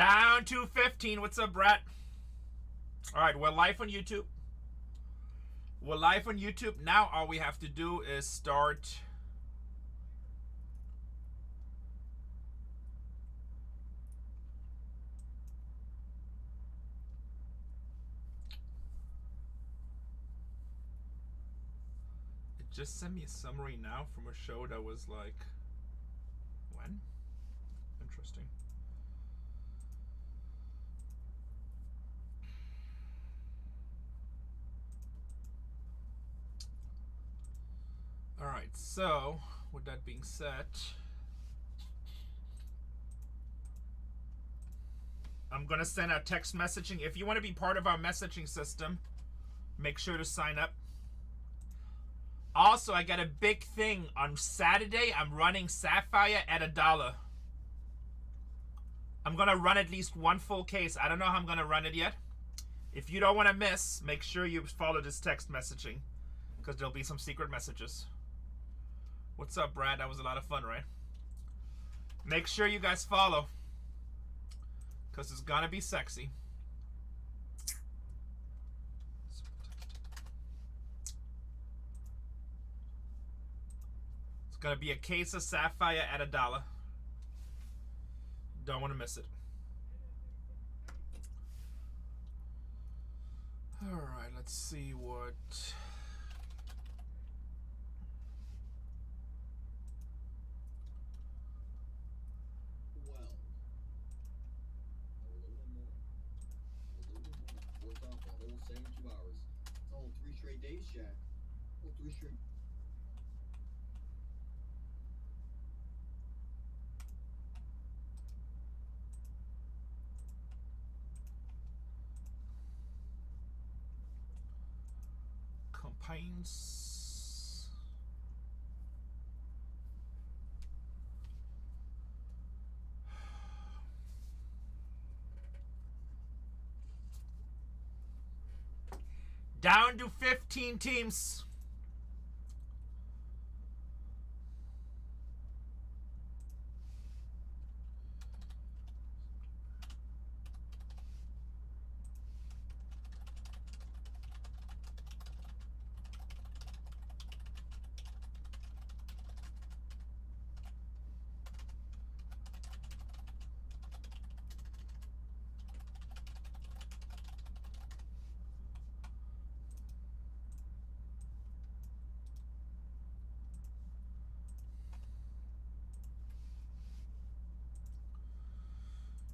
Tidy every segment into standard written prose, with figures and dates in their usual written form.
Down to 15. What's up, Brett? All right, we're live on YouTube. We're live on YouTube. Now all we have to do is start. It just sent me a summary now from a show that was like, when? Interesting. All right, so with that being said, I'm gonna send out text messaging. If you want to be part of our messaging system, make sure to sign up. Also, I got a big thing on Saturday. I'm running Sapphire at $1. I'm gonna run at least one full case. I don't know how I'm gonna run it yet. If you don't want to miss, make sure you follow this text messaging, because there'll be some secret messages. What's up, Brad? That was a lot of fun, right? Make sure you guys follow, because it's gonna be sexy. It's gonna be a case of Sapphire at $1. Don't want to miss it. All right, let's see what. Days, Jack. Well, 3 straight. Campaigns. Down to 15 teams.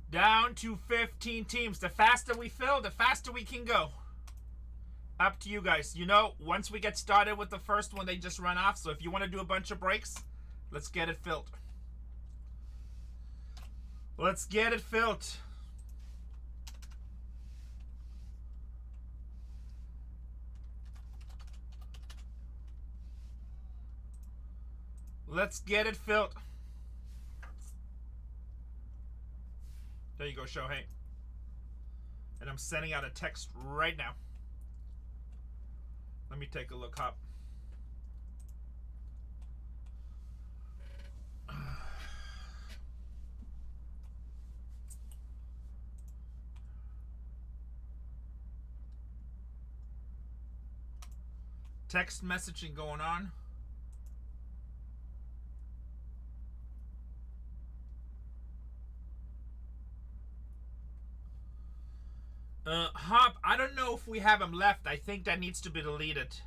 Down to 15 teams. The faster we fill, the faster we can go. Up to you guys. You know, once we get started with the first one, they just run off. So if you want to do a bunch of breaks, let's get it filled. Let's get it filled. Let's get it filled. There you go, Shohei. And I'm sending out a text right now. Let me take a look, Hop. Text messaging going on. Hop, I don't know if we have them left. I think that needs to be deleted.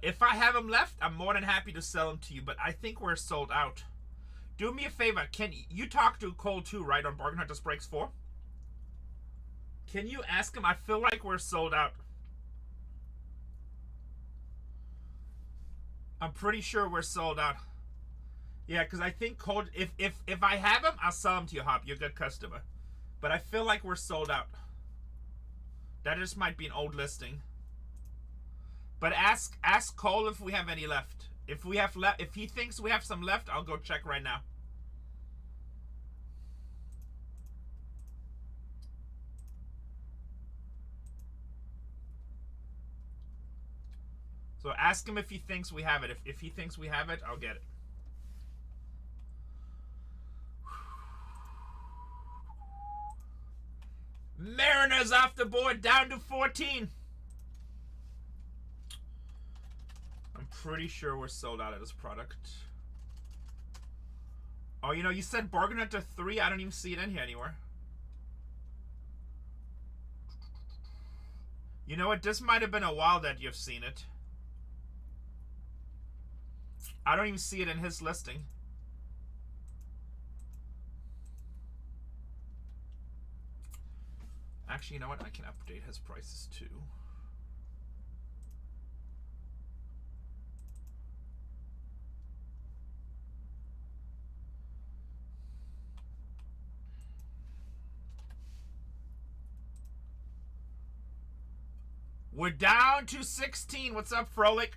If I have them left, I'm more than happy to sell them to you, but I think we're sold out. Do me a favor. Can you talk to Cole too, right, on BargainHuntersbreaks 4? Can you ask him? I feel like we're sold out. I'm pretty sure we're sold out. Yeah, because I think Cole, if I have them, I'll sell them to you, Hop. You're a good customer. But I feel like we're sold out. That just might be an old listing. But ask Cole if we have any left. If we have left, if he thinks we have some left, I'll go check right now. So ask him if he thinks we have it. If he thinks we have it, I'll get it. Turner's off the board, down to 14. I'm pretty sure we're sold out of this product. Oh, you know, you said Bargain Hunter 3. I don't even see it in here anywhere. You know what? This might have been a while that you've seen it. I don't even see it in his listing. Actually, you know what? I can update his prices too. We're down to 16. What's up, Frolic?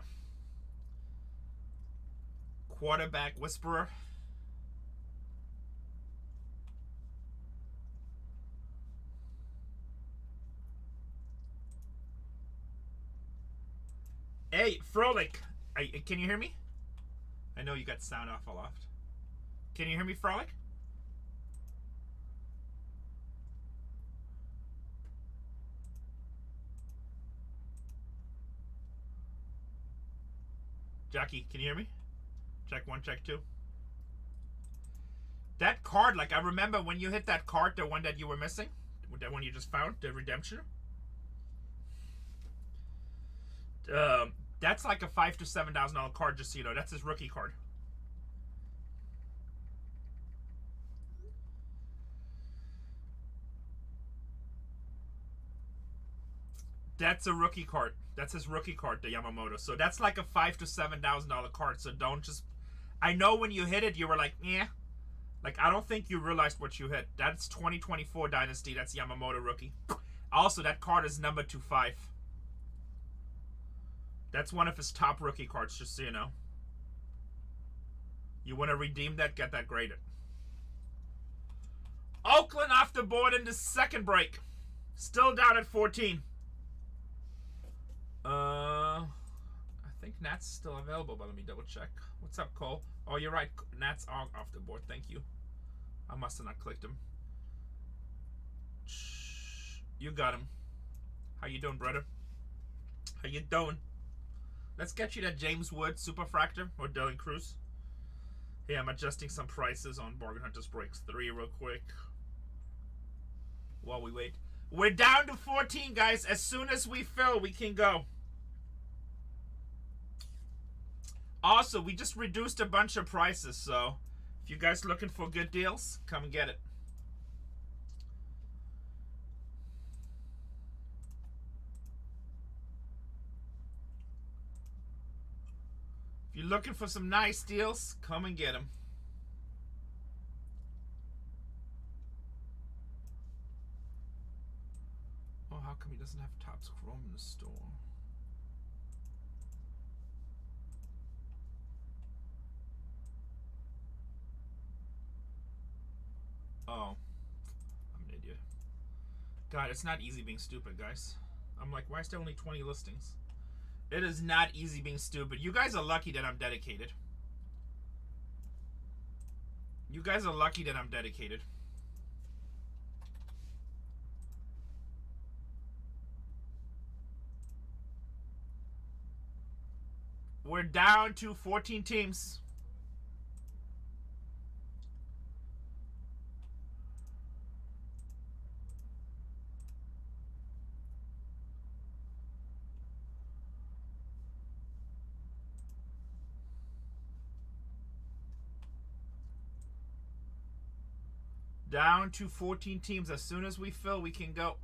Quarterback Whisperer. Hey, Frolic. Can you hear me? I know you got sound off a lot. Can you hear me, Frolic? Jackie, can you hear me? Check 1, check 2. That card, like, I remember when you hit that card, the one that you were missing, that one you just found, the redemption. That's like a $5,000 to $7,000 card, just so you know. That's his rookie card. That's a rookie card. That's his rookie card, the Yamamoto. So that's like a $5,000 to $7,000 card. So don't just... I know when you hit it, you were like, yeah. Like, I don't think you realized what you hit. That's 2024 Dynasty. That's Yamamoto rookie. Also, that card is number 25. That's one of his top rookie cards, just so you know. You want to redeem that, get that graded. Oakland off the board in the second break. Still down at 14. I think Nat's still available, but let me double check. What's up, Cole? Oh, you're right. Nat's off the board. Thank you. I must have not clicked him. You got him. How you doing, brother? How you doing? Let's get you that James Wood Superfractor or Dylan Cruz. Hey, I'm adjusting some prices on BargainHuntersbreaks 3 real quick while we wait. We're down to 14, guys. As soon as we fill, we can go. Also, we just reduced a bunch of prices, so if you guys looking for good deals, come and get it. If you're looking for some nice deals, come and get them. Oh, how come he doesn't have Topps Chrome in the store? Oh, I'm an idiot. God, it's not easy being stupid, guys. I'm like, why is there only 20 listings? It is not easy being stupid. You guys are lucky that I'm dedicated. You guys are lucky that I'm dedicated. We're down to 14 teams. Down to 14 teams. As soon as we fill, we can go.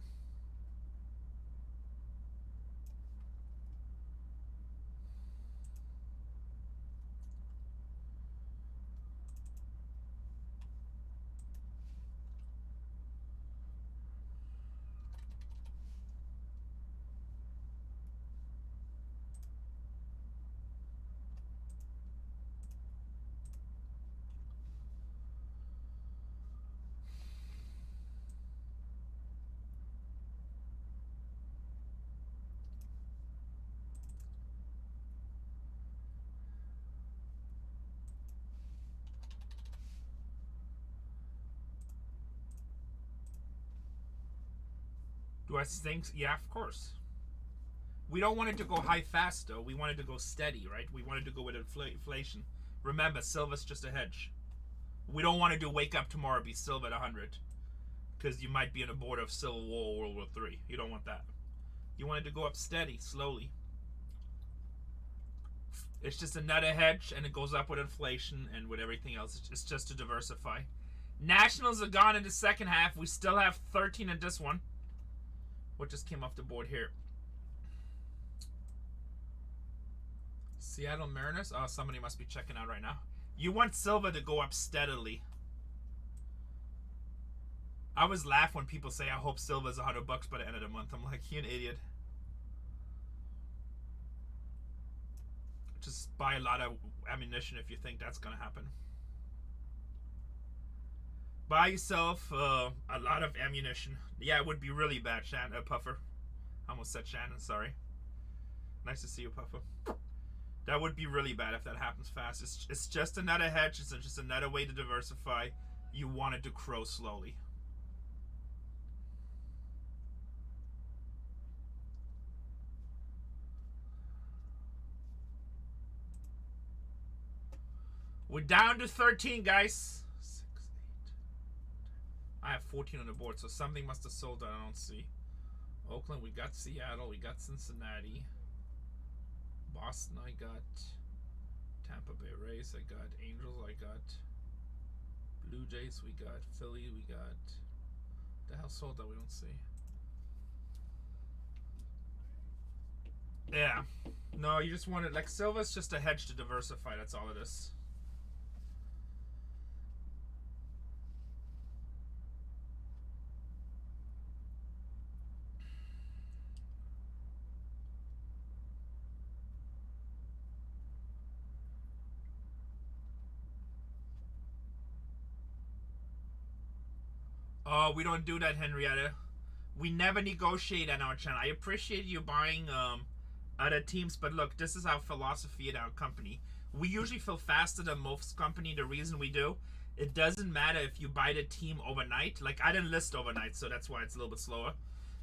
Do I think? Yeah, of course. We don't want it to go high fast, though. We want it to go steady, right? We wanted to go with inflation. Remember, silver's just a hedge. We don't want to do wake up tomorrow, be silver at 100. Because you might be in a border of Civil War or World War III. You don't want that. You want it to go up steady, slowly. It's just another hedge, and it goes up with inflation and with everything else. It's just to diversify. Nationals are gone in the second half. We still have 13 in this one. What just came off the board here? Seattle Mariners? Oh, somebody must be checking out right now. You want silver to go up steadily. I always laugh when people say, I hope silver's $100 by the end of the month. I'm like, you're an idiot. Just buy a lot of ammunition if you think that's going to happen. Buy yourself a lot of ammunition. Yeah, it would be really bad, Puffer. I almost said Shannon, sorry. Nice to see you, Puffer. That would be really bad if that happens fast. It's just another hedge. It's just another way to diversify. You want it to grow slowly. We're down to 13, guys. 6, 8. I have 14 on the board, so something must have sold that I don't see. Oakland, we got Seattle, we got Cincinnati. Boston, I got. Tampa Bay Rays, I got. Angels, I got. Blue Jays, we got. Philly, we got. The hell sold that we don't see. Yeah. No, you just want it. Like, silver's just a hedge to diversify. That's all it is. Oh, we don't do that, Henrietta. We never negotiate on our channel. I appreciate you buying other teams, but look, this is our philosophy at our company. We usually fill faster than most company. The reason we do, it doesn't matter if you buy the team overnight. Like, I didn't list overnight, so that's why it's a little bit slower.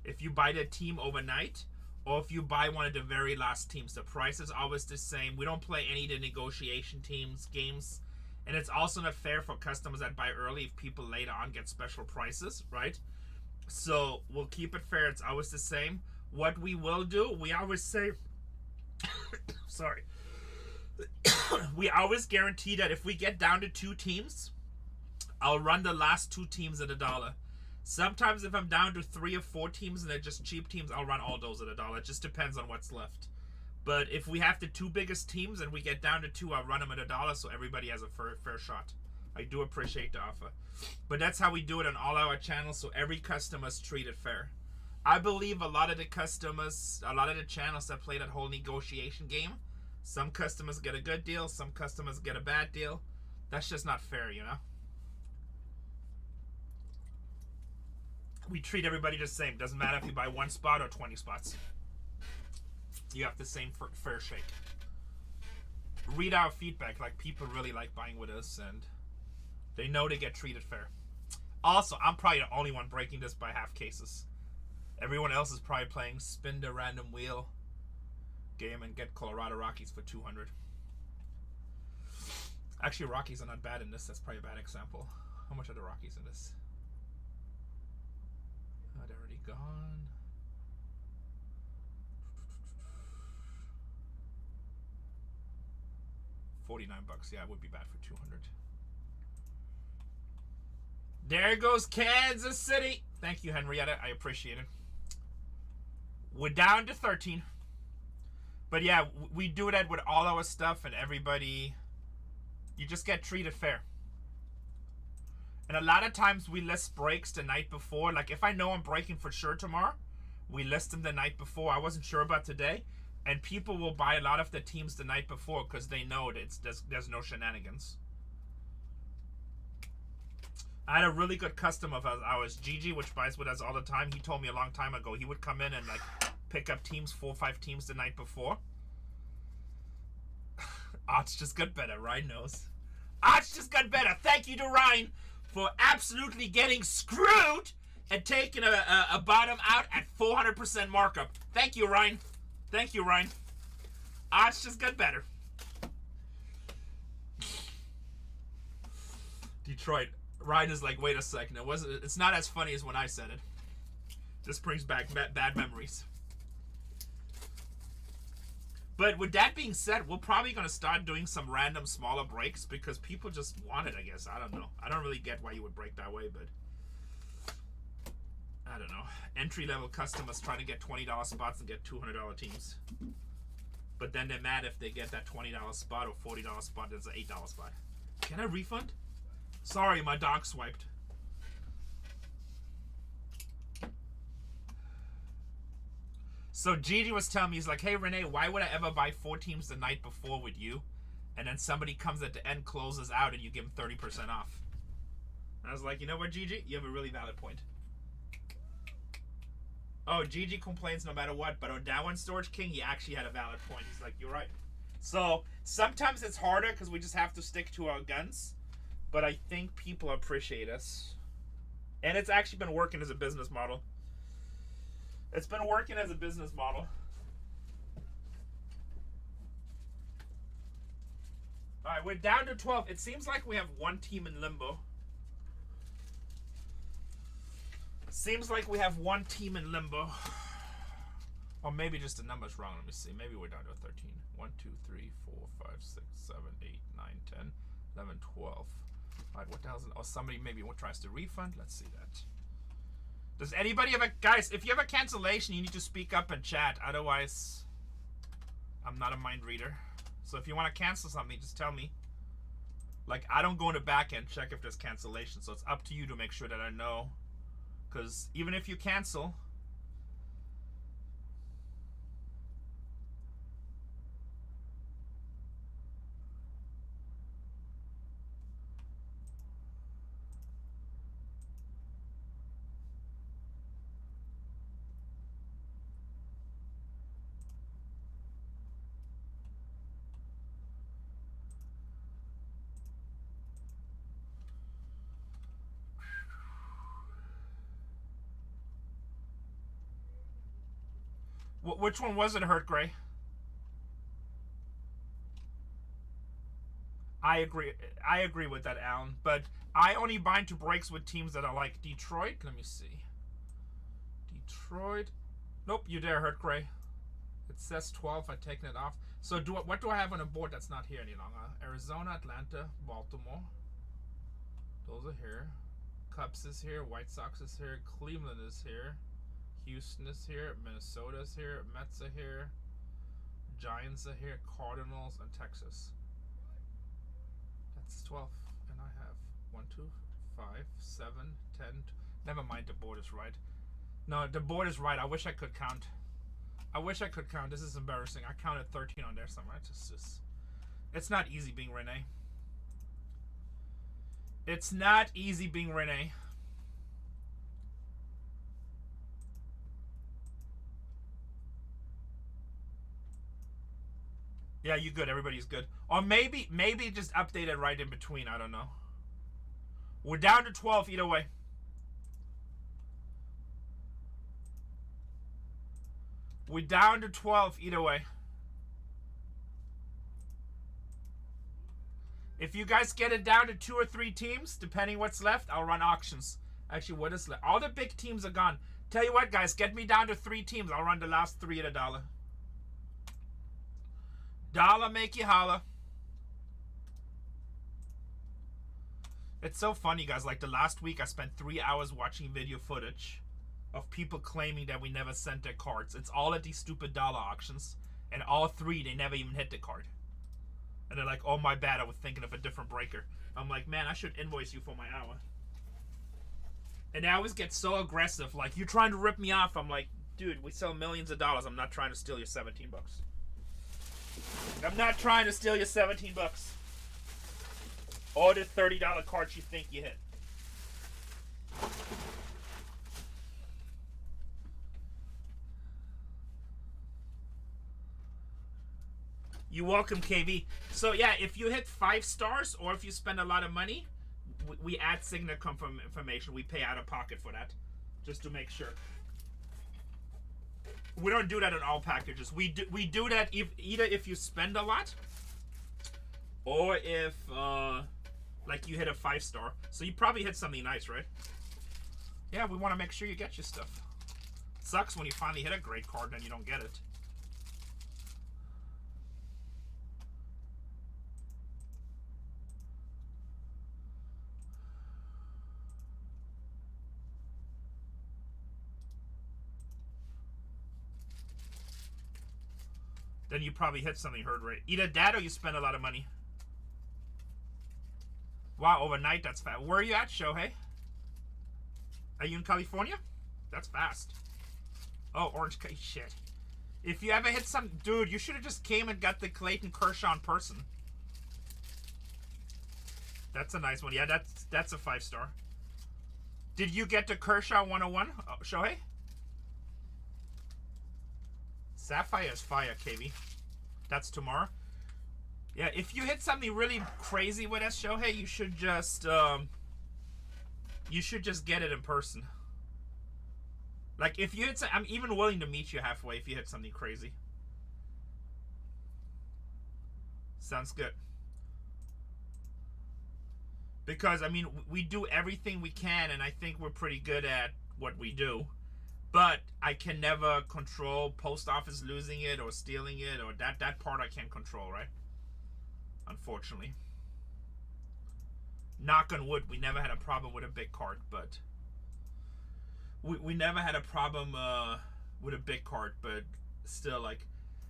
If you buy the team overnight, or if you buy one of the very last teams, the price is always the same. We don't play any of the negotiation games. And it's also not fair for customers that buy early if people later on get special prices, right? So we'll keep it fair. It's always the same. What we will do, we always say, sorry. We always guarantee that if we get down to 2 teams, I'll run the last 2 teams at $1. Sometimes if I'm down to 3 or 4 teams and they're just cheap teams, I'll run all those at $1. It just depends on what's left. But if we have the 2 biggest teams and we get down to 2, I'll run them at $1 so everybody has a fair shot. I do appreciate the offer. But that's how we do it on all our channels, so every customer's treated fair. I believe a lot of the customers, a lot of the channels that play that whole negotiation game, some customers get a good deal, some customers get a bad deal. That's just not fair, you know? We treat everybody the same. Doesn't matter if you buy 1 spot or 20 spots. You have the same fair shake. Read our feedback. Like, people really like buying with us, and they know they get treated fair. Also, I'm probably the only one breaking this by half cases. Everyone else is probably playing spin the random wheel game and get Colorado Rockies for 200. Actually, Rockies are not bad in this. That's probably a bad example. How much are the Rockies in this? Oh, they're already gone. $49. Yeah, it would be bad for 200. There goes Kansas City. Thank you, Henrietta. I appreciate it. We're down to 13. But yeah, we do that with all our stuff, and everybody, you just get treated fair. And a lot of times we list breaks the night before. Like, if I know I'm breaking for sure tomorrow, we list them the night before. I wasn't sure about today. And people will buy a lot of the teams the night before because they know that there's no shenanigans. I had a really good customer of ours, Gigi, which buys with us all the time. He told me a long time ago he would come in and like pick up teams, 4 or 5 teams the night before. Odds just got better. Ryan knows. Odds just got better. Thank you to Ryan for absolutely getting screwed. and taking a bottom out at 400% markup. Thank you, Ryan. Thank you, Ryan. Odds just got better. Detroit. Ryan is like, wait a second. It's not as funny as when I said it. This brings back bad memories. But with that being said, we're probably going to start doing some random smaller breaks because people just want it, I guess. I don't know. I don't really get why you would break that way, but I don't know. Entry-level customers trying to get $20 spots and get $200 teams. But then they're mad if they get that $20 spot or $40 spot that's an $8 spot. Can I refund? Sorry, my dog swiped. So Gigi was telling me, he's like, hey, Renee, why would I ever buy 4 teams the night before with you? And then somebody comes at the end, closes out, and you give them 30% off. I was like, you know what, Gigi? You have a really valid point. Oh, Gigi complains no matter what, but on that one, Storage King, he actually had a valid point. He's like, you're right. So sometimes it's harder because we just have to stick to our guns. But I think people appreciate us. And it's actually been working as a business model. It's been working as a business model. Alright, we're down to 12. It seems like we have one team in limbo. Seems like we have one team in limbo. Or maybe just the number's wrong. Let me see. Maybe we're down to 13. 1, 2, 3, 4, 5, 6, 7, 8, 9, 10, 11, 12. Alright, what the hell's... Oh, somebody maybe tries to refund. Let's see that. Does anybody have a... Guys, if you have a cancellation, you need to speak up and chat. Otherwise, I'm not a mind reader. So if you want to cancel something, just tell me. Like, I don't go in the back end, check if there's cancellation. So it's up to you to make sure that I know. Because even if you cancel... Which one was it, Hurt Gray? I agree with that, Alan. But I only buy into breaks with teams that are like Detroit. Let me see. Detroit. Nope, you there, Hurt Gray. It says 12. I've taken it off. So what do I have on the board that's not here any longer? Arizona, Atlanta, Baltimore. Those are here. Cubs is here. White Sox is here. Cleveland is here. Houston is here, Minnesota is here, Mets are here, Giants are here, Cardinals, and Texas. That's 12. And I have 1, 2, 5, 7, 10. Never mind, the board is right. No, the board is right. I wish I could count. I wish I could count. This is embarrassing. I counted 13 on there somewhere. It's not easy being Renee. It's not easy being Renee. Yeah, you good. Everybody's good. Or maybe just update it right in between. I don't know. We're down to 12 either way. We're down to 12 either way. If you guys get it down to 2 or 3 teams, depending what's left, I'll run auctions. Actually, what is left? All the big teams are gone. Tell you what, guys, get me down to 3 teams. I'll run the last 3 at $1. Dollar make you holla. It's so funny, guys. Like the last week, I spent 3 hours watching video footage of people claiming that we never sent their cards. It's all at these stupid dollar auctions. And all 3, they never even hit the card. And they're like, oh, my bad. I was thinking of a different breaker. I'm like, man, I should invoice you for my hour. And they always get so aggressive. Like, you're trying to rip me off. I'm like, dude, we sell millions of dollars. I'm not trying to steal your 17 bucks. I'm not trying to steal your 17 bucks. Or the $30 cards you think you hit. You're welcome, KV. So yeah, if you hit 5 stars or if you spend a lot of money, we add signature information. We pay out of pocket for that. just to make sure. We don't do that in all packages. We do that either if you spend a lot, or if like you hit a 5-star. So you probably hit something nice, right? Yeah, we want to make sure you get your stuff. Sucks when you finally hit a great card and you don't get it. Then you probably hit something heard right. Either that or you spend a lot of money. Wow, overnight, that's fast. Where are you at, Shohei? Are you in California? That's fast. Oh, Orange, shit. If you ever hit some... Dude, you should have just came and got the Clayton Kershaw in person. That's a nice one. Yeah, that's a 5-star. Did you get to Kershaw 101, Shohei? Sapphire is fire, KB. That's tomorrow. Yeah, if you hit something really crazy with us, Shohei, you should just get it in person. Like if you hit, I'm even willing to meet you halfway if you hit something crazy. Sounds good. Because I mean, we do everything we can, and I think we're pretty good at what we do. But I can never control post office losing it or stealing it, or that part I can't control, right? Unfortunately. Knock on wood, we never had a problem with a big card, but we never had a problem with a big card, but still, like,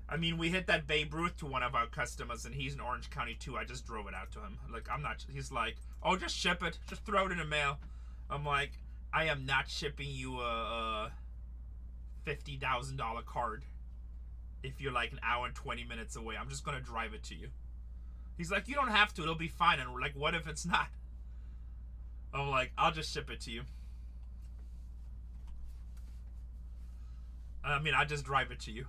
I mean, we hit that Babe Ruth to one of our customers, and he's in Orange County too. I just drove it out to him. Like, I'm not. He's like, oh, just ship it, just throw it in the mail. I'm like, I am not shipping you a $50,000 card if you're like an hour and 20 minutes away. I'm just gonna drive it to you. He's like, you don't have to, it'll be fine. And we're like, what if it's not? I'm like, I'll just ship it to you. I mean, I'll just drive it to you.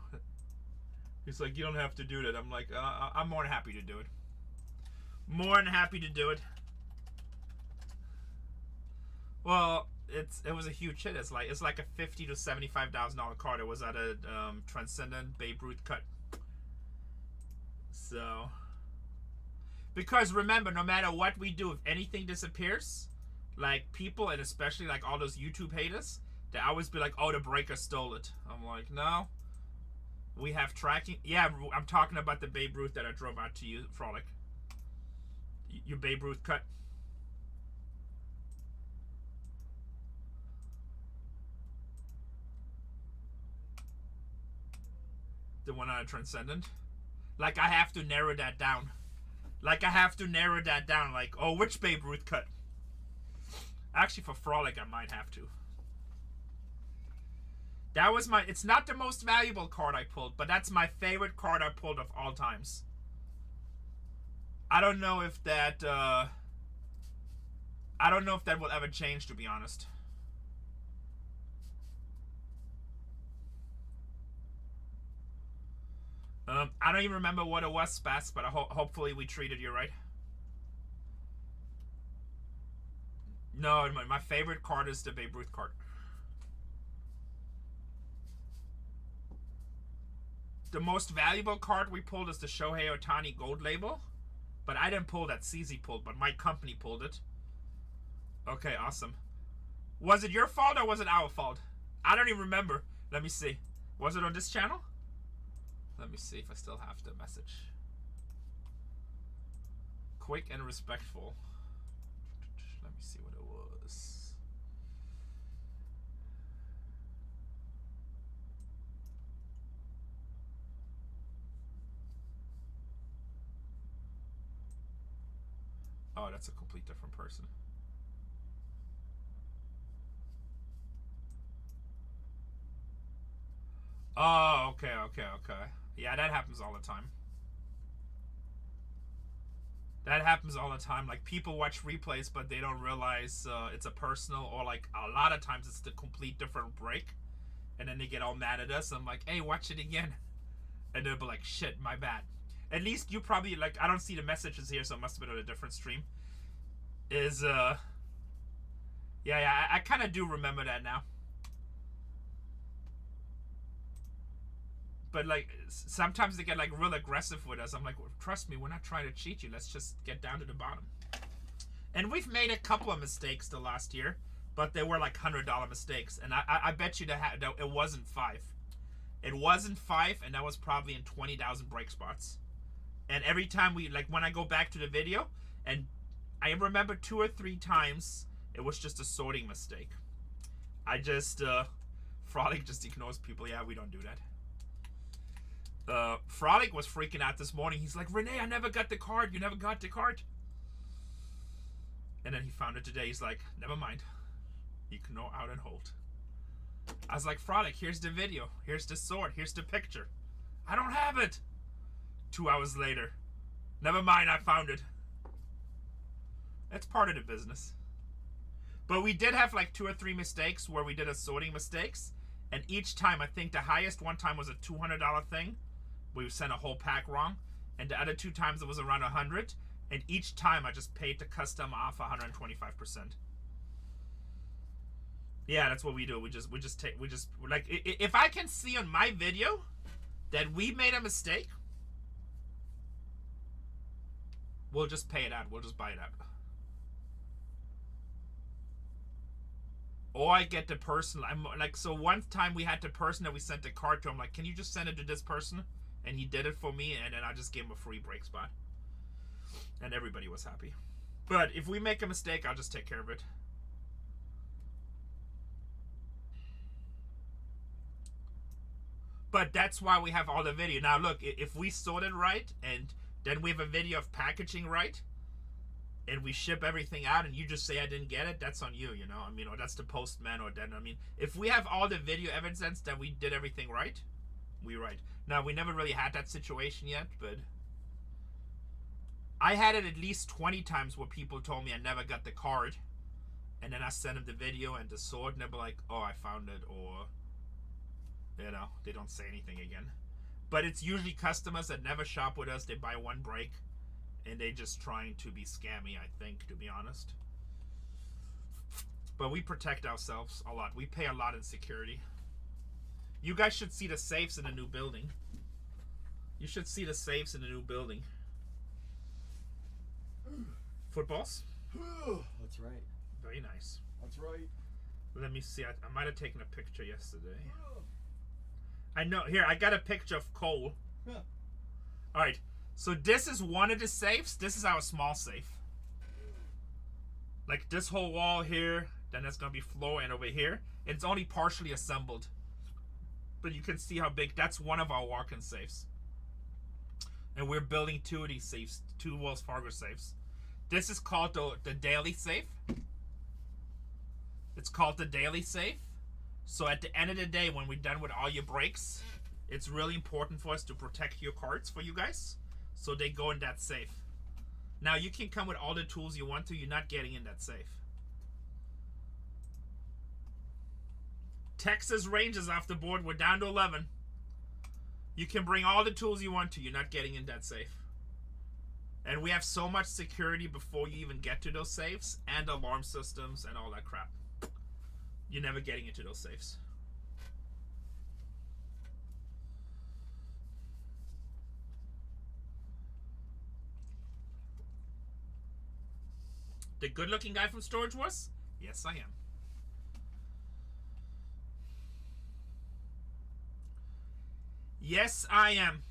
He's like, you don't have to do that. I'm like, I'm more than happy to do it. More than happy to do it. Well, it was a huge hit. It's like a $50,000 to $75,000 card. It was at a Transcendent Babe Ruth cut. So, because remember, no matter what we do, if anything disappears, like people, and especially like all those YouTube haters, they always be like, oh, the breaker stole it. I'm like, no, we have tracking. Yeah, I'm talking about the Babe Ruth that I drove out to you, Frolic. Your Babe Ruth cut. The one on a Transcendent. Like, I have to narrow that down. Like, oh, which Babe Ruth cut? Actually, for Frolic, I might have to. That was my... It's not the most valuable card I pulled, but that's my favorite card I pulled of all times. I don't know if that... I don't know if that will ever change, to be honest. I don't even remember what it was, Spaz, but hopefully we treated you right. No, my favorite card is the Babe Ruth card. The most valuable card we pulled is the Shohei Ohtani Gold Label. But I didn't pull that, CZ pulled, but my company pulled it. Okay, awesome. Was it your fault or was it our fault? I don't even remember. Let me see. Was it on this channel? Let me see if I still have the message. Quick and respectful. Let me see what it was. Oh, that's a complete different person. Oh, okay. Yeah, that happens all the time. That happens all the time. Like, people watch replays, but they don't realize it's a personal, or like a lot of times it's the complete different break. And then they get all mad at us. I'm like, hey, watch it again. And they'll be like, shit, my bad. At least you probably, like, I don't see the messages here, so it must have been on a different stream. Yeah, I kind of do remember that now. But like sometimes they get like real aggressive with us. I'm like, well, trust me, we're not trying to cheat you. Let's just get down to the bottom. And we've made a couple of mistakes the last year, but they were like $100 mistakes. And I bet you that it wasn't 5. It wasn't 5, and that was probably in 20,000 break spots. And every time we, like when I go back to the video, and I remember 2 or 3 times it was just a sorting mistake. I just, Frolic just ignores people. Yeah, we don't do that. Frolic was freaking out this morning. He's like, Renee, I never got the card. You never got the card. And then he found it today. He's like, never mind. Ignore, out, and hold. I was like, Frolic, here's the video. Here's the sword. Here's the picture. I don't have it. 2 hours later. Never mind, I found it. That's part of the business. But we did have like 2 or 3 mistakes where we did a sorting mistakes. And each time, I think the highest one time was a $200 thing. We sent a whole pack wrong. And the other 2 times it was around 100. And each time I just paid the custom off 125%. Yeah, that's what we do. We just like, if I can see on my video that we made a mistake, we'll just pay it out. We'll just buy it out. Or I get the person, I'm like, so one time we had the person that we sent the card to. I'm like, can you just send it to this person? And he did it for me, and then I just gave him a free break spot. And everybody was happy. But if we make a mistake, I'll just take care of it. But that's why we have all the video. Now look, if we sort it right, and then we have a video of packaging right, and we ship everything out, and you just say I didn't get it, that's on you, you know? I mean, or that's the postman, or then, I mean, if we have all the video evidence that we did everything right, we right. Now, we never really had that situation yet, but I had it at least 20 times where people told me I never got the card, and then I sent them the video and the sword, and they'll be like, oh, I found it, or, you know, they don't say anything again. But it's usually customers that never shop with us. They buy one break, and they just trying to be scammy, I think, to be honest. But we protect ourselves a lot. We pay a lot in security. You guys should see the safes in the new building. You should see the safes in the new building. Footballs? That's right. Very nice. That's right. Let me see. I might have taken a picture yesterday. I know. Here, I got a picture of Cole. Alright. So this is one of the safes. This is our small safe. Like this whole wall here. Then there's going to be floor, and over here. It's only partially assembled. But you can see how big. That's one of our walk-in safes. And we're building 2 of these safes. 2 Wells Fargo safes. This is called the daily safe. It's called the daily safe. So at the end of the day, when we're done with all your breaks, it's really important for us to protect your cards for you guys. So they go in that safe. Now you can come with all the tools you want to. You're not getting in that safe. Texas Rangers off the board. We're down to 11. You can bring all the tools you want to. You're not getting in that safe. And we have so much security before you even get to those safes, and alarm systems and all that crap. You're never getting into those safes. The good-looking guy from Storage Wars? Yes, I am. Yes, I am.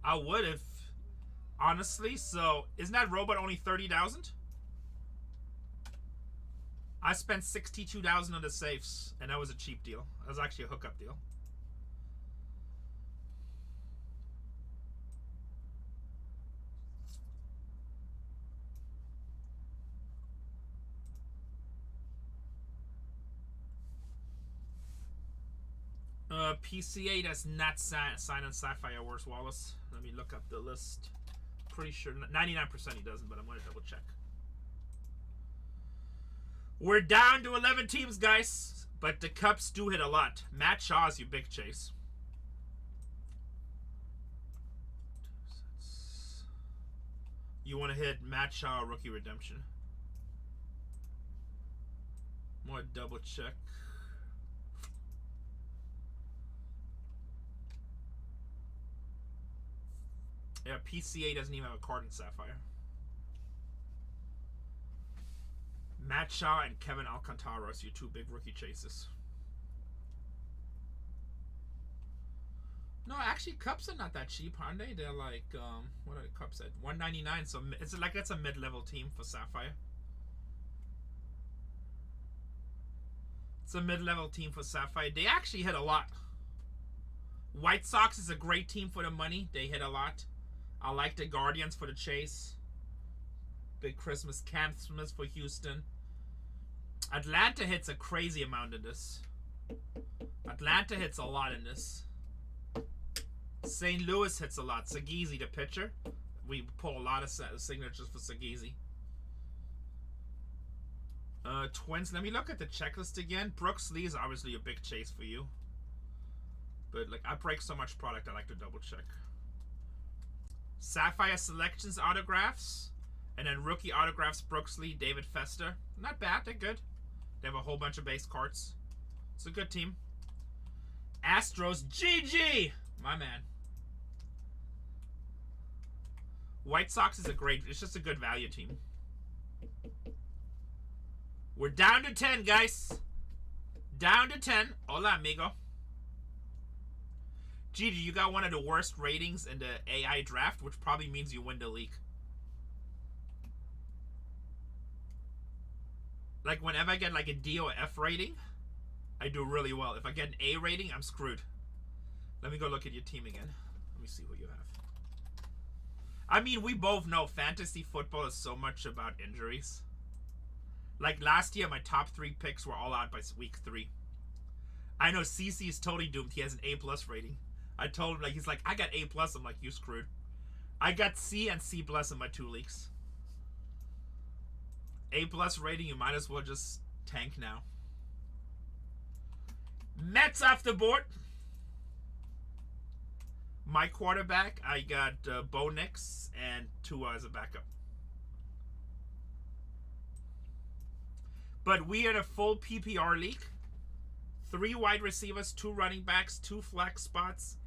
I would if, honestly. So isn't that robot only 30,000? I spent 62,000 on the safes, and that was a cheap deal. That was actually a hookup deal. PCA does not sign on Sapphire Wars, Wallace. Let me look up the list. Pretty sure 99% he doesn't, but I'm going to double check. We're down to 11 teams, guys. But the Cups do hit a lot. Matt Shaw's your big chase. You want to hit Matt Shaw Rookie Redemption. More double check. Yeah, PCA doesn't even have a card in Sapphire. Matt Shaw and Kevin Alcantara are your two big rookie chases. No, actually, Cups are not that cheap, aren't they? They're like, what are the Cups at? $199. So it's like that's a mid-level team for Sapphire. It's a mid-level team for Sapphire. They actually hit a lot. White Sox is a great team for the money. They hit a lot. I like the Guardians for the chase. Big Christmas for Houston. Atlanta hits a crazy amount in this. Atlanta hits a lot in this. St. Louis hits a lot. Sagisi, the pitcher. We pull a lot of signatures for Sagisi. Twins. Let me look at the checklist again. Brooks Lee is obviously a big chase for you. But like I break so much product, I like to double check. Sapphire Selections autographs. And then rookie autographs, Brooks Lee, David Fester. Not bad, they're good. They have a whole bunch of base cards. It's a good team. Astros, GG! My man. White Sox is it's just a good value team. We're down to 10, guys. Down to 10. Hola, amigo. Gigi, you got one of the worst ratings in the AI draft, which probably means you win the league. Like, whenever I get like a D or F rating, I do really well. If I get an A rating, I'm screwed. Let me go look at your team again. Let me see who you have. I mean, we both know fantasy football is so much about injuries. Like, last year, my top 3 picks were all out by week 3. I know CC is totally doomed. He has an A+ rating. I told him, like, he's like, I got A+. I'm like, you screwed. I got C and C+ in my 2 leagues. A+ rating, you might as well just tank now. Mets off the board. My quarterback, I got Bo Nix and Tua as a backup. But we are in a full PPR league. 3 wide receivers, 2 running backs, 2 flex spots,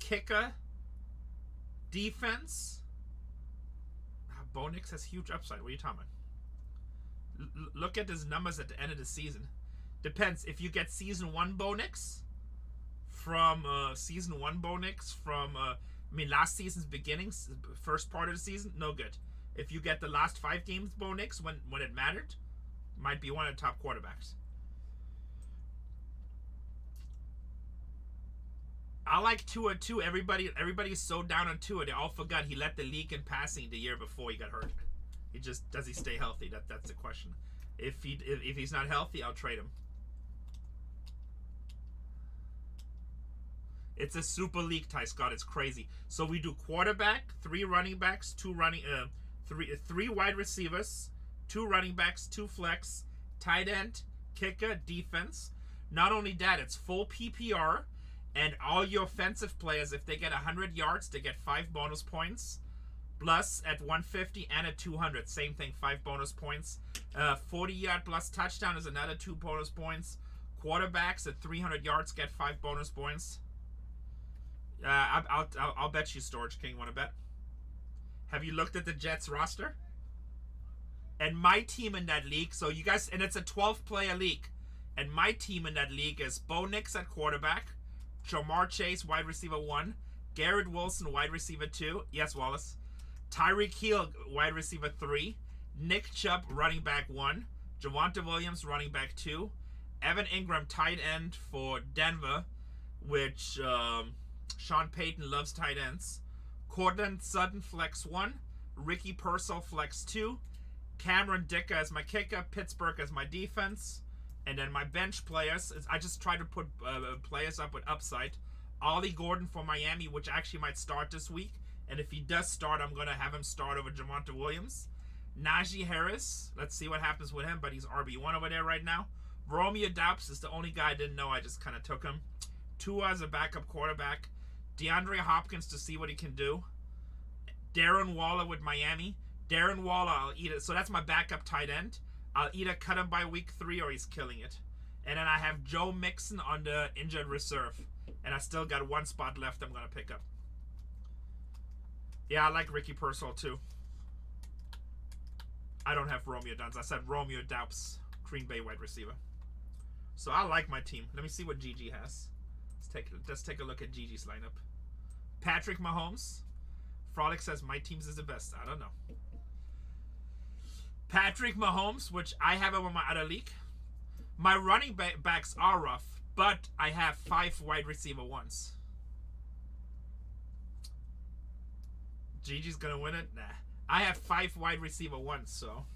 kicker, defense. Bo Nix has huge upside. What are you talking about? Look at his numbers at the end of the season. Depends. If you get season 1 Bo Nix from last season's beginnings, first part of the season, no good. If you get the last 5 games Bo Nix when it mattered, might be one of the top quarterbacks. I like Tua too. Everybody's so down on Tua. They all forgot he led the league in passing the year before he got hurt. Does he stay healthy? That's the question. If he's not healthy, I'll trade him. It's a super league, Ty Scott. It's crazy. So we do quarterback, 3 running backs, 3 wide receivers, 2 running backs, 2 flex, tight end, kicker, defense. Not only that, it's full PPR, and all your offensive players, if they get 100 yards, they get 5 bonus points. Plus at 150 and at 200, same thing, 5 bonus points. 40-yard plus touchdown is another 2 bonus points. Quarterbacks at 300 yards get 5 bonus points. I'll bet you, Storage King, want to bet? Have you looked at the Jets roster? And my team in that league, so you guys, and it's a 12-player league. And my team in that league is Bo Nix at quarterback, Jamar Chase, wide receiver 1, Garrett Wilson, wide receiver 2. Yes, Wallace. Tyreek Hill, wide receiver 3. Nick Chubb, running back 1. Javonte Williams, running back 2. Evan Ingram, tight end for Denver, which Sean Payton loves tight ends. Cortland Sutton, flex 1. Ricky Pearsall, flex 2. Cameron Dicker as my kicker. Pittsburgh as my defense. And then my bench players, I just try to put players up with upside. Ollie Gordon for Miami, which actually might start this week. And if he does start, I'm going to have him start over Javonte Williams. Najee Harris. Let's see what happens with him, but he's RB1 over there right now. Romeo Doubs is the only guy I didn't know. I just kind of took him. Tua as a backup quarterback. DeAndre Hopkins to see what he can do. Darren Waller with Miami. Darren Waller, I'll either, so that's my backup tight end. I'll either cut him by week 3 or he's killing it. And then I have Joe Mixon on the injured reserve. And I still got 1 spot left I'm going to pick up. Yeah, I like Ricky Pearsall too. I don't have Romeo Duns. I said Romeo Doubs, Green Bay wide receiver. So I like my team. Let me see what Gigi has. Let's take a look at Gigi's lineup. Patrick Mahomes. Frolic says my team's is the best. I don't know. Patrick Mahomes, which I have him on my other league. My running backs are rough, but I have 5 wide receiver ones. Gigi's gonna win it? Nah. I have 5 wide receiver ones, so.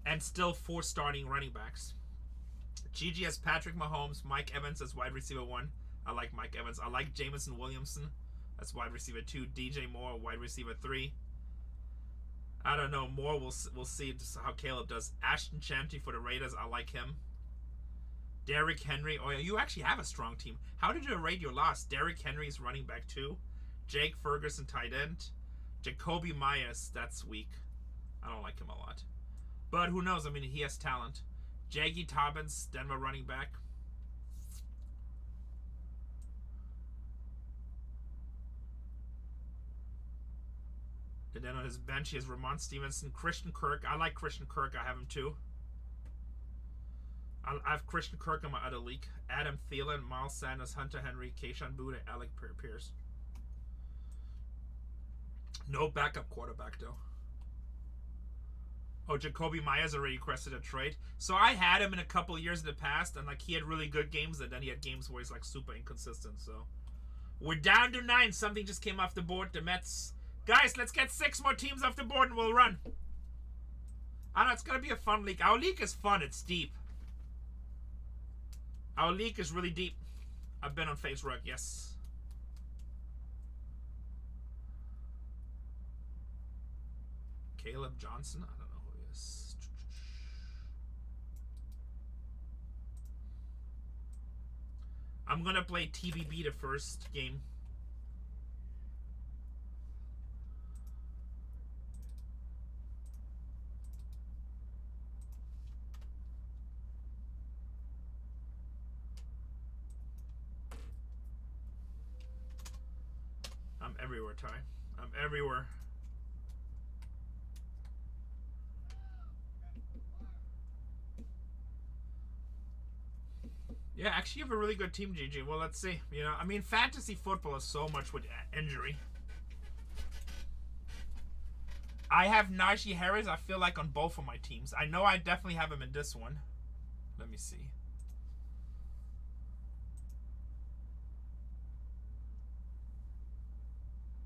And still 4 starting running backs. Gigi has Patrick Mahomes, Mike Evans as wide receiver 1. I like Mike Evans. I like Jameson Williamson. That's wide receiver 2. DJ Moore, wide receiver 3. I don't know. Moore, we'll see just how Caleb does. Ashton Chanty for the Raiders. I like him. Derrick Henry. Oh, yeah, you actually have a strong team. How did you rate your loss? Derrick Henry's running back 2. Jake Ferguson, tight end. Jacoby Myers, that's weak. I don't like him a lot. But who knows? I mean, he has talent. Jaggy Tobbins, Denver running back. And then on his bench, he has Ramon Stevenson, Christian Kirk. I like Christian Kirk. I have him too. I have Christian Kirk in my other league. Adam Thielen, Miles Sanders, Hunter Henry, Keyshawn Boutte, Alec Pierce. No backup quarterback, though. Oh, Jacoby Myers already requested a trade. So I had him in a couple of years in the past, and like he had really good games, and then he had games where he's like super inconsistent. So we're down to 9. Something just came off the board. The Mets. Guys, let's get 6 more teams off the board and we'll run. I know, it's going to be a fun league. Our league is fun. It's deep. Our league is really deep. I've been on Facebook, yes. Caleb Johnson? I don't know who he is. I'm going to play TBB the first game. I'm everywhere, Ty. I'm everywhere. Yeah, actually you have a really good team, GG. Well, let's see. You know, I mean, fantasy football is so much with injury. I have Najee Harris, I feel like, on both of my teams. I know I definitely have him in this one. Let me see.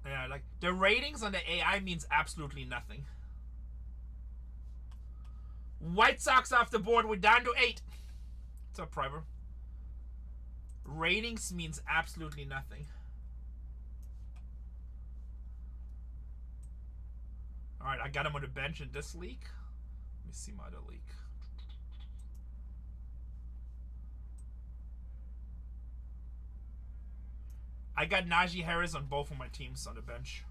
Yeah, like, the ratings on the AI means absolutely nothing. White Sox off the board. We're down to 8. What's up, Priver? Ratings means absolutely nothing. Alright, I got him on the bench in this league. Let me see my other league. I got Najee Harris on both of my teams on the bench.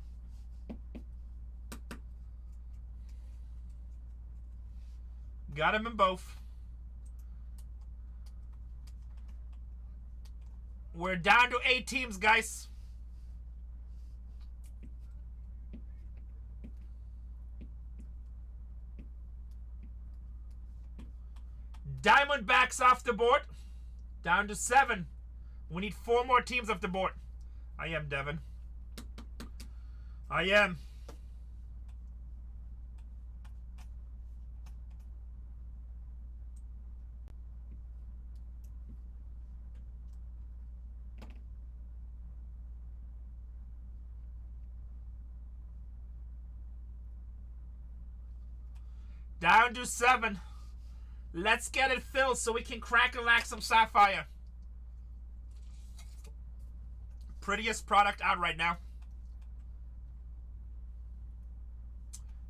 Got him in both. We're down to 8 teams, guys. Diamondbacks off the board. Down to 7. We need 4 more teams off the board. I am, Devin. I am. Down to 7. Let's get it filled so we can crack and lack some Sapphire. Prettiest product out right now.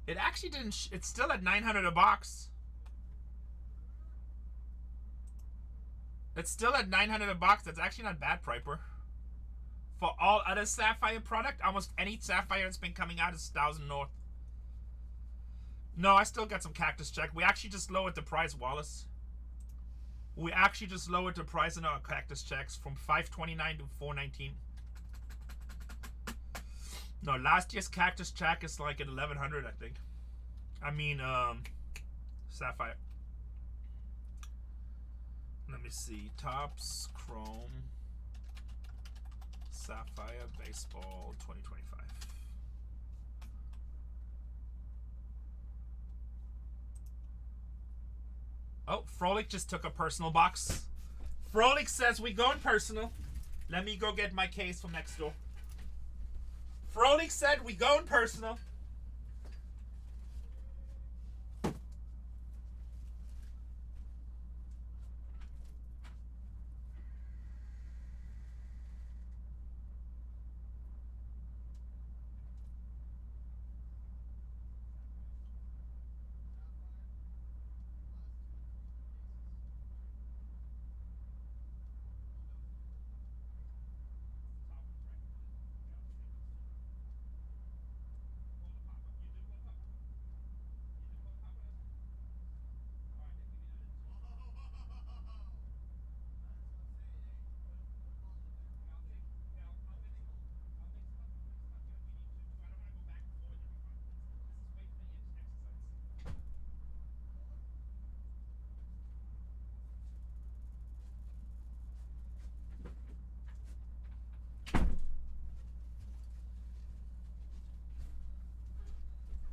It actually didn't. It's still at 900 a box. It's still at 900 a box. That's actually not bad, Priper. For all other Sapphire product, almost any Sapphire that's been coming out is 1,000 north. No, I still got some Cactus Check. We actually just lowered the price, Wallace. We actually just lowered the price in our Cactus Checks from $5.29 to $4.19. No, last year's Cactus Check is like at 1,100, I think. I mean, Sapphire. Let me see. Topps, Chrome, Sapphire, Baseball, 2025. Oh, Frolic just took a personal box. Frolic says we going personal. Let me go get my case from next door. Frolic said we going personal.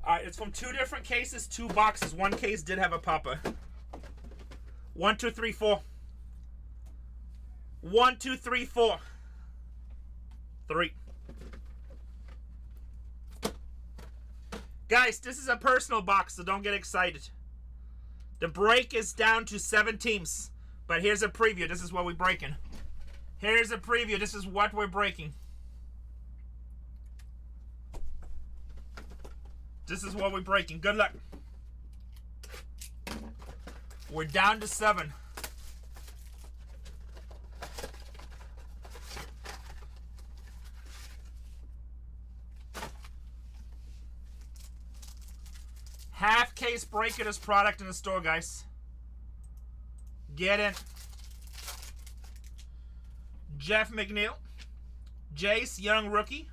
Alright, it's from two different cases, two boxes. One case did have a Papa. 1, 2, 3, 4. 1, 2, 3, 4. 3. Guys, this is a personal box, so don't get excited. The break is down to 7 teams. But here's a preview. This is what we're breaking. Here's a preview. This is what we're breaking. This is what we're breaking. Good luck. We're down to 7. Half case break of this product in the store, guys. Get in. Jeff McNeil. Jace, young rookie.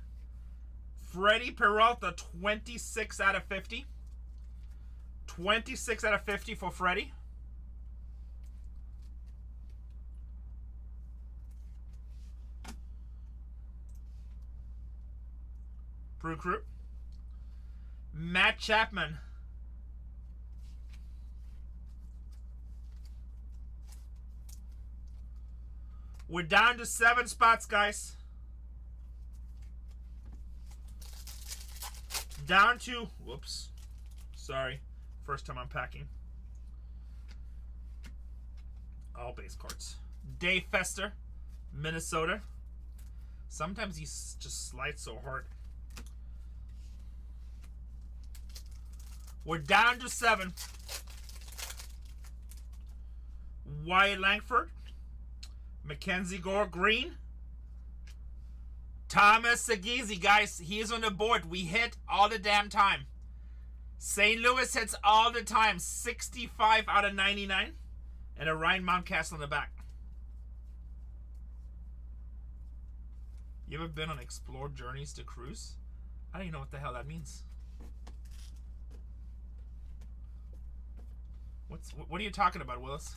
Freddie Peralta, 26 out of 50. 26 out of 50 for Freddie. Brew Crew. Matt Chapman. We're down to 7 spots, guys. Down to, whoops, sorry, first time I'm packing. All base cards. Dave Fester, Minnesota. Sometimes he just slides so hard. We're down to 7. Wyatt Langford, Mackenzie Gore, green. Thomas Sagizi, guys, he is on the board. We hit all the damn time. St. Louis hits all the time. 65 out of 99. And a Ryan Mountcastle on the back. You ever been on Explore Journeys to Cruise? I don't even know what the hell that means. What are you talking about, Willis?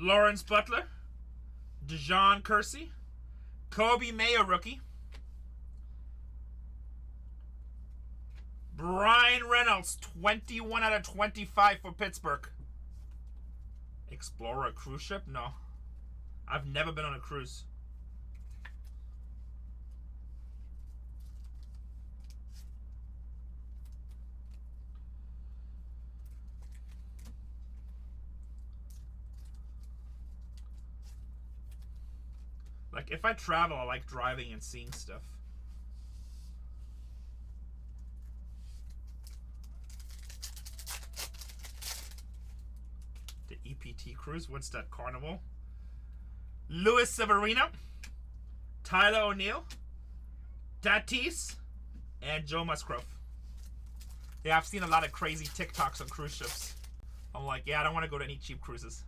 Lawrence Butler, Dejon Kersey, Kobe Mayo rookie, Brian Reynolds, 21 out of 25 for Pittsburgh. Explorer cruise ship? No. I've never been on a cruise. Like, if I travel, I like driving and seeing stuff. The EPT cruise. What's that? Carnival. Luis Severino. Tyler O'Neill. Tatis. And Joe Musgrove. Yeah, I've seen a lot of crazy TikToks on cruise ships. I'm like, yeah, I don't want to go to any cheap cruises.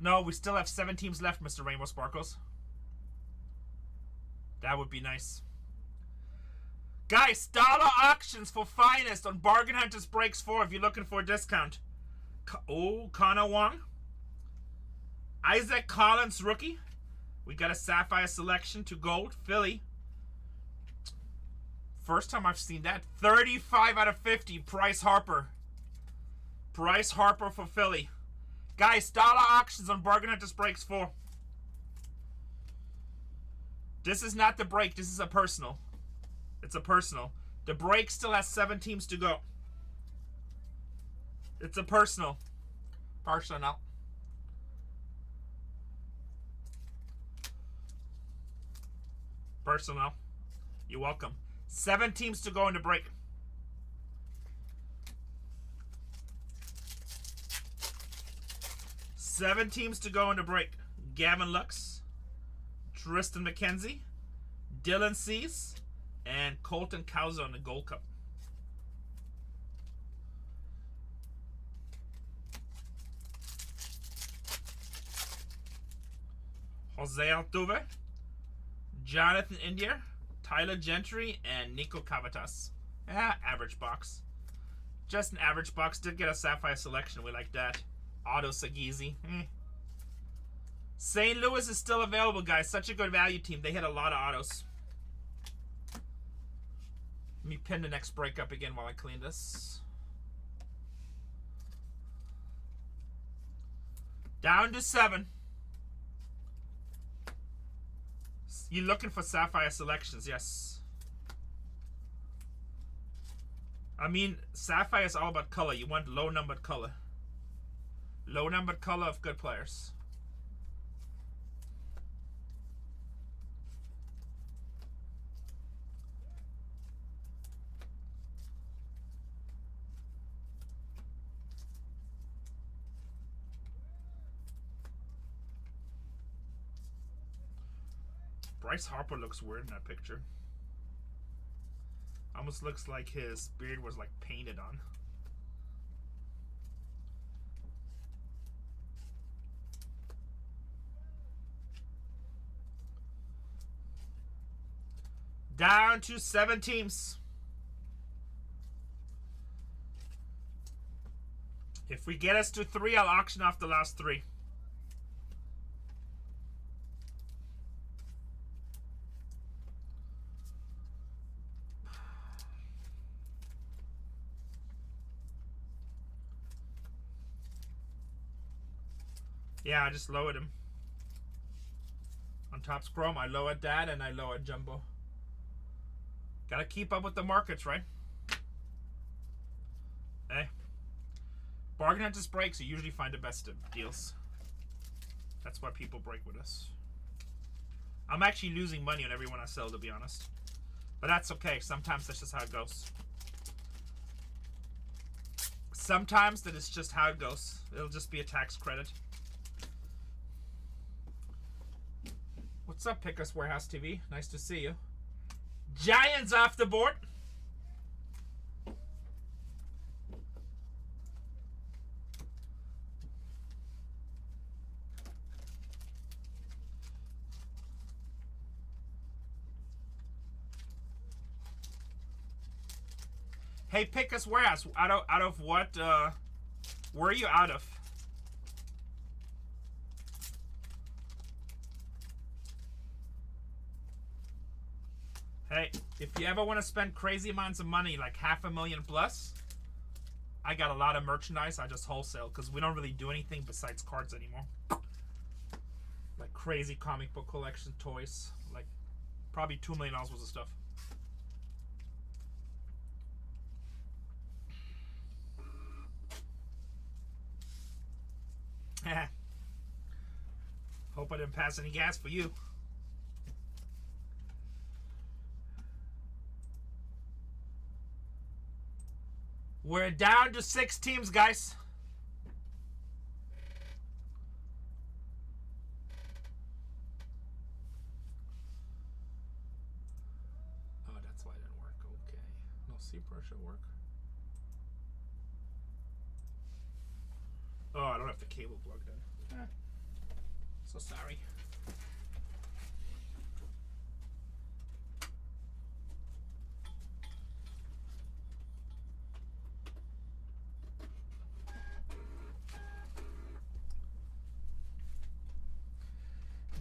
No, we still have 7 teams left, Mr. Rainbow Sparkles. That would be nice. Guys, dollar auctions for finest on Bargain Hunters Breaks 4 if you're looking for a discount. Connor Wong. Isaac Collins, rookie. We got a Sapphire selection to gold. Philly. First time I've seen that. 35 out of 50. Bryce Harper. Bryce Harper for Philly. Guys, dollar auctions on Bargain Hunters Breaks 4. This is not the break. This is a personal. It's a personal. The break still has 7 teams to go. It's a personal. Personal. Personal. You're welcome. 7 teams to go in the break. Seven teams to go in the break. Gavin Lux, Tristan McKenzie, Dylan Cease, and Colton Cowser in the Gold Cup. Jose Altuve, Jonathan India, Tyler Gentry, and Nico Cavatas. Average box. Just an average box. Did get a Sapphire selection. We like that. Otto Sagizi. St. Louis is still available, guys. Such a good value team. They hit a lot of autos. Let me pin the next break up again while I clean this. Down to 7. You looking for Sapphire selections? Yes. I mean, Sapphire is all about color. You want low numbered color. Low numbered color of good players. Bryce Harper looks weird in that picture. Almost looks like his beard was like painted on. Down to 7 teams. If we get us to 3, I'll auction off the last 3. Yeah, I just lowered him. On Topps Chrome, I lowered that and I lowered Jumbo. Gotta keep up with the markets, right? Hey. Bargain Hunters Breaks, you usually find the best deals. That's why people break with us. I'm actually losing money on everyone I sell, to be honest. But that's okay. Sometimes that's just how it goes. Sometimes that is just how it goes. It'll just be a tax credit. What's up, Pickus Warehouse TV? Nice to see you. Giants off the board. Hey, Pickus Warehouse. Out of what? Where are you out of? Hey, if you ever want to spend crazy amounts of money, like $500,000 plus, I got a lot of merchandise. I just wholesale because we don't really do anything besides cards anymore. Like crazy comic book collection, toys, like probably $2 million worth of stuff. Hope I didn't pass any gas for you. We're down to 6 teams, guys. Oh, that's why it didn't work. Okay. No, C-Pro should work. Oh, I don't have the cable plugged in. So sorry.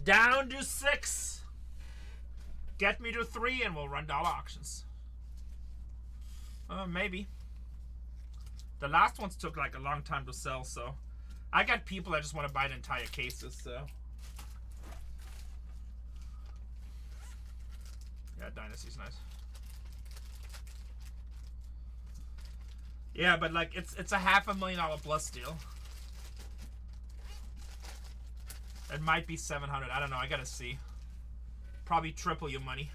Down to 6. Get me to 3 and we'll run dollar auctions. Maybe. The last ones took like a long time to sell, so I got people that just want to buy the entire cases, so. Yeah, Dynasty's nice. Yeah, but like it's a $500,000 plus deal. It might be 700. I don't know. I gotta see. Probably triple your money.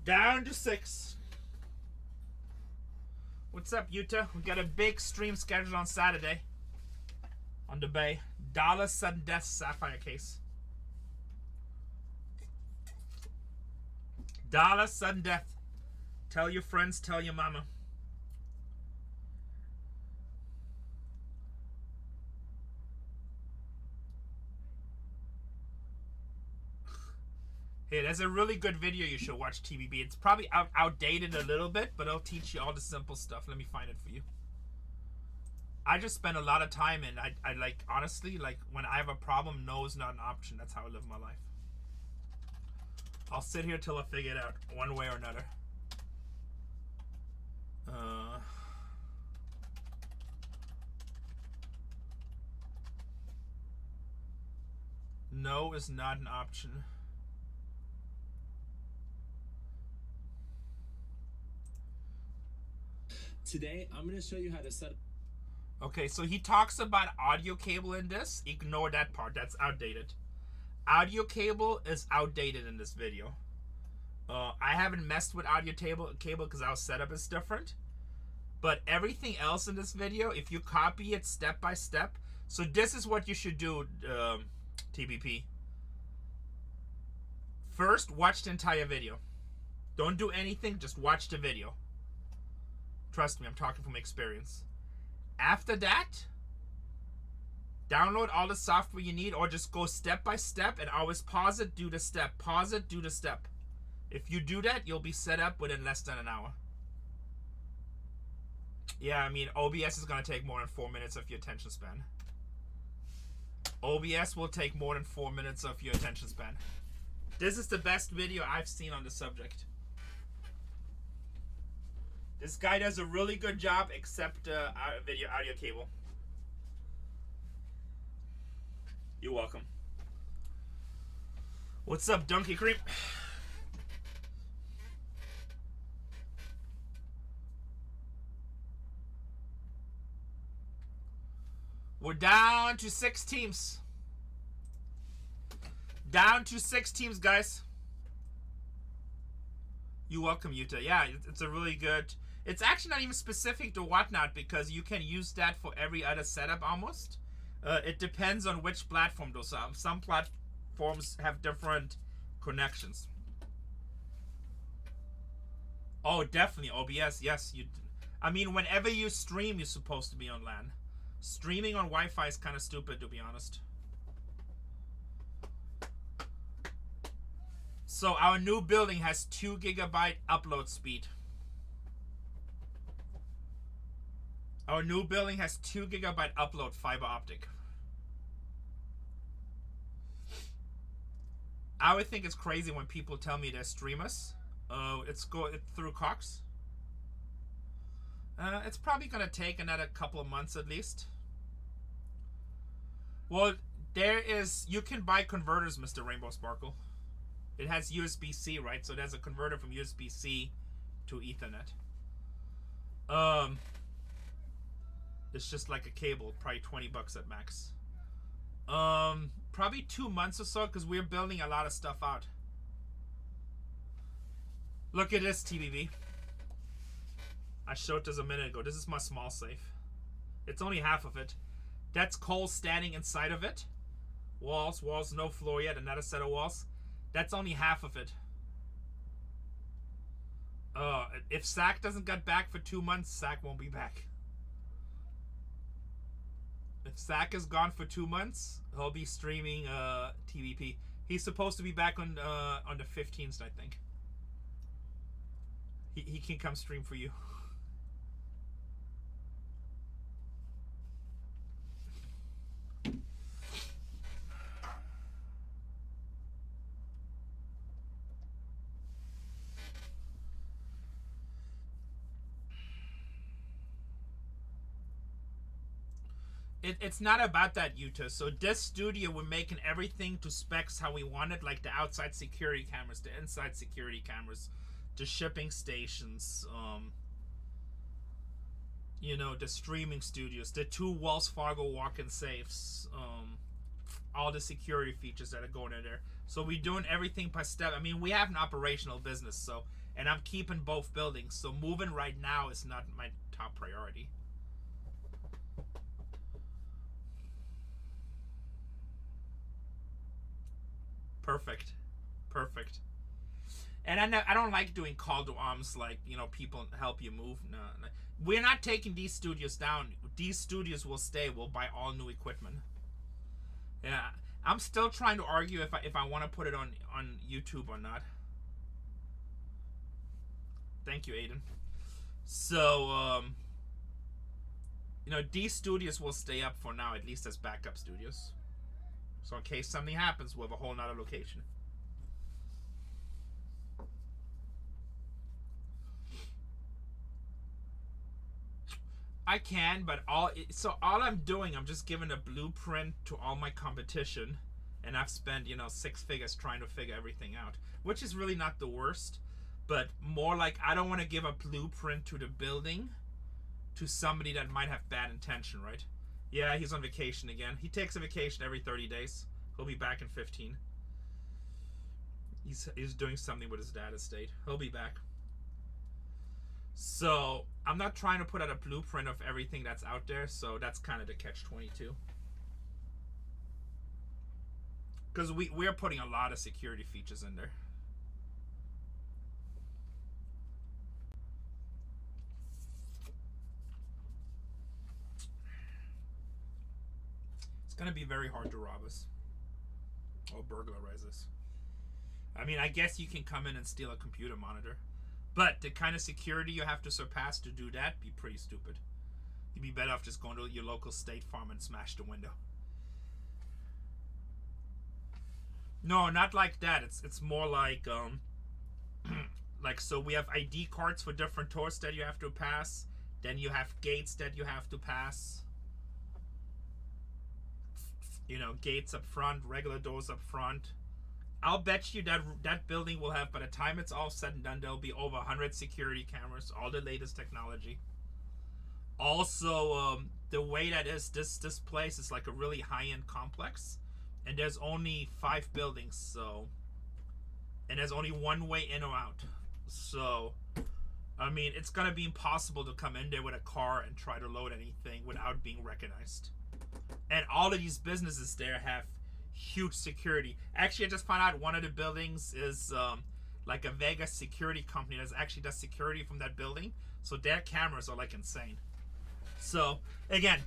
Down to 6. What's up, Utah? We got a big stream scheduled on Saturday. On the Bay. Dollar Sudden Death Sapphire case. Dollar Sudden Death. Tell your friends, tell your mama. Hey, there's a really good video you should watch, TBB. It's probably outdated a little bit, but it'll teach you all the simple stuff. Let me find it for you. I just spend a lot of time and I like, honestly, like when I have a problem, no is not an option. That's how I live my life. I'll sit here till I figure it out one way or another. No is not an option. Today, I'm going to show you how to set up. Okay, so he talks about audio cable in this. Ignore that part. That's outdated. Audio cable is outdated in this video. I haven't messed with audio cable because our setup is different. But everything else in this video, if you copy it step by step. So this is what you should do, TBP. First, watch the entire video. Don't do anything, just watch the video. Trust me, I'm talking from experience. After that, download all the software you need or just go step by step and always pause it, do the step. Pause it, do the step. If you do that, you'll be set up within less than an hour. Yeah, I mean, OBS is going to take more than 4 minutes of your attention span. OBS will take more than 4 minutes of your attention span. This is the best video I've seen on the subject. This guy does a really good job, except audio cable. You're welcome. What's up, Donkey Creep? We're down to 6 teams. Down to 6 teams, guys. You're welcome, Utah. Yeah, it's a really good... It's actually not even specific to Whatnot because you can use that for every other setup almost. It depends on which platform those are. Some platforms have different connections. Oh, definitely OBS. Yes, I mean, whenever you stream, you're supposed to be on LAN. Streaming on Wi-Fi is kind of stupid, to be honest. So our new building has 2 GB upload speed. Our new building has 2 GB upload fiber optic. I would think it's crazy when people tell me they're streamers. It's through Cox. It's probably gonna take another couple of months at least. Well, There is, you can buy converters, Mr. Rainbow Sparkle. It has USB-C, right? So it has a converter from USB-C to Ethernet. It's just like a cable, probably $20 at max. Probably 2 months or so, because we're building a lot of stuff out. Look at this, TBV. I showed this a minute ago. This is my small safe. It's only half of it. That's Cole standing inside of it. Walls, no floor yet. Another set of walls. That's only half of it. If Zach doesn't get back for 2 months, Zach won't be back. If Zach is gone for 2 months, he'll be streaming TVP. He's supposed to be back on the 15th, I think. He can come stream for you. It's not about that, Utah. So this studio, we're making everything to specs how we want it, like the outside security cameras, the inside security cameras, the shipping stations, you know, the streaming studios, the 2 Wells Fargo walk-in safes, all the security features that are going in there. So we're doing everything by step. I mean, we have an operational business, so, and I'm keeping both buildings. So moving right now is not my top priority. Perfect. And I don't like doing call to arms, like, you know, people help you move. No. We're not taking these studios down. These studios will stay. We'll buy all new equipment. Yeah, I'm still trying to argue if I want to put it on YouTube or not. Thank you, Aiden. So, you know, these studios will stay up for now, at least as backup studios. So in case something happens, we'll have a whole nother location. I can, but all I'm doing, I'm just giving a blueprint to all my competition, and I've spent, you know, 6 figures trying to figure everything out, which is really not the worst, but more like I don't want to give a blueprint to the building to somebody that might have bad intention, right? Yeah, he's on vacation again. He takes a vacation every 30 days. He'll be back in 15. He's doing something with his dad estate. He'll be back. So, I'm not trying to put out a blueprint of everything that's out there, so that's kind of the catch-22. Because we're putting a lot of security features in there. It's going to be very hard to rob us. Or burglarize us. I mean, I guess you can come in and steal a computer monitor. But the kind of security you have to surpass to do that be pretty stupid. You'd be better off just going to your local State Farm and smash the window. No, not like that. It's more like like, so we have ID cards for different doors that you have to pass. Then you have gates that you have to pass. You know, gates up front, regular doors up front. I'll bet you that building will have, by the time it's all said and done, there'll be over 100 security cameras, all the latest technology. Also, the way that is, this place is like a really high-end complex, and there's only 5 buildings, so, and there's only one way in or out. So, I mean, it's gonna be impossible to come in there with a car and try to load anything without being recognized. And all of these businesses there have huge security. Actually, I just found out one of the buildings is like a Vegas security company that actually does security from that building. So their cameras are like insane. So again,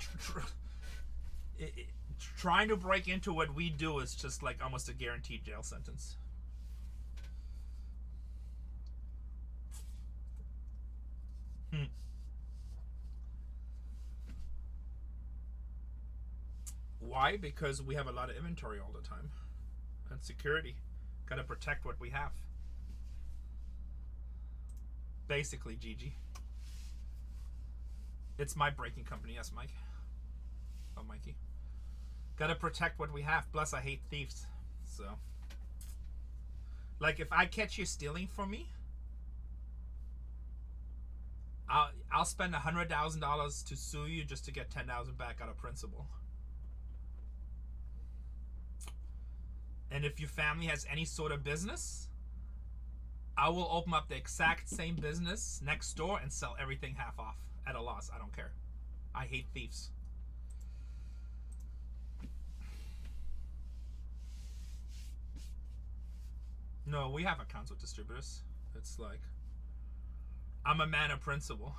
trying to break into what we do is just like almost a guaranteed jail sentence. Why? Because we have a lot of inventory all the time. And security. Gotta protect what we have. Basically, Gigi. It's my breaking company, yes, Mike. Oh, Mikey. Gotta protect what we have. Plus, I hate thieves. So, like, if I catch you stealing from me, I'll spend $100,000 to sue you just to get $10,000 back out of principal. And if your family has any sort of business, I will open up the exact same business next door and sell everything half off at a loss. I don't care. I hate thieves. No, we have accounts with distributors. It's like, I'm a man of principle.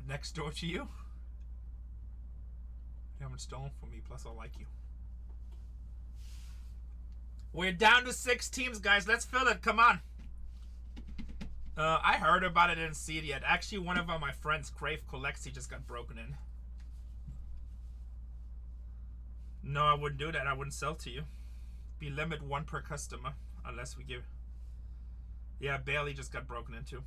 Next door to you? You haven't stolen from me, plus I like you. We're down to 6 teams, guys. Let's fill it. Come on. I heard about it, didn't see it yet. Actually, one of my friends, Crave Collects, he just got broken in. No, I wouldn't do that. I wouldn't sell to you. Be limit 1 per customer, unless we give. Yeah, Bailey just got broken into.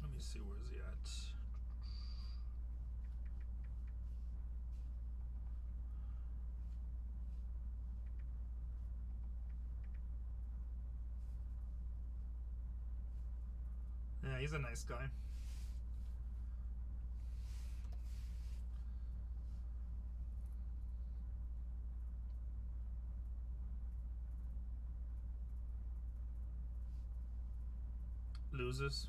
Let me see, where's he at? Yeah, he's a nice guy. Loses.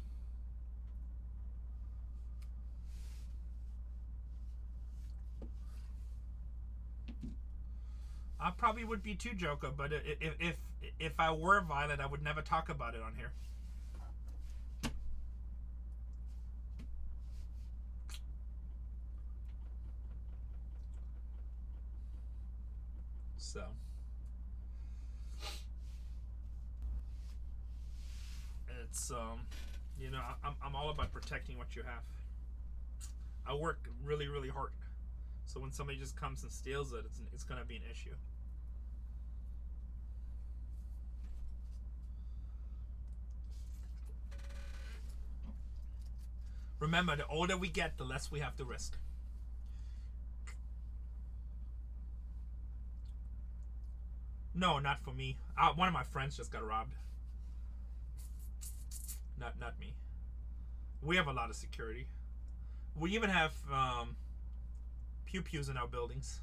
I probably would be too, Joker, but if I were violent, I would never talk about it on here. So it's you know, I'm all about protecting what you have. I work really, really hard, so when somebody just comes and steals it, it's gonna be an issue. Remember, the older we get, the less we have to risk. No, not for me. One of my friends just got robbed. Not me. We have a lot of security. We even have pew-pews in our buildings.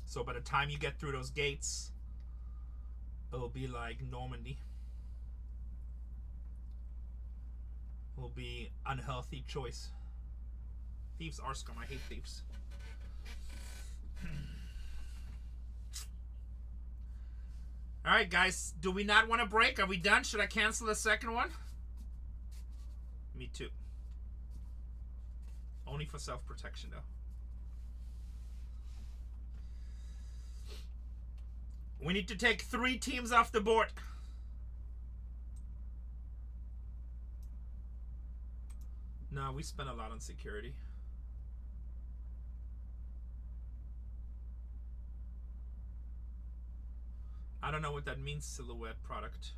So by the time you get through those gates, it'll be like Normandy. Will be unhealthy choice. Thieves are scum. I hate thieves. Alright, guys. Do we not want to break? Are we done? Should I cancel the second one? Me too. Only for self-protection, though. We need to take 3 teams off the board. No, we spent a lot on security. I don't know what that means, silhouette product.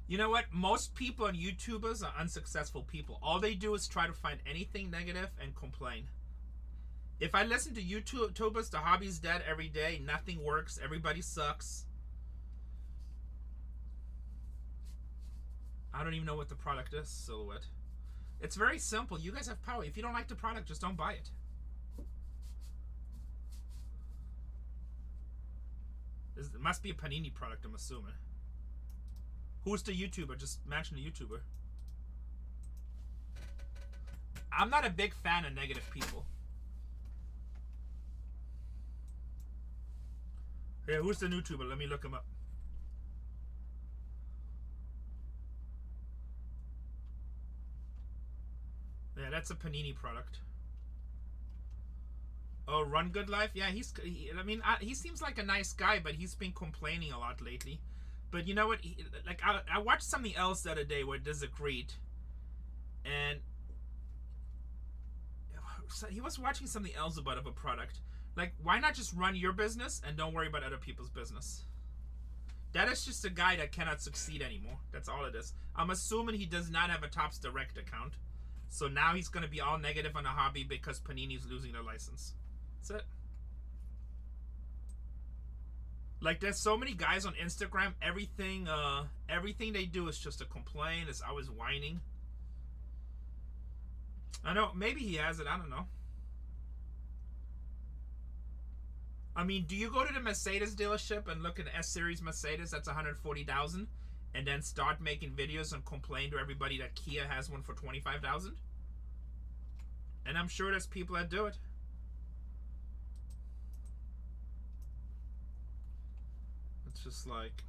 You know what? Most people and YouTubers are unsuccessful people. All they do is try to find anything negative and complain. If I listen to YouTubers, the hobby's dead every day, nothing works, everybody sucks. I don't even know what the product is, silhouette. It's very simple. You guys have power. If you don't like the product, just don't buy it. It must be a Panini product, I'm assuming. Who's the YouTuber? Just mention the YouTuber. I'm not a big fan of negative people. Yeah, who's the YouTuber? Let me look him up. Yeah, that's a Panini product. Oh, Run Good Life? Yeah, he seems like a nice guy, but he's been complaining a lot lately. But you know what? I watched something else the other day where disagreed. And he was watching something else about a product. Like, why not just run your business and don't worry about other people's business? That is just a guy that cannot succeed anymore. That's all it is. I'm assuming he does not have a Topps Direct account. So now he's going to be all negative on the hobby because Panini's losing their license. That's it. Like, there's so many guys on Instagram, everything they do is just a complaint. It's always whining. I know, maybe he has it, I don't know. I mean, do you go to the Mercedes dealership and look at an S-Series Mercedes that's $140,000 and then start making videos and complain to everybody that Kia has one for $25,000? And I'm sure there's people that do it. It's just like...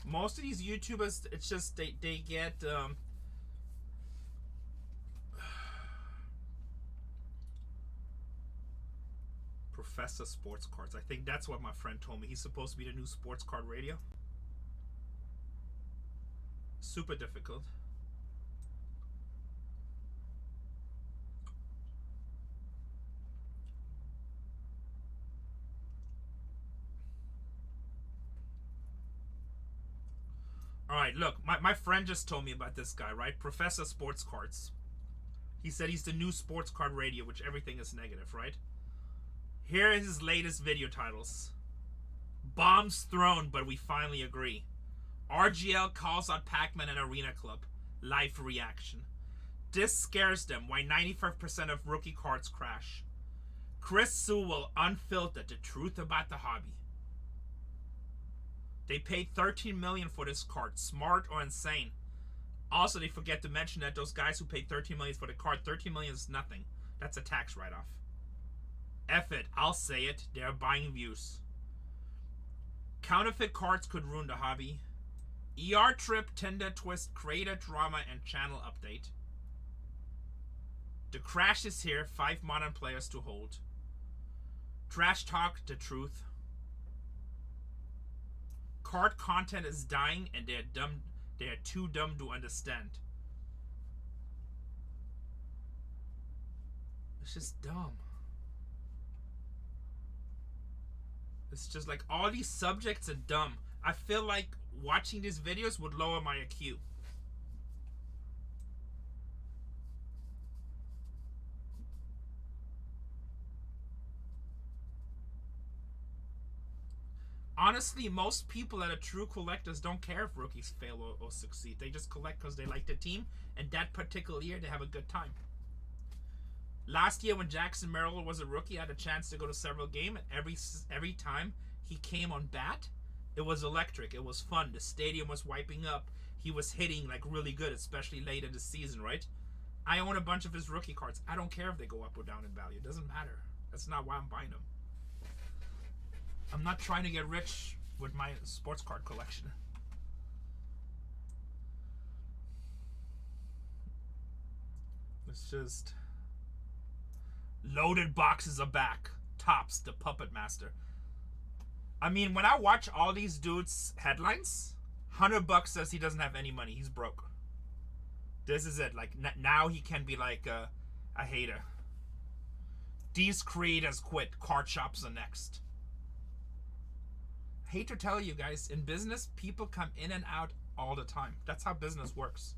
Most of these YouTubers, it's just they get Professor Sports Cards. I think that's what my friend told me. He's supposed to be the new sports card radio. Super difficult. Alright, look, my friend just told me about this guy, right? Professor Sports Cards. He said he's the new sports card radio, which everything is negative, right? Here is his latest video titles. Bombs thrown, but we finally agree. RGL calls out Pac-Man and Arena Club. Live reaction. This scares them. Why 95% of rookie cards crash. Chris Sewell unfiltered the truth about the hobby. They paid $13 million for this card. Smart or insane? Also, they forget to mention that those guys who paid $13 million for the card, $13 million is nothing. That's a tax write-off. F it, I'll say it. They're buying views. Counterfeit cards could ruin the hobby. ER trip, Tinder twist, creator drama, and channel update. The crash is here. 5 modern players to hold. Trash talk, the truth. Card content is dying, and they're dumb. They are too dumb to understand. It's just dumb. It's just like all these subjects are dumb. I feel like watching these videos would lower my IQ. Honestly, most people that are true collectors don't care if rookies fail or succeed. They just collect because they like the team, and that particular year they have a good time. Last year when Jackson Merrill was a rookie, I had a chance to go to several games, and every time he came on bat, it was electric. It was fun. The stadium was wiping up. He was hitting like really good, especially late in the season, right? I own a bunch of his rookie cards. I don't care if they go up or down in value. It doesn't matter. That's not why I'm buying them. I'm not trying to get rich with my sports card collection. It's just... Loaded boxes are back. Topps, the Puppet Master. I mean, when I watch all these dudes' headlines, $100 says he doesn't have any money. He's broke. This is it. Like, now he can be like a hater. These creators quit. Card shops are next. I hate to tell you guys, in business, people come in and out all the time. That's how business works.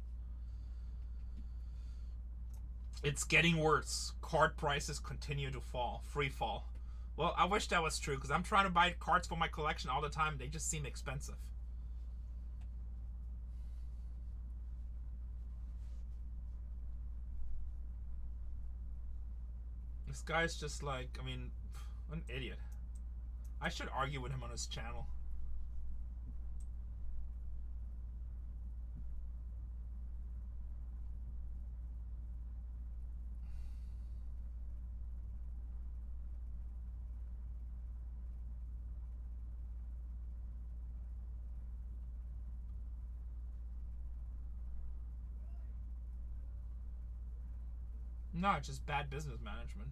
It's getting worse. Card prices continue to fall. Free fall. Well, I wish that was true, because I'm trying to buy cards for my collection all the time. They just seem expensive. This guy's just like, I mean, an idiot. I should argue with him on his channel. No, it's just bad business management.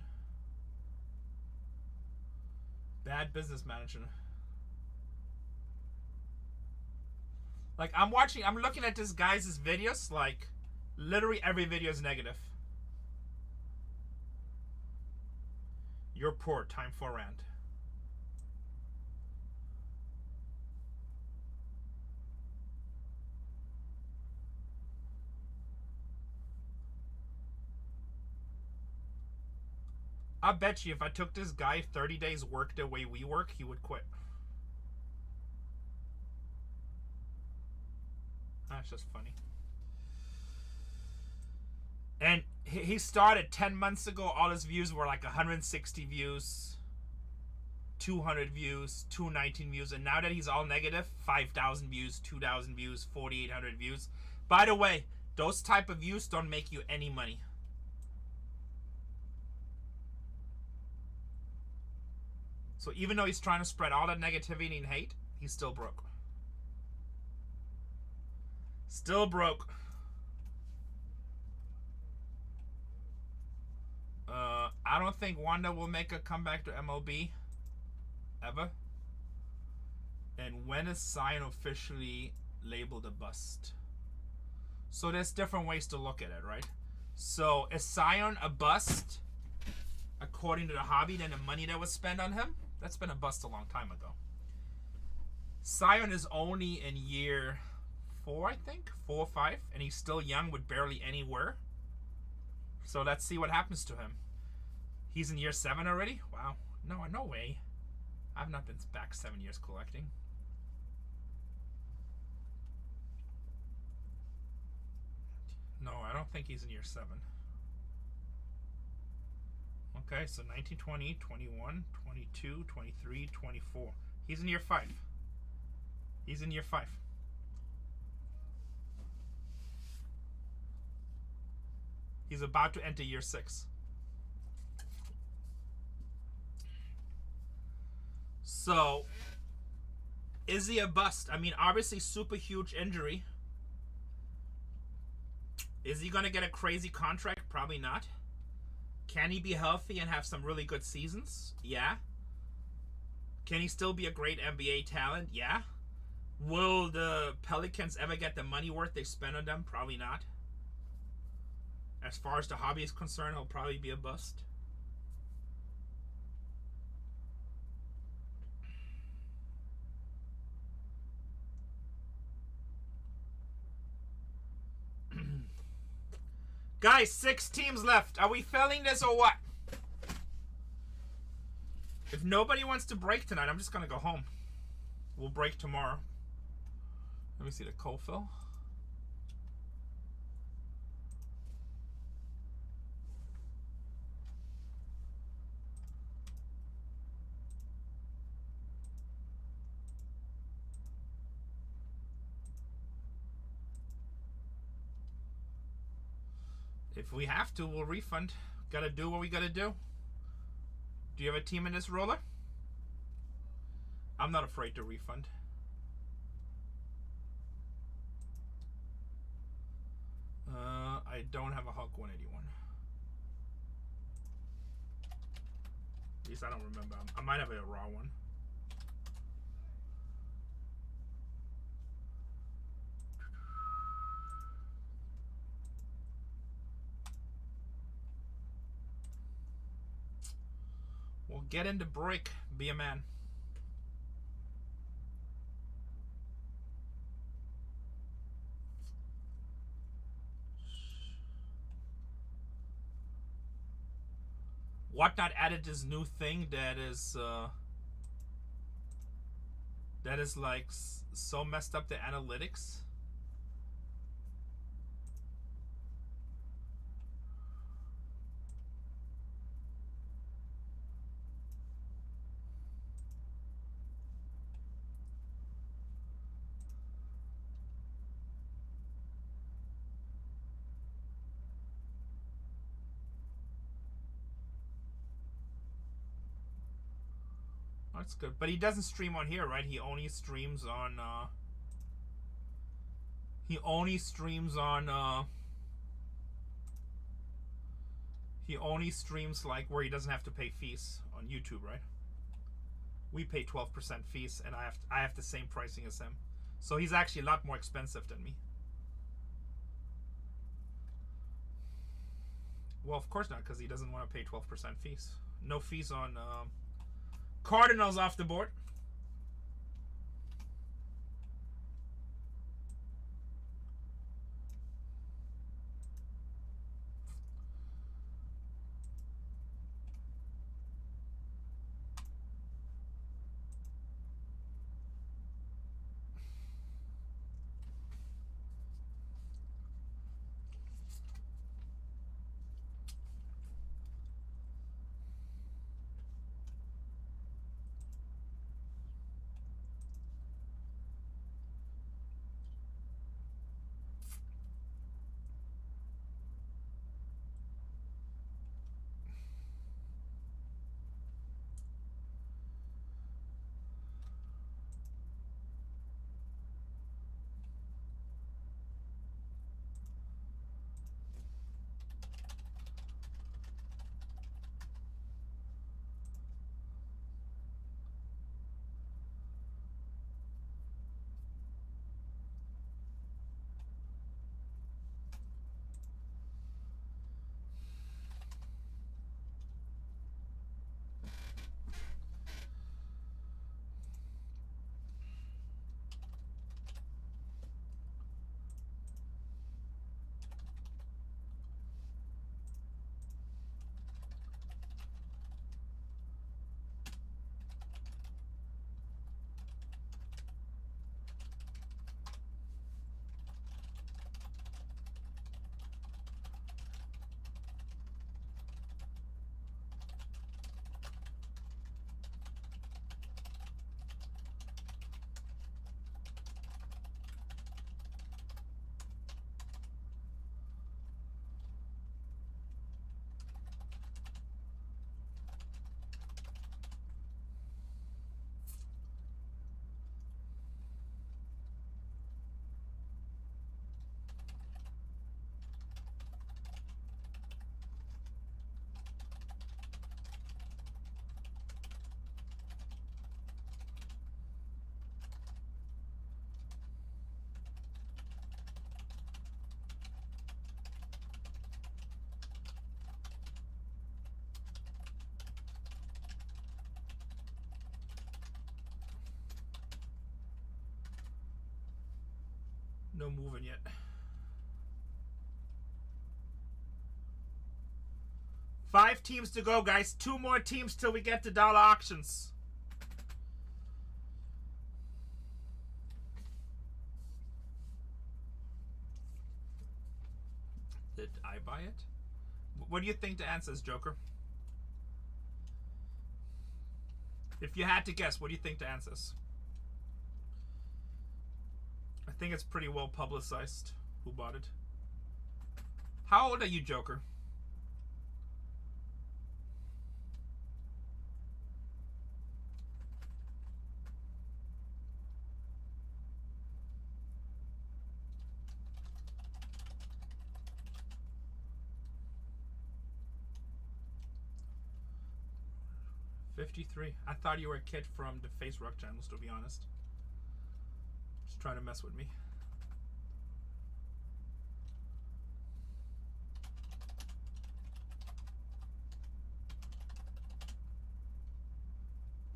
Bad business management. Like, I'm looking at this guy's videos, like, literally every video is negative. You're poor, time for rant. I bet you if I took this guy 30 days work the way we work, he would quit. That's just funny. And he started 10 months ago. All his views were like 160 views, 200 views, 219 views. And now that he's all negative, 5,000 views, 2,000 views, 4,800 views. By the way, those type of views don't make you any money. So even though he's trying to spread all that negativity and hate, he's still broke. Still broke. I don't think Wanda will make a comeback to MLB ever. And when is Zion officially labeled a bust? So there's different ways to look at it, right? So is Zion a bust according to the hobby than the money that was spent on him? That's been a bust a long time ago. Zion is only in year 4, I think, 4 or 5, and he's still young with barely anywhere. So let's see what happens to him. He's in year 7 already? Wow. No way. I've not been back 7 years collecting. No, I don't think he's in year 7. Okay, so 19, 20, 21, 22, 23, 24. He's in year 5. He's in year 5. He's about to enter year 6. So, is he a bust? I mean, obviously, super huge injury. Is he going to get a crazy contract? Probably not. Can he be healthy and have some really good seasons? Yeah. Can he still be a great NBA talent? Yeah. Will the Pelicans ever get the money worth they spend on them? Probably not. As far as the hobby is concerned, he'll probably be a bust. Guys, 6 teams left. Are we filling this or what? If nobody wants to break tonight, I'm just going to go home. We'll break tomorrow. Let me see the co-fill. If we have to, we'll refund. Gotta do what we gotta do. Do you have a team in this roller? I'm not afraid to refund. I don't have a Hulk 181. At least I don't remember. I might have a raw one. Well, get into break. Be a man. Whatnot added this new thing that is like so messed up the analytics. That's good, but he doesn't stream on here, right? He only streams on he only streams like where he doesn't have to pay fees on YouTube, right? We pay 12% fees, and I have the same pricing as him. So he's actually a lot more expensive than me. Well, of course not, because he doesn't want to pay 12% fees. No fees on Cardinals off the board. No moving yet. Five teams to go, guys. 2 more teams till we get to dollar auctions. Did I buy it? What do you think the answer is, Joker? If you had to guess, what do you think the answer is? I think it's pretty well publicized who bought it. How old are you, Joker? $53. I thought you were a kid from the Face Rock channels, to be honest. Just trying to mess with me.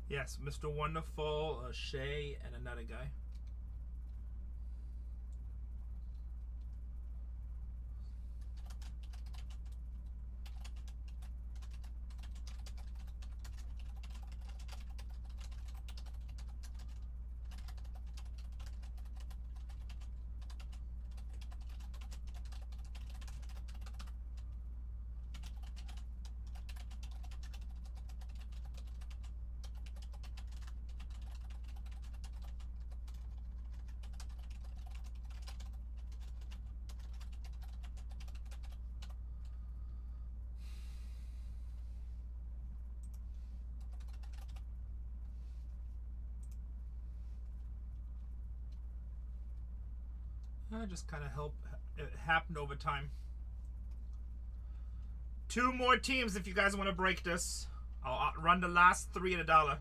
Yes, Mr. Wonderful, Shay, and another guy. Just kind of help it happen over time. 2 more teams if you guys want to break this. I'll run the last 3 at $1.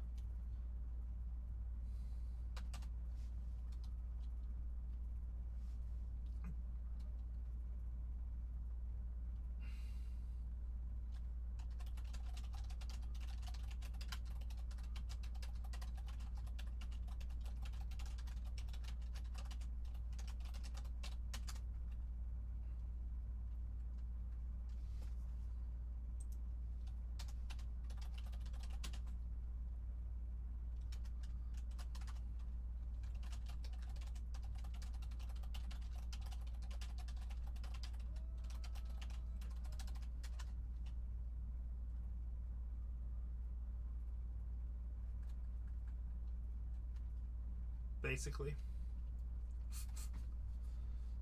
Basically.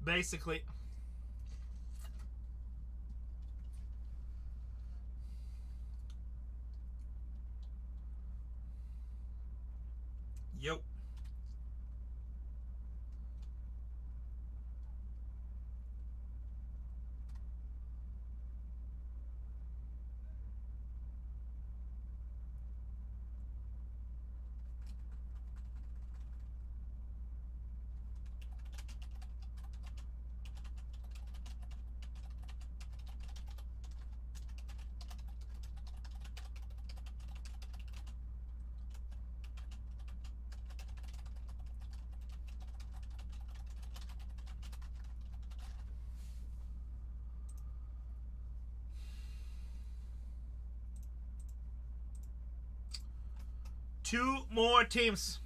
Basically. Yo. Two more teams.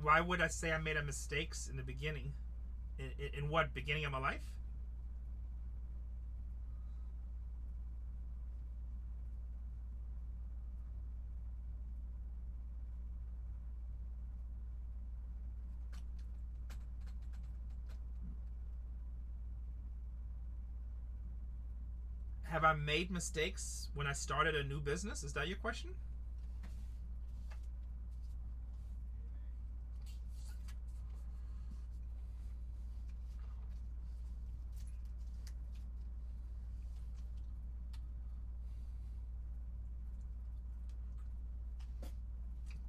Why would I say I made a mistakes in the beginning? In what beginning of my life? Have I made mistakes when I started a new business? Is that your question?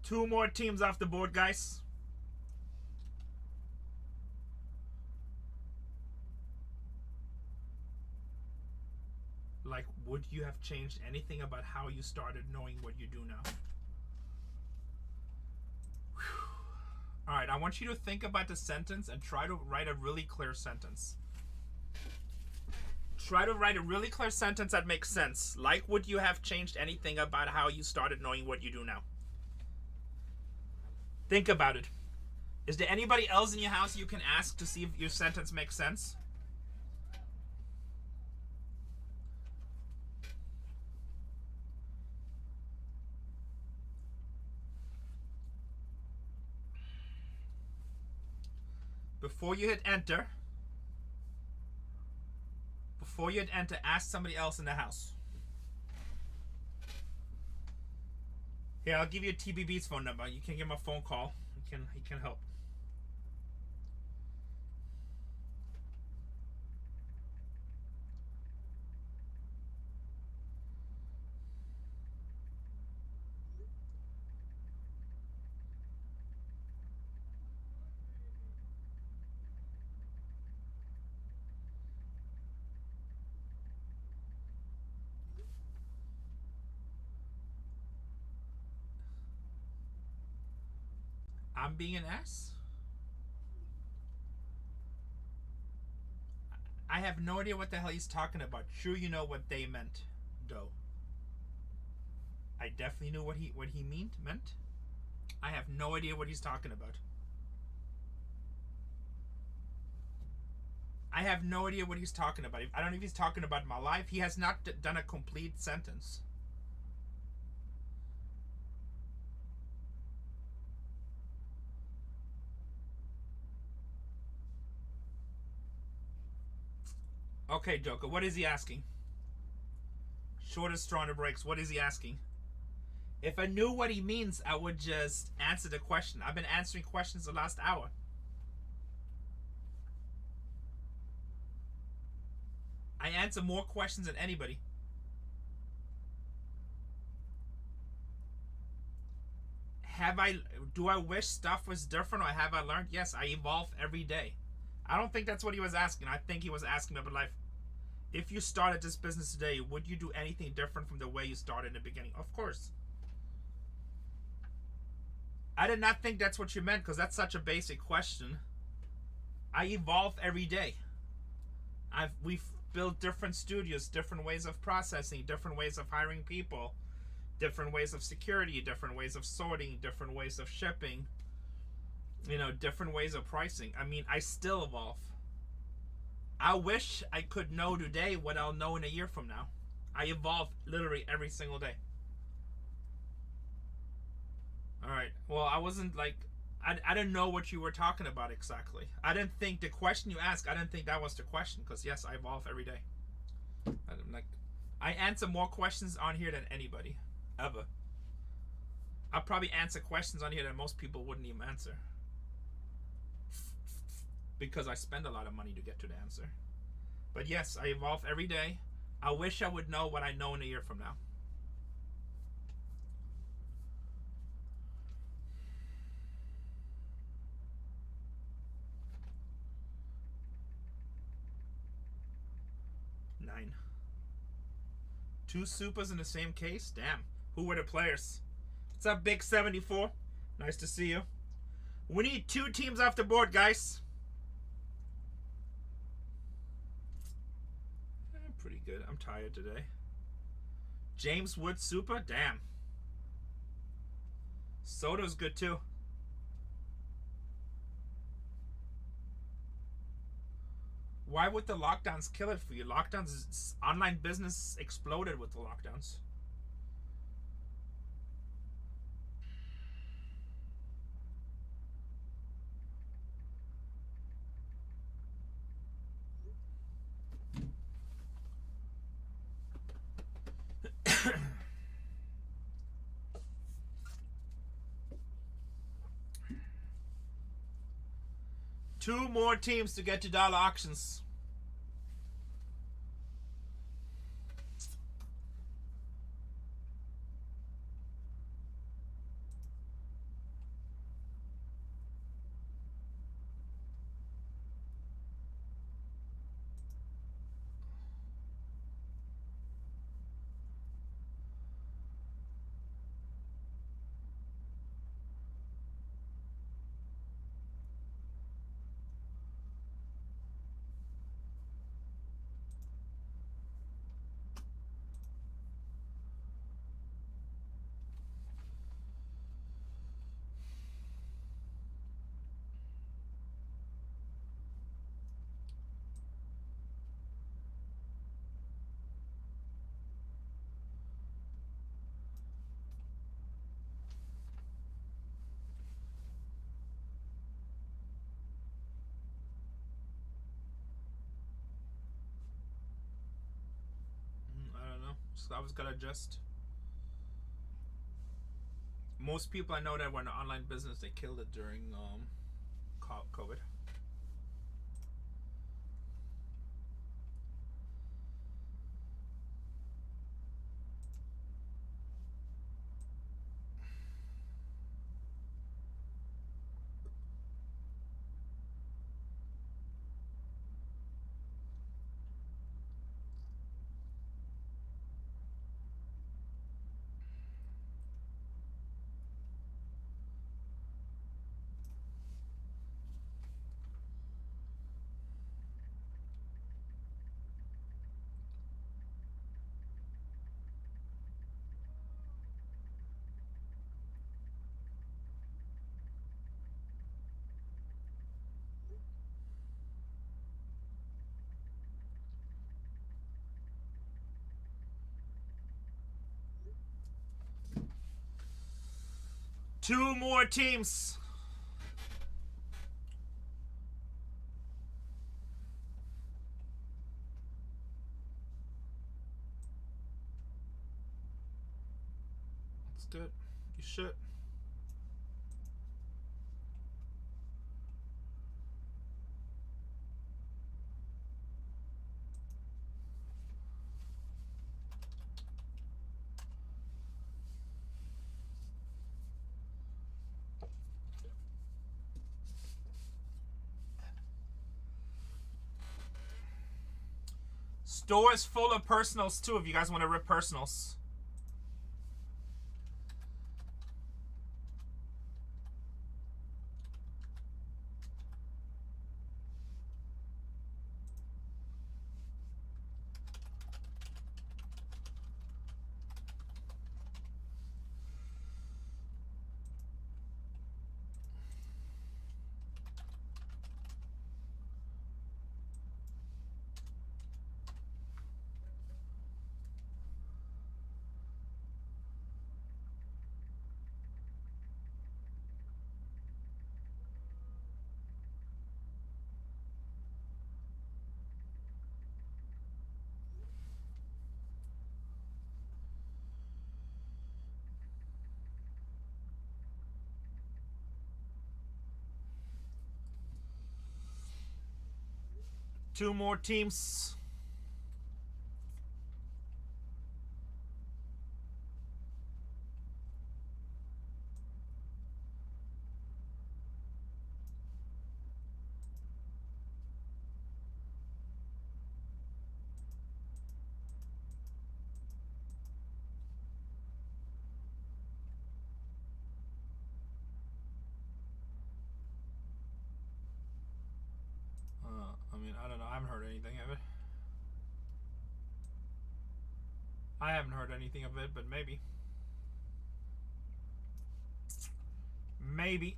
Two more teams off the board, guys. Like, would you have changed anything about how you started knowing what you do now? All right, I want you to think about the sentence and try to write a really clear sentence. Try to write a really clear sentence that makes sense. Like, would you have changed anything about how you started knowing what you do now? Think about it. Is there anybody else in your house you can ask to see if your sentence makes sense? Before you hit enter, ask somebody else in the house. Here, I'll give you TBB's phone number. You can give him a phone call. He can help. I'm being an ass? I have no idea what the hell he's talking about. Sure, you know what they meant, though. I definitely knew what he meant. I have no idea what he's talking about. I have no idea what he's talking about. I don't know if he's talking about my life. He has not done a complete sentence. Okay, Joker, what is he asking? Shortest straw in the breaks. What is he asking? If I knew what he means, I would just answer the question. I've been answering questions the last hour. I answer more questions than anybody. Do I wish stuff was different, or have I learned? Yes, I evolve every day. I don't think that's what he was asking. I think he was asking about life. If you started this business today, would you do anything different from the way you started in the beginning? Of course. I did not think that's what you meant, because that's such a basic question. I evolve every day. We've built different studios, different ways of processing, different ways of hiring people, different ways of security, different ways of sorting, different ways of shipping, different ways of pricing. I mean, I still evolve. I wish I could know today what I'll know in a year from now. I evolve literally every single day. Alright, well, I wasn't like, I didn't know what you were talking about exactly. I didn't think the question you asked, I didn't think that was the question, because yes, I evolve every day. I answer more questions on here than anybody, ever. I probably answer questions on here that most people wouldn't even answer, because I spend a lot of money to get to the answer. But yes, I evolve every day. I wish I would know what I know in a year from now. Nine. 2 supers in the same case? Damn. Who were the players? What's up, Big 74? Nice to see you. We need 2 teams off the board, guys. Pretty good. I'm tired today. James Wood super? Damn. Soto's good too. Why would the lockdowns kill it for you? Lockdowns, online business exploded with the lockdowns. Two more teams to get to dollar auctions. So I was gonna adjust. Most people I know that were in the online business, they killed it during COVID. Two more teams. That's good. You should. store is full of personals too if you guys want to rip personals. Two more teams. I mean, I don't know. I haven't heard anything of it. I haven't heard anything of it, but maybe. Maybe.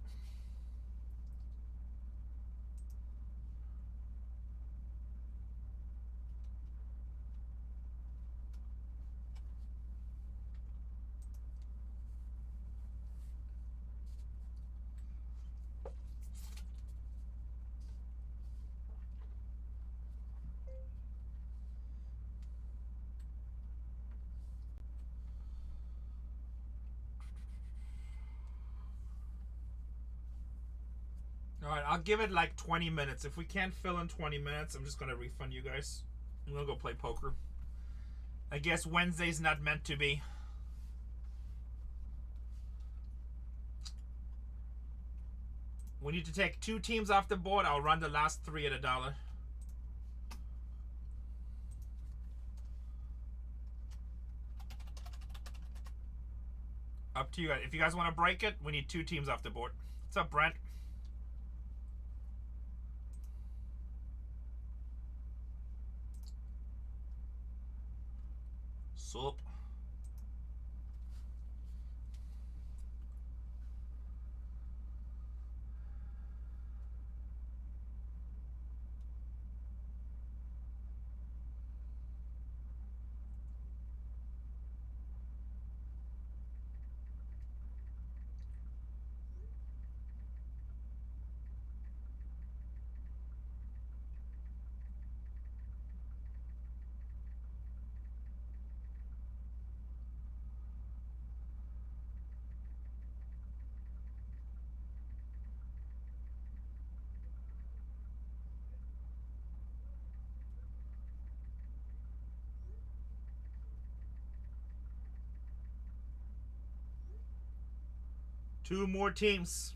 Alright, I'll give it like 20 minutes. If we can't fill in 20 minutes, I'm just going to refund you guys. I'm going to go play poker. I guess Wednesday's not meant to be. We need to take 2 teams off the board. I'll run the last 3 at $1. Up to you guys. If you guys want to break it, we need 2 teams off the board. What's up, Brent? Sup? Two more teams.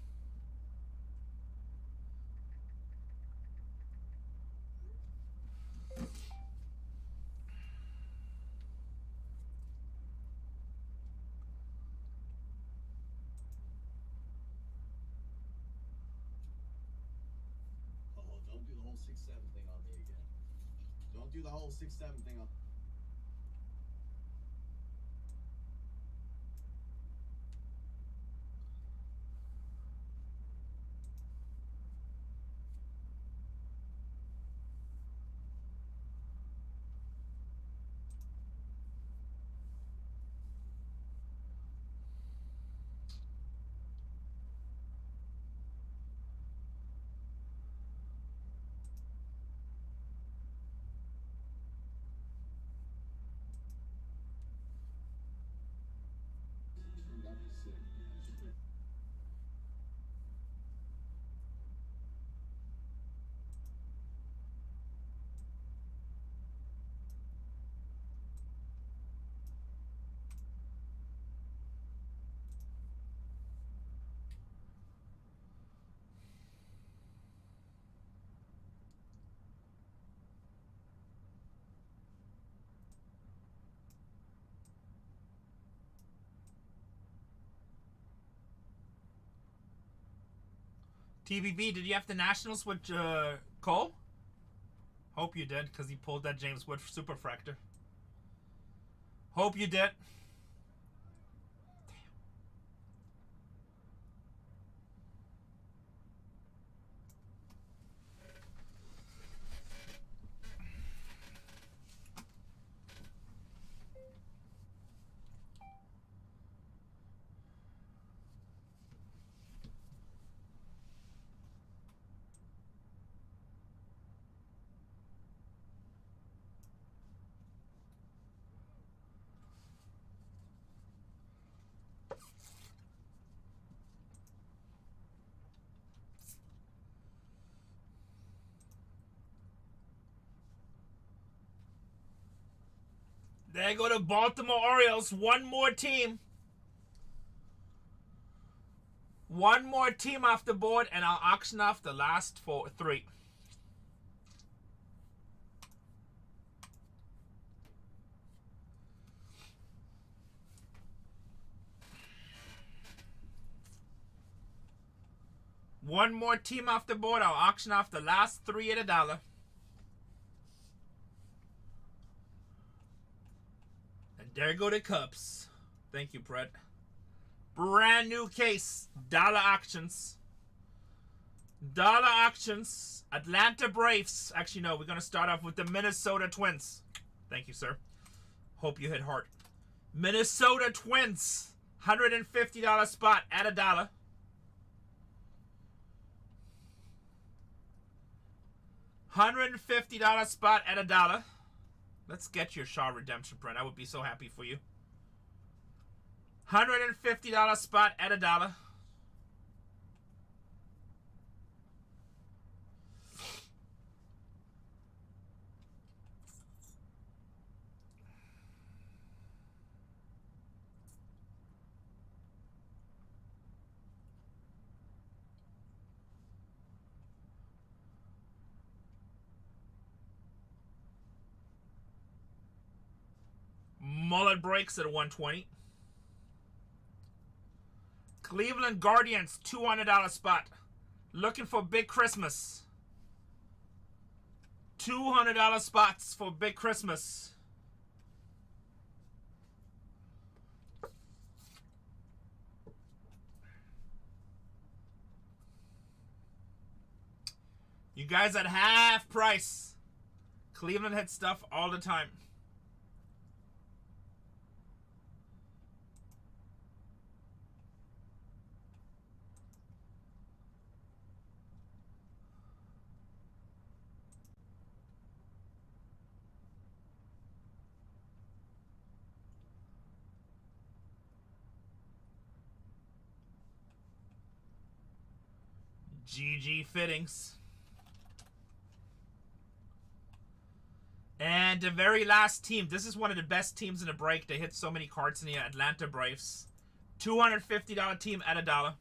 Oh, don't do the whole 6-7 thing on me again. Don't do the whole 6-7 thing on. TBV, did you have the Nationals with Cole? Hope you did, because he pulled that James Wood Superfractor. Hope you did. There go the Baltimore Orioles. One more team. One more team off the board, and I'll auction off the last three. One more team off the board. I'll auction off the last three at $1. And there go the Cubs. Thank you, Brett. Brand new case. Dollar auctions. Dollar auctions. Atlanta Braves. Actually, no. We're going to start off with the Minnesota Twins. Thank you, sir. Hope you hit hard. Minnesota Twins. $150 spot at $1. $150 spot at $1. Let's get your Shaw redemption print. I would be so happy for you. $150 spot at $1. Mullet breaks at 120. Cleveland Guardians, $200 spot. Looking for big Christmas. $200 spots for big Christmas. You guys at half price. Cleveland hits stuff all the time. GG Fittings. And the very last team. This is one of the best teams in the break. They hit so many cards in the Atlanta Braves. $250 team at $1.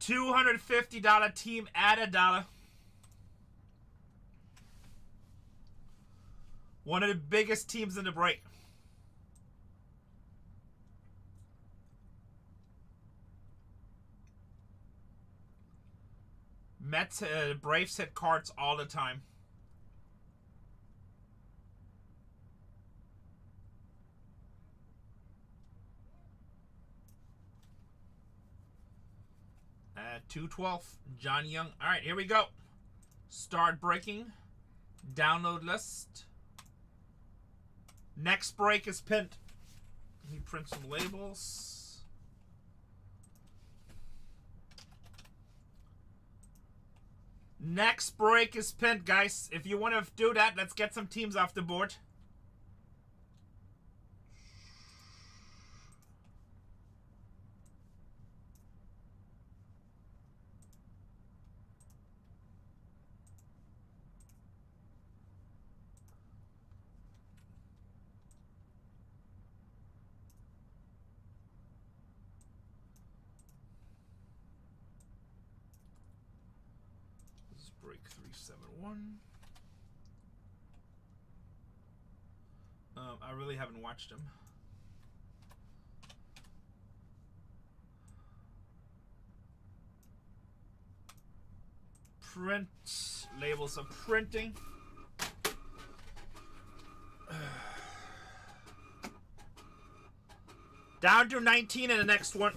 $250 team at $1. One of the biggest teams in the break. Mets, Braves hit cards all the time. At 212, John Young. All right, here we go. Start breaking. Download list. Next break is pinned. Let me print some labels. Next break is pinned, guys. If you want to do that, let's get some teams off the board. Break 371. I really haven't watched him. print. Labels of printing. Down to 19 in the next one.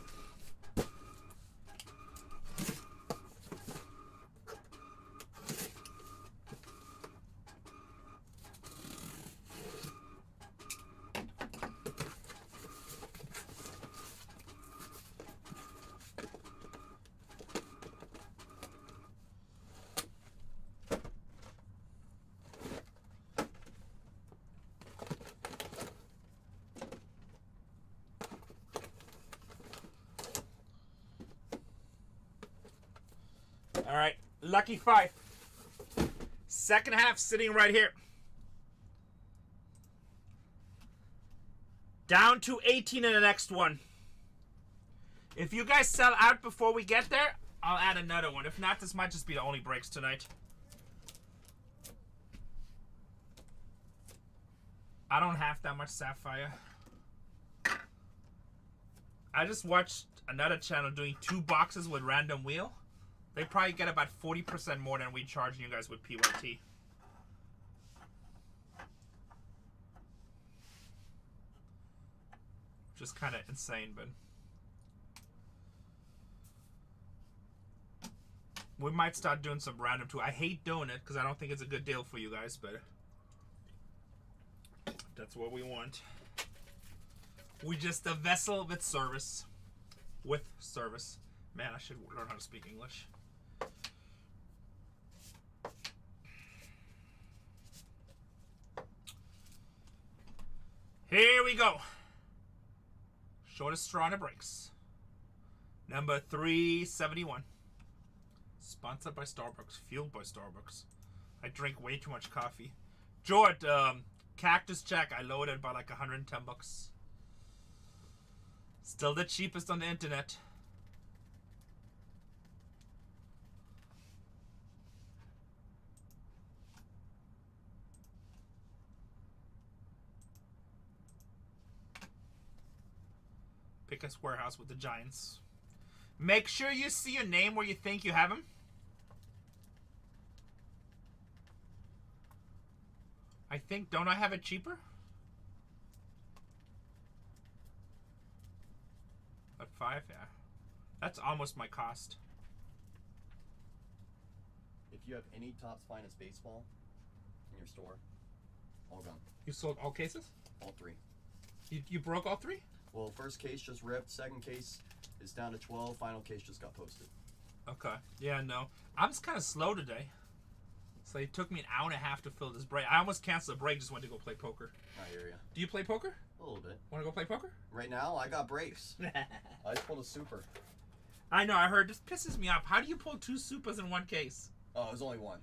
All right, lucky 5. Second half sitting right here. Down to 18 in the next one. If you guys sell out before we get there, I'll add another one. If not, this might just be the only breaks tonight. I don't have that much Sapphire. I just watched another channel doing 2 boxes with random wheel. They probably get about 40% more than we charge you guys with PYT. Just kind of insane, but we might start doing some random too. I hate doing it because I don't think it's a good deal for you guys, but that's what we want. We just a vessel with service. With service. Man, I should learn how to speak English. Here we go. Shortest straw in the breaks. Number 371. Sponsored by Starbucks. Fueled by Starbucks. I drink way too much coffee. Jord, Cactus Jack, I loaded by like 110 bucks. Still the cheapest on the internet. Pick a square house with the Giants. Make sure you see your name where you think you have him. I think, don't I have it cheaper? At 5, yeah. That's almost my cost. If you have any Topps Finest baseball in your store, all gone. You sold all cases? All 3. You broke all 3? Well, first case just ripped. Second case is down to 12. Final case just got posted. Okay. Yeah, no. I'm just kind of slow today. So it took me an hour and a half to fill this break. I almost canceled the break, just went to go play poker. I hear ya. Do you play poker? A little bit. Want to go play poker? Right now, I got brace. I just pulled a super. I know, I heard. This pisses me off. How do you pull 2 supers in one case? Oh, it was only 1.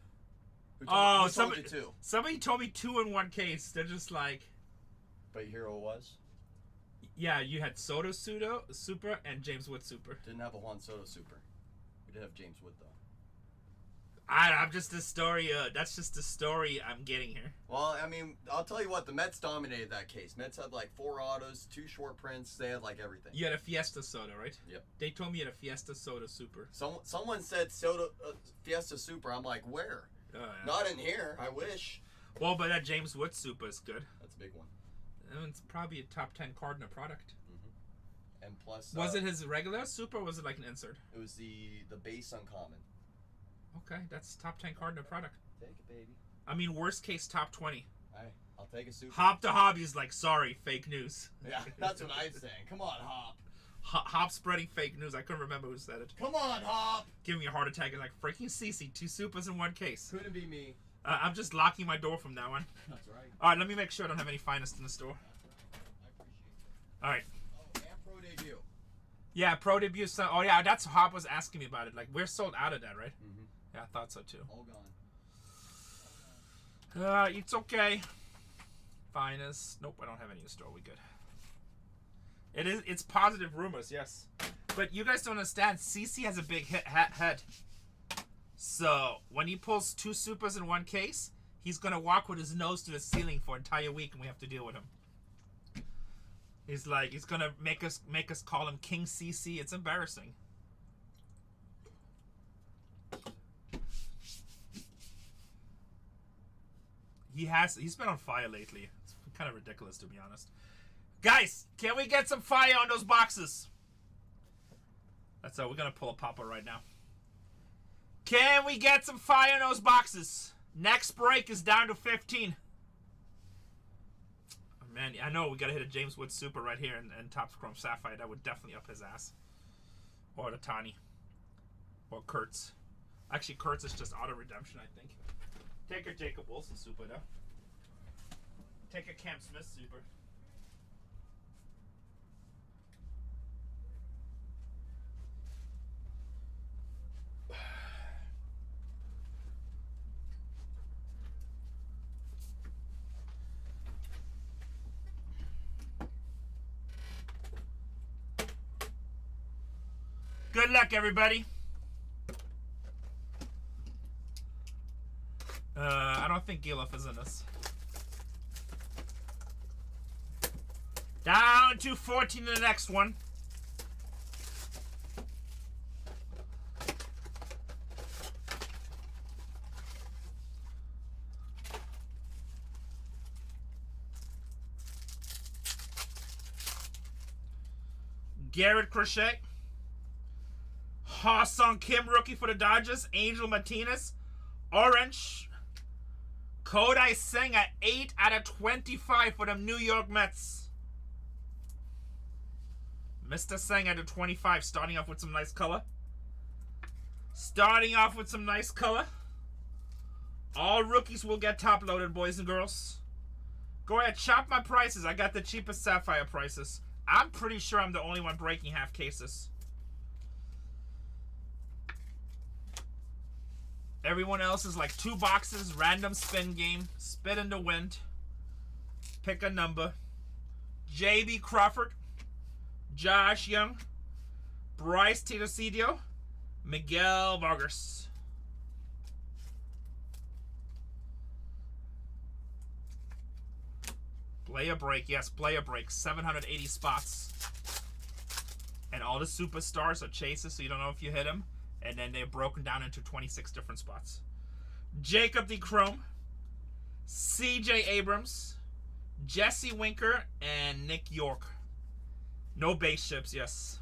Who told you 2? Somebody told me 2 in one case. They're just like... But you hear who it was? Yeah, you had Soto Super and James Wood Super. Didn't have a Juan Soto super. We did have James Wood, though. I'm just the story. That's just the story I'm getting here. Well, I mean, I'll tell you what. The Mets dominated that case. Mets had like 4 autos, 2 short prints. They had like everything. You had a Fiesta Soda, right? Yep. They told me you had a Fiesta Soda Super. Someone said Soda Fiesta Super. I'm like, where? Oh, yeah. Not in here. I wish. Well, but that James Wood Super is good. That's a big one. And it's probably a top 10 card in a product. Mm-hmm. And plus, was it his regular Super or was it like an insert? It was the base uncommon. Okay, that's top 10 card in a product. Take it, baby. I mean, worst case, top 20. I'll take a super. Hop to Hobby's like, sorry, fake news. Yeah, that's what I'm saying. Come on, Hop. Hop spreading fake news. I couldn't remember who said it. Come on, Hop. Giving me a heart attack. It's like, freaking CC, 2 supers in one case. Couldn't be me. I'm just locking my door from now on. That's right. All right, let me make sure I don't have any finest in the store. All right. Oh, and Pro Debut. Yeah, Pro Debut. Oh, yeah, that's Hop was asking me about it. Like, we're sold out of that, right? Mm-hmm. Yeah, I thought so, too. All gone. It's okay. Finest. Nope, I don't have any in the store. We good. It's positive rumors, yes. But you guys don't understand. CC has a big head. So, when he pulls 2 supers in one case, he's going to walk with his nose to the ceiling for an entire week, and we have to deal with him. He's going to make us call him King CC. It's embarrassing. He's been on fire lately. It's kind of ridiculous, to be honest. Guys, can we get some fire on those boxes? That's all. We're going to pull a popper right now. Can we get some fire on those boxes? Next break is down to 15. Oh, man, I know we got to hit a James Wood Super right here and Topps Chrome Sapphire. That would definitely up his ass. Or the Tani. Or Kurtz. Actually, Kurtz is just auto redemption, I think. Take a Jacob Wilson Super, though. Take a Cam Smith Super. Good luck, everybody. I don't think Giloff is in this. Down to 14 in the next one. Garrett Crochet. Ha-Sung Kim, rookie for the Dodgers. Angel Martinez, orange. Kodai Senga, 8 out of 25 for the New York Mets. Mr. Senga to 25, starting off with some nice color. Starting off with some nice color. All rookies will get top-loaded, boys and girls. Go ahead, chop my prices. I got the cheapest Sapphire prices. I'm pretty sure I'm the only one breaking half cases. Everyone else is like 2 boxes, random spin game, spit in the wind, pick a number. J.B. Crawford, Josh Young, Bryce Titocidio, Miguel Vargas. Play a break, yes, play a break. 780 spots. And all the superstars are chases, so you don't know if you hit them. And then they're broken down into 26 different spots. Jacob D. Chrome, C.J. Abrams, Jesse Winker, and Nick York. No base ships, yes.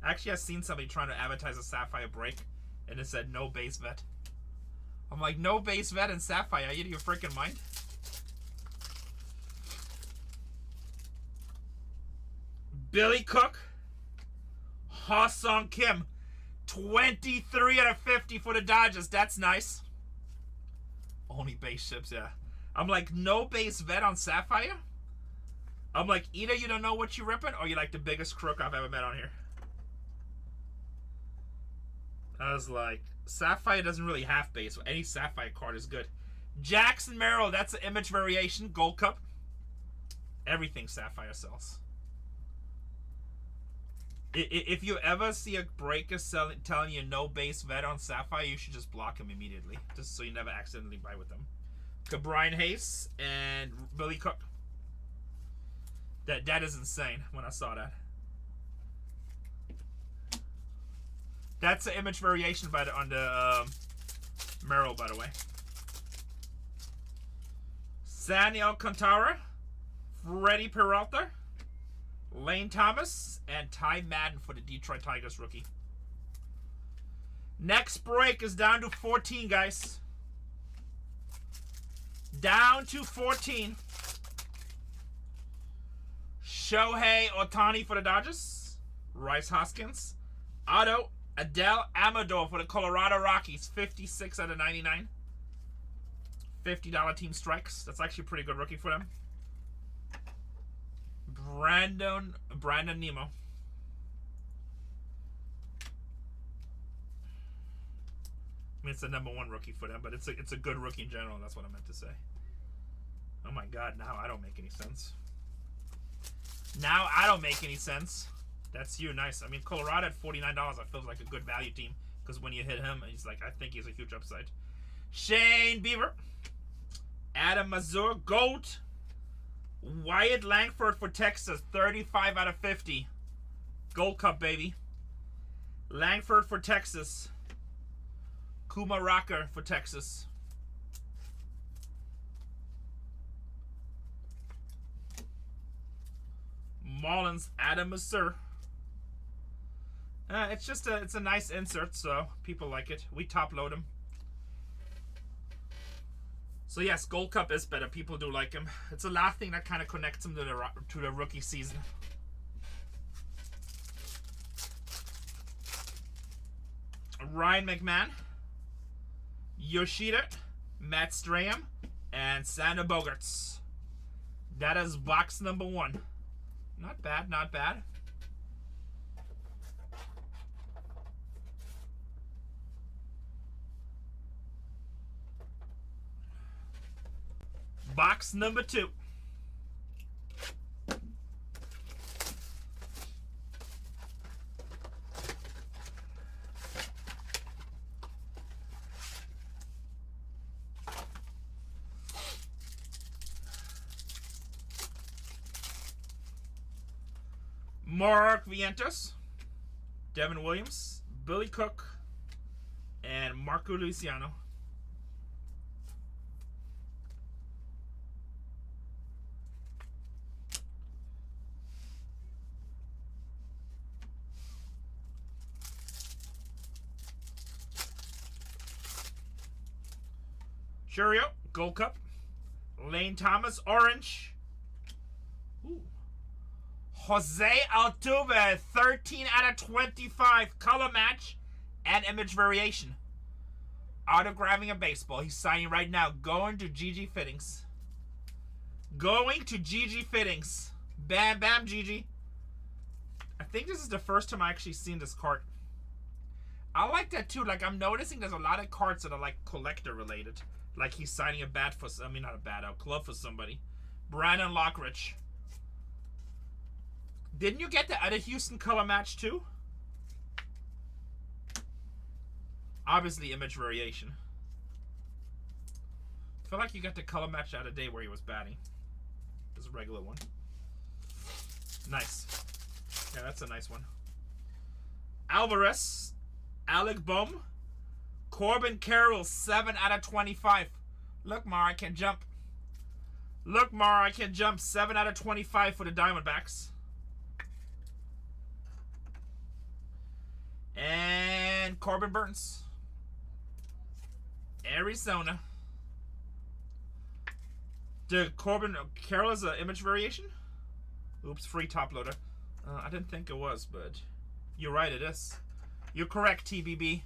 Actually, I've seen somebody trying to advertise a Sapphire break, and it said no base vet. I'm like, no base vet in Sapphire? Are you out of your freaking mind? Billy Cook, Ha-Sung Kim. 23 out of 50 for the Dodgers. That's nice. Only base ships, yeah. I'm like, no base vet on Sapphire? I'm like, either you don't know what you're ripping, or you're like the biggest crook I've ever met on here. I was like, Sapphire doesn't really have base. Any Sapphire card is good. Jackson Merrill, that's an image variation. Gold Cup. Everything Sapphire sells. If you ever see a breaker telling you no base vet on Sapphire, you should just block him immediately, just so you never accidentally buy with them. Brian Hayes and Billy Cook. That is insane when I saw that. That's an image variation on the Merrill, by the way. Sandy Alcantara, Freddie Peralta, Lane Thomas, and Ty Madden for the Detroit Tigers rookie. Next break is down to 14, guys. Down to 14. Shohei Ohtani for the Dodgers. Rice Hoskins. Otto Adele Amador for the Colorado Rockies. 56 out of 99. $50 team strikes. That's actually a pretty good rookie for them. Brandon Nemo. I mean, it's the #1 rookie for them, but it's a good rookie in general. That's what I meant to say. Oh my God! Now I don't make any sense. Now I don't make any sense. That's you, nice. I mean, Colorado at $49. I feel like a good value team because when you hit him, he's like, I think he's a huge upside. Shane Bieber, Adam Mazur, Gold. Wyatt Langford for Texas, 35 out of 50. Gold Cup, baby. Langford for Texas. Kuma Rocker for Texas. Marlins, Adam Musser. It's a nice insert, so people like it. We top load him. So yes, Gold Cup is better. People do like him. It's the last thing that kind of connects him to the rookie season. Ryan McMahon, Yoshida, Matt Strahm, and Sander Bogarts. That is box number 1. Not bad, not bad. Box number 2. Mark Vientos, Devin Williams, Billy Cook, and Marco Luciano. Churio, Gold Cup. Lane Thomas, Orange. Ooh. Jose Altuve, 13 out of 25. Color match and image variation. Autographing a baseball. He's signing right now. Going to GG Fittings. Going to GG Fittings. Bam, bam, GG. I think this is the first time I actually seen this card. I like that too. Like, I'm noticing there's a lot of cards that are like collector related. Like he's signing a bat for, I mean, not a bat, a glove for somebody. Brandon Lockridge. Didn't you get the other Houston color match too? Obviously, image variation. I feel like you got the color match the other day where he was batting. This is a regular one. Nice. Yeah, that's a nice one. Alvarez, Alec Bohm, Corbin Carroll, 7 out of 25. Look, Mar, I can jump. Look, Mar, I can jump. 7 out of 25 for the Diamondbacks. And Corbin Burns, Arizona. The Corbin Carroll is an image variation? Oops, free top loader. I didn't think it was, but you're right, it is. You're correct, TBB.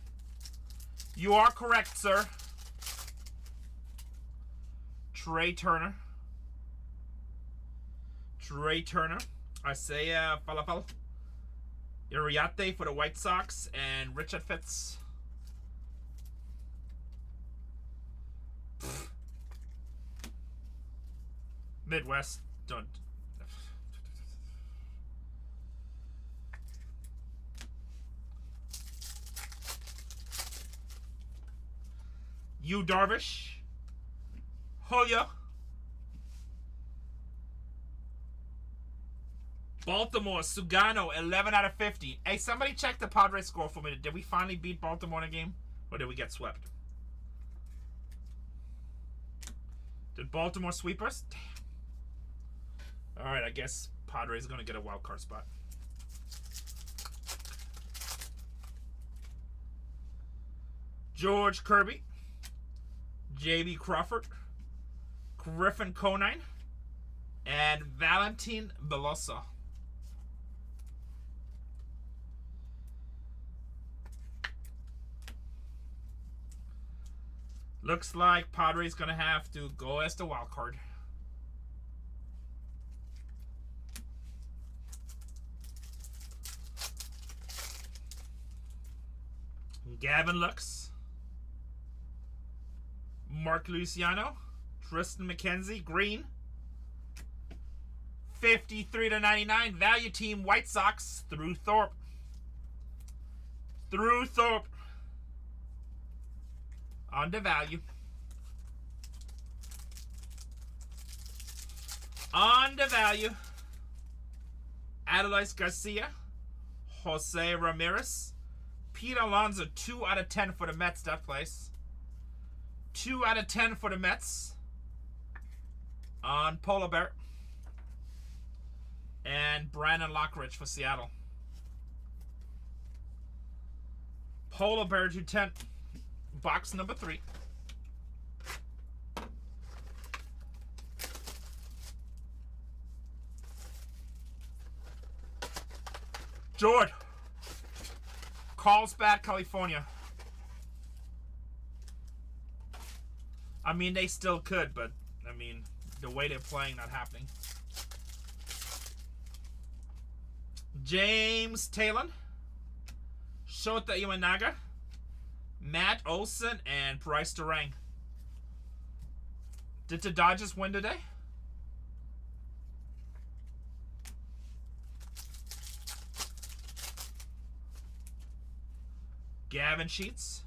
You are correct, sir. Trey Turner. Trey Turner. Isaiah Falafel. Iriarte for the White Sox. And Richard Fitz. Pfft. Midwest. Don't. Yu Darvish. Hoya. Baltimore, Sugano, 11 out of 50. Hey, somebody check the Padres score for me. Did we finally beat Baltimore in a game? Or did we get swept? Did Baltimore sweep us? Damn. Alright, I guess Padres are going to get a wild card spot. George Kirby. J.B. Crawford. Griffin Conine. And Valentin Belosa. Looks like Padres going to have to go as the wild card. Gavin Lux. Mark Luciano. Tristan McKenzie. Green. 53 to 99. Value team White Sox through Thorpe. Through Thorpe. On the value. On the value. Adolis Garcia. Jose Ramirez. Pete Alonso, 2 out of 10 for the Mets, that place. 2 out of 10 for the Mets. On Polar Bear. And Brandon Lockridge for Seattle. Polar Bear 210. Box number 3. George. Carlsbad, California. I mean, they still could, but, I mean, the way they're playing, not happening. James Taylor. Shota Iwanaga. Matt Olson, and Bryce Durang. Did the Dodgers win today? Gavin Sheets.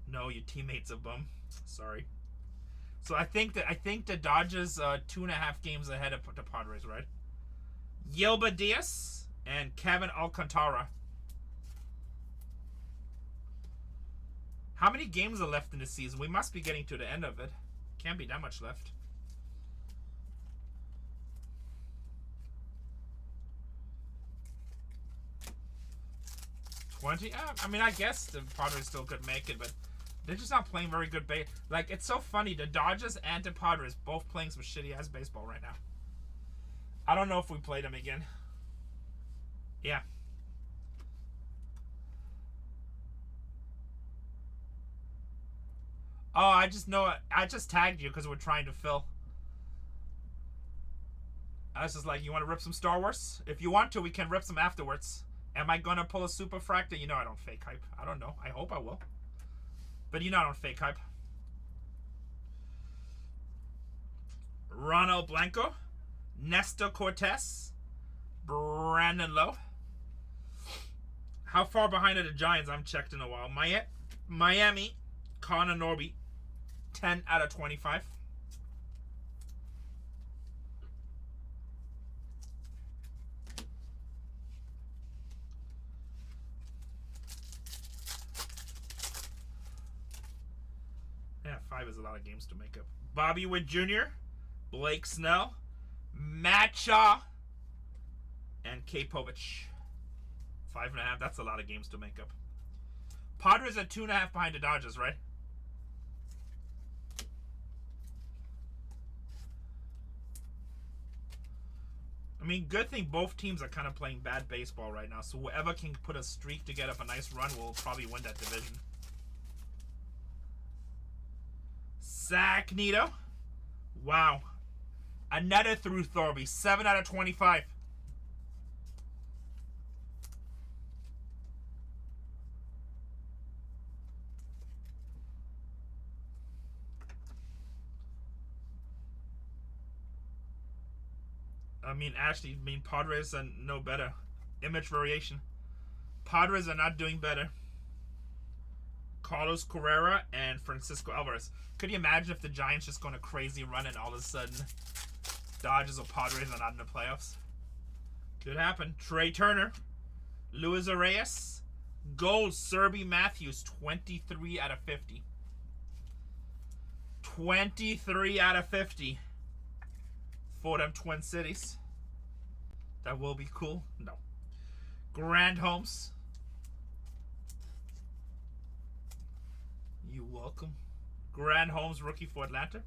No, your teammate's a bum. Sorry. So I think the Dodgers 2.5 games ahead of the Padres, right? Yelba Diaz and Kevin Alcantara. How many games are left in the season? We must be getting to the end of it. Can't be that much left. I mean, I guess the Padres still could make it, but they're just not playing very good baseball. Like, it's so funny. The Dodgers and the Padres both playing some shitty-ass baseball right now. I don't know if we play them again. Yeah. Oh, I just know. I just tagged you because we're trying to fill. I was just like, you want to rip some Star Wars? If you want to, we can rip some afterwards. Am I going to pull a super fractor? You know I don't fake hype. I don't know. I hope I will. But you know I don't fake hype. Ronald Blanco. Nestor Cortez. Brandon Lowe. How far behind are the Giants? I haven't checked in a while. Miami. Connor Norby. 10 out of 25. Yeah, 5 is a lot of games to make up. Bobby Witt Jr., Blake Snell, Matt Shaw, and K. Povich. 5.5. That's a lot of games to make up. Padres are 2.5 behind the Dodgers, right? I mean, good thing both teams are kind of playing bad baseball right now. So whoever can put a streak to get up a nice run will probably win that division. Zach Neto. Wow. Another through Thorby. 7 out of 25. I mean, actually, Padres are no better. Image variation. Padres are not doing better. Carlos Correa and Francisco Alvarez. Could you imagine if the Giants just going a crazy run and all of a sudden Dodgers or Padres are not in the playoffs? Could happen. Trey Turner. Luis Reyes. Gold. Serby Matthews. 23 out of 50. 23 out of 50. For them Twin Cities. That will be cool. No. Grand Holmes. You welcome. Grand Holmes, rookie for Atlanta.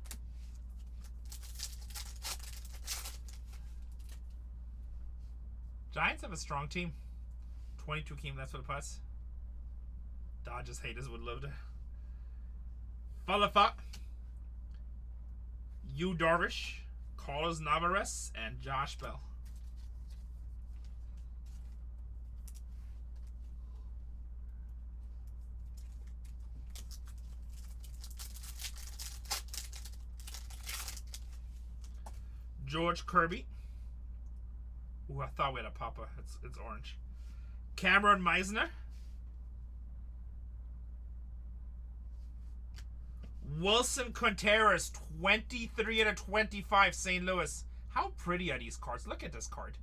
Giants have a strong team. 22 team, that's what it puts. Dodgers haters would love to. Falafa. Yu Darvish. Carlos Navarez and Josh Bell. George Kirby. Ooh, I thought we had a Papa. It's orange. Cameron Meisner. Wilson Contreras, 23 out of 25, St. Louis. How pretty are these cards? Look at this card.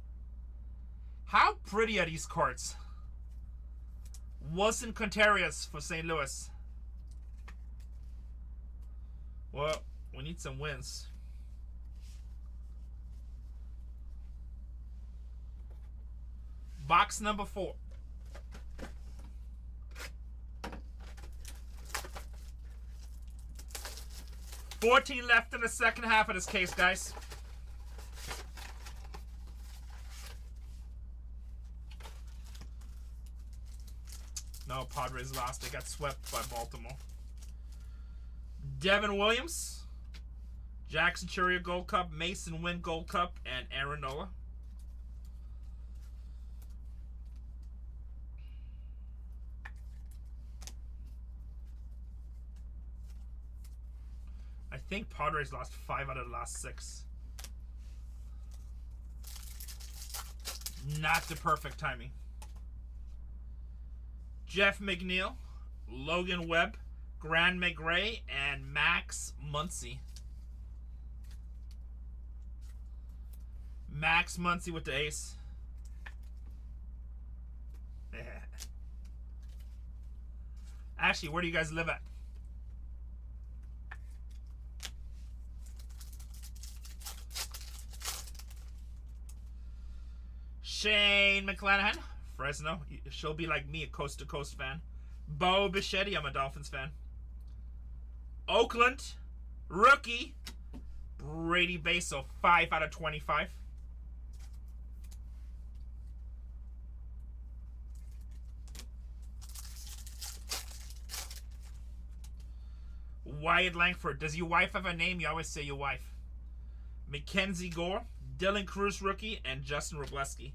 How pretty are these cards? Wilson Contreras for St. Louis. Well, we need some wins. Box number 4. $14 left in the second half of this case, guys. No, Padres lost. They got swept by Baltimore. Devin Williams, Jackson Chourio Gold Cup, Mason Wynn Gold Cup, and Aaron Nola. I think Padres lost 5 out of the last 6. Not the perfect timing. Jeff McNeil, Logan Webb, Grant McRae, and Max Muncy. Max Muncy with the ace. Actually, where do you guys live at? Shane McClanahan, Fresno. She'll be like me, a coast-to-coast fan. Bo Bichetti, I'm a Dolphins fan. Oakland, rookie, Brady Baso, 5 out of 25. Wyatt Langford. Does your wife have a name? You always say your wife. Mackenzie Gore, Dylan Cruz, rookie, and Justin Robleski.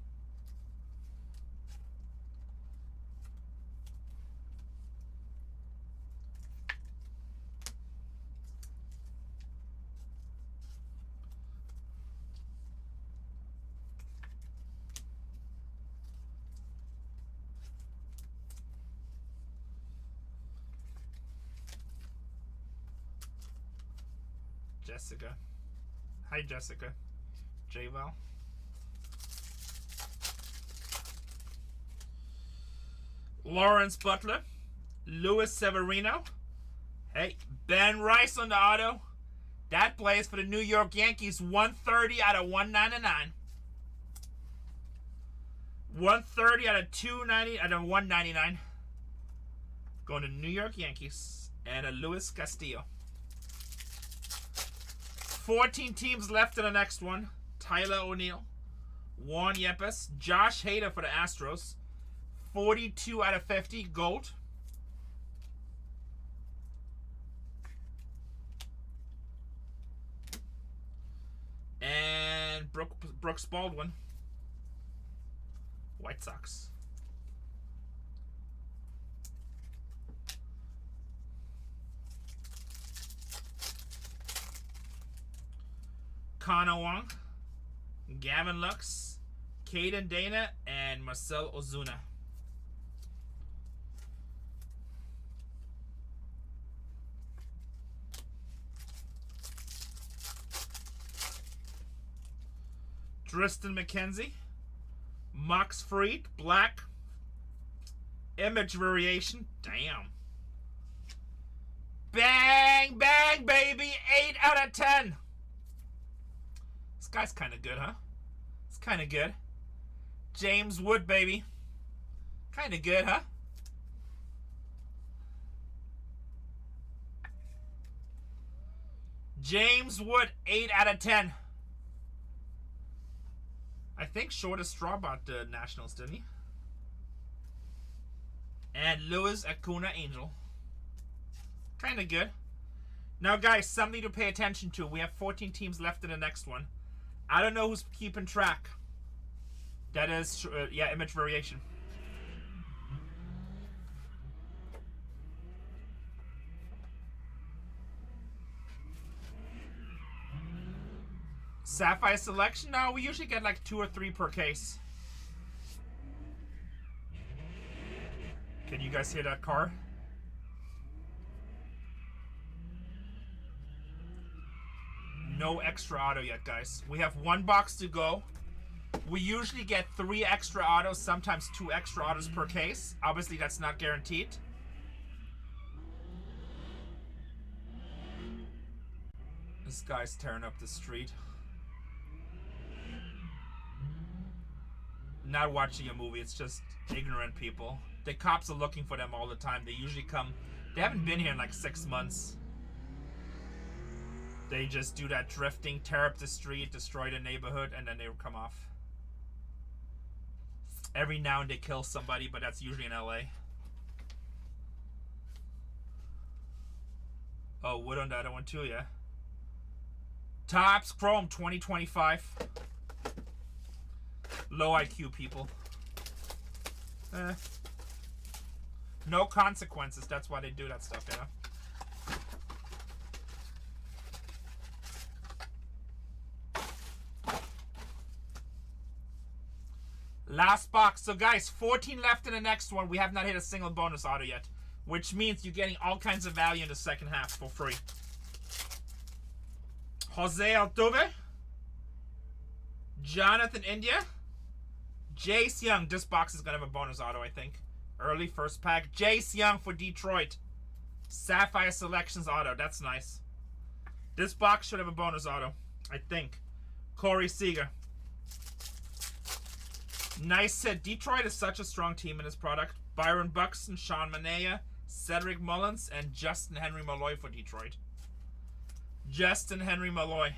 Jessica. Hi, Jessica. J-Val. Lawrence Butler. Luis Severino. Hey, Ben Rice on the auto. That plays for the New York Yankees. 130 out of 199. 130 out of 290 out of 199. Going to New York Yankees. And a Luis Castillo. 14 teams left in the next one. Tyler O'Neill, Juan Yepes, Josh Hader for the Astros. 42 out of 50, gold. And Brooks Baldwin, White Sox. Connor Wong, Gavin Lux, Caden Dana, and Marcel Ozuna. Tristan McKenzie, Max Fried, black. Image variation. Damn. Bang, bang, baby. 8 out of 10. This guy's kind of good, huh? It's kind of good. James Wood, baby. Kind of good, huh? James Wood, 8 out of 10. I think Shortest Straw bought the Nationals, didn't he? And Luis Acuna Angel. Kind of good. Now, guys, something to pay attention to. We have 14 teams left in the next one. I don't know who's keeping track. That is, yeah, image variation. Sapphire selection? No, we usually get like 2 or 3 per case. Can you guys hear that car? No extra auto yet, guys. We have 1 box to go. We usually get 3 extra autos, sometimes 2 extra autos per case. Obviously, that's not guaranteed. This guy's tearing up the street. not watching a movie. It's just ignorant people. The cops are looking for them all the time. They usually come. They haven't been here in like 6 months. They just do that drifting, tear up the street, destroy the neighborhood, and then they come off. Every now and they kill somebody, but that's usually in LA. Oh, wood on the other one too, yeah. Topps Chrome 2025. Low IQ people. No consequences. That's why they do that stuff, you know. Last box. So guys, 14 left in the next one. We have not hit a single bonus auto yet, which means you're getting all kinds of value in the second half for free. Jose Altuve, Jonathan India, Jace Young. This box is gonna have a bonus auto, I think. Early first pack. Jace Young for Detroit. Sapphire Selections auto. That's nice. This box should have a bonus auto, I think. Corey Seager. Nice hit. Detroit is such a strong team in this product. Byron Buxton, Sean Manaea, Cedric Mullins, and Justin Henry Malloy for Detroit. Justin Henry Malloy.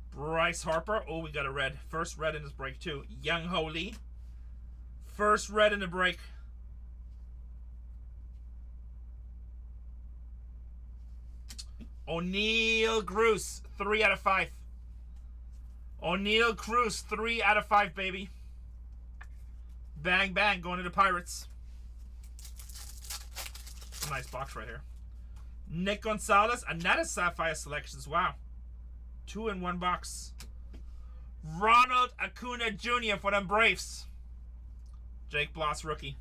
Bryce Harper. Oh, we got a red. First red in this break, too. Young Ho Lee. First red in the break. O'Neal Cruz, 3 out of 5. O'Neal Cruz, 3 out of 5, baby. Bang, bang, going to the Pirates. A nice box right here. Nick Gonzalez, another Sapphire Selections. Wow. 2 in 1 box. Ronald Acuna Jr. for them Braves. Jake Bloss, rookie.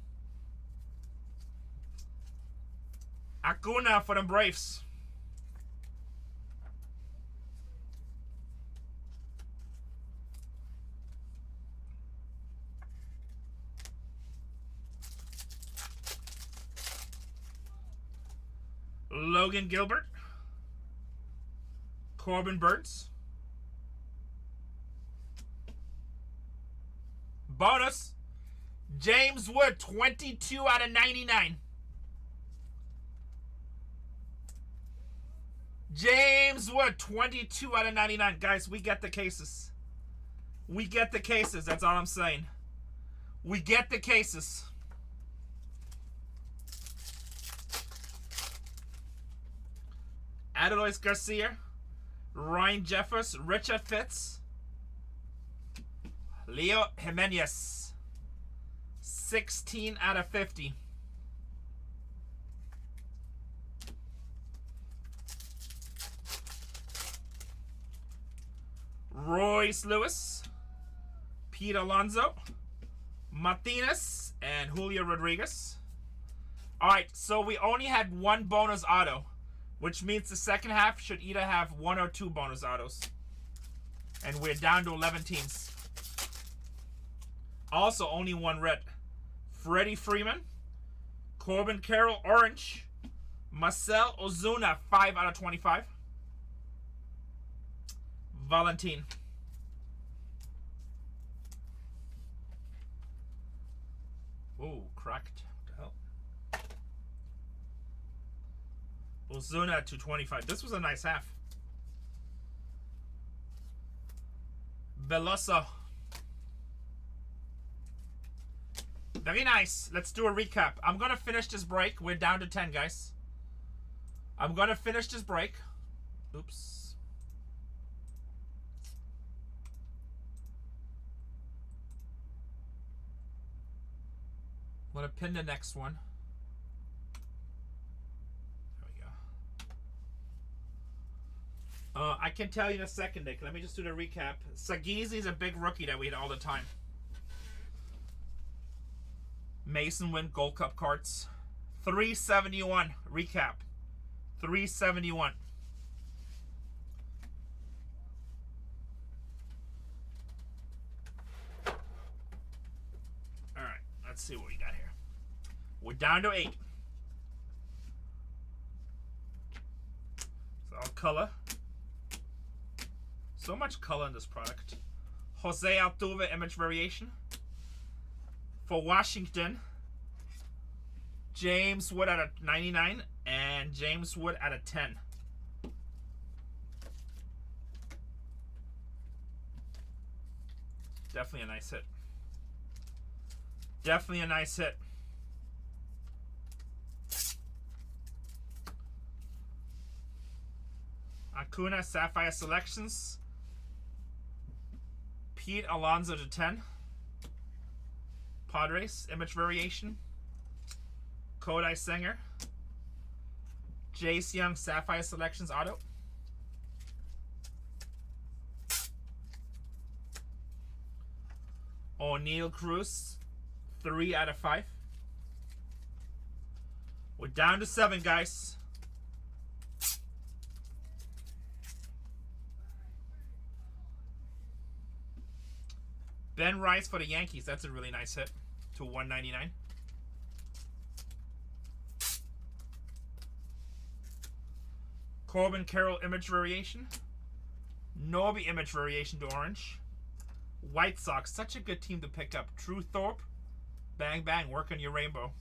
Acuna for them Braves. Logan Gilbert. Corbin Burns. Bonus. James Wood, 22 out of 99. James Wood, 22 out of 99. Guys, we get the cases. We get the cases. That's all I'm saying. We get the cases. Adelois Garcia, Ryan Jeffers, Richard Fitz, Leo Jimenez, 16 out of 50. Royce Lewis, Pete Alonso, Martinez, and Julio Rodriguez. Alright, so we only had 1 bonus auto, which means the second half should either have 1 or 2 bonus autos. And we're down to 11 teams. Also, only 1 red. Freddie Freeman, Corbin Carroll, orange. Marcel Ozuna, 5 out of 25. Valentin. Ooh, cracked. What the hell? Ozuna at 225. This was a nice half. Veloso. Very nice. Let's do a recap. I'm going to finish this break. We're down to 10, guys. I'm going to finish this break. Oops. I'm going to pin the next one. I can tell you in a second, Nick. Let me just do the recap. Sagizi is a big rookie that we hit all the time. Mason Wynn Gold Cup cards. 371. Recap. 371. Alright, let's see what we got here. We're down to 8. It's all color. So much color in this product. Jose Altuve image variation. For Washington, James Wood at a 99 and James Wood at a 10. Definitely a nice hit. Definitely a nice hit. Acuna Sapphire Selections. Pete Alonso to 10. Padres image variation. Kodai Singer. Jace Young Sapphire Selections auto. O'Neal Cruz 3 out of 5. We're down to 7, guys. Ben Rice for the Yankees. That's a really nice hit to 199. Corbin Carroll image variation. Norby image variation to orange. White Sox, such a good team to pick up. Drew Thorpe, bang bang, work on your rainbow.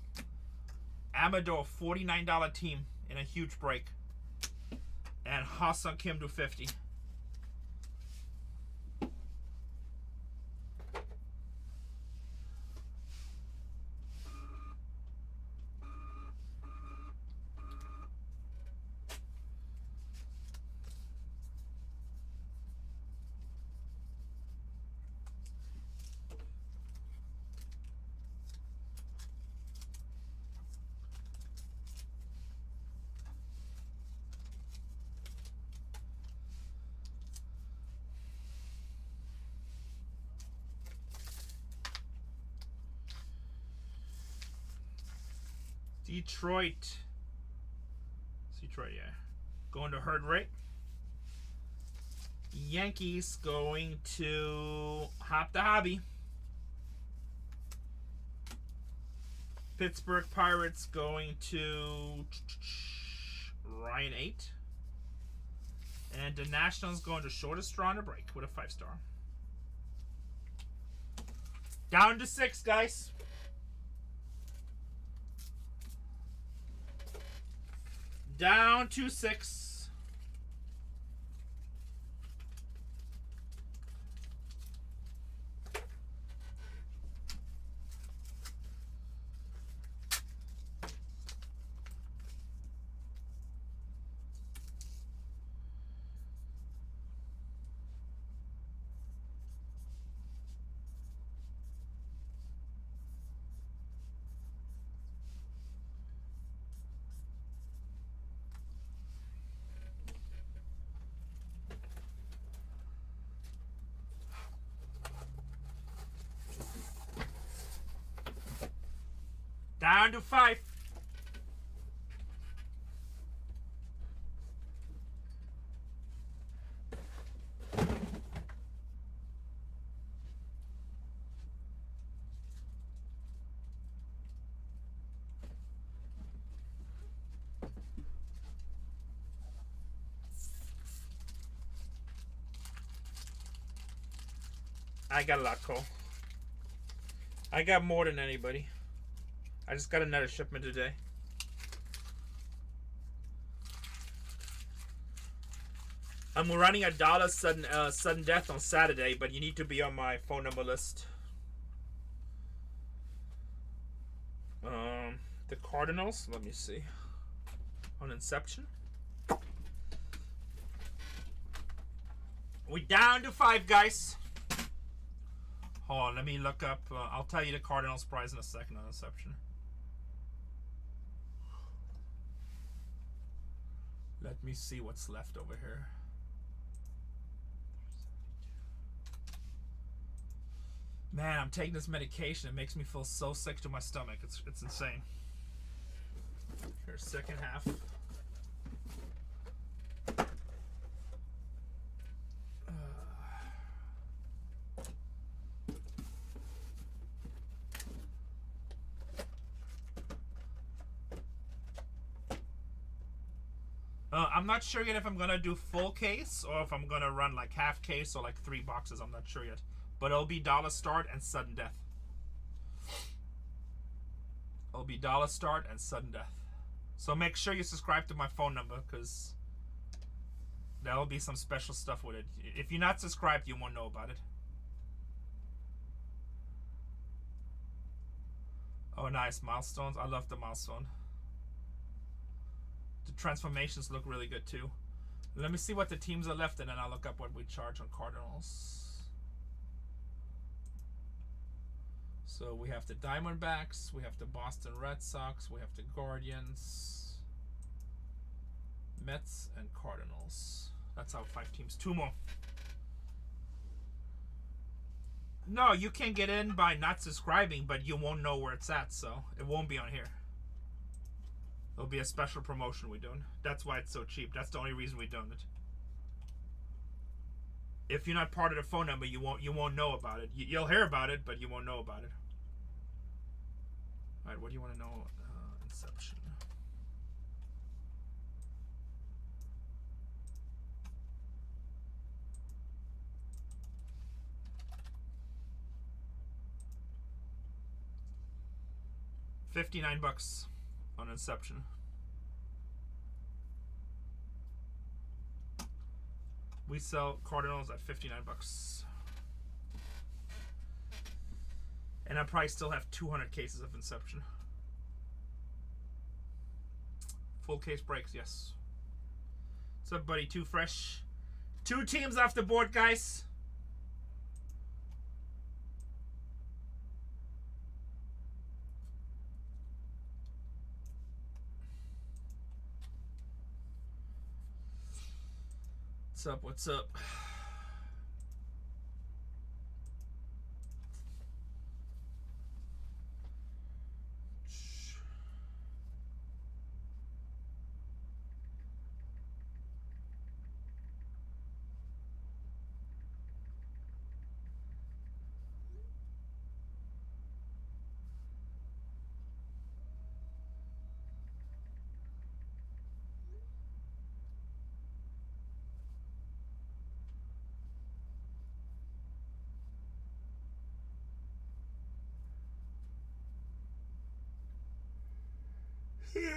Amador, $49 team in a huge break. And Ha-Seong Kim to 50. Detroit, yeah. Going to Herd Rate. Yankees going to Hop the Hobby. Pittsburgh Pirates going to Ryan 8. And the Nationals going to Shortest Straw on the Break with a 5-star. Down to 6, guys. Down to 6. Down to 5. I got a lot, Cole. I got more than anybody. I just got another shipment today. I'm running a $1 sudden death on Saturday, but you need to be on my phone number list. The Cardinals, let me see. On Inception. We're down to 5, guys. Hold on, let me look up. I'll tell you the Cardinals price in a second on Inception. Let me see what's left over here. Man, I'm taking this medication. It makes me feel so sick to my stomach. It's insane. Here's second half. I'm not sure yet if I'm gonna do full case or if I'm gonna run like half case or like 3 boxes. I'm not sure yet, but it'll be dollar start and sudden death. It'll be dollar start and sudden death. So make sure you subscribe to my phone number, because there'll be some special stuff with it. If you're not subscribed, you won't know about it. Oh, nice. Milestones. I love the milestone. The transformations look really good too. Let me see what the teams are left, and then I'll look up what we charge on Cardinals. So we have the Diamondbacks, we have the Boston Red Sox, we have the Guardians, Mets, and Cardinals. That's our 5 teams. 2 more. No, you can get in by not subscribing, but you won't know where it's at, so it won't be on here. It'll be a special promotion we're doing. That's why it's so cheap. That's the only reason we're doing it. If you're not part of the phone number, you won't know about it. You'll hear about it, but you won't know about it. All right, what do you want to know? Inception. $59 on Inception. We sell Cardinals at $59. And I probably still have 200 cases of Inception. Full case breaks, yes. What's up, buddy? Too fresh. 2 teams off the board, guys. What's up? What's up?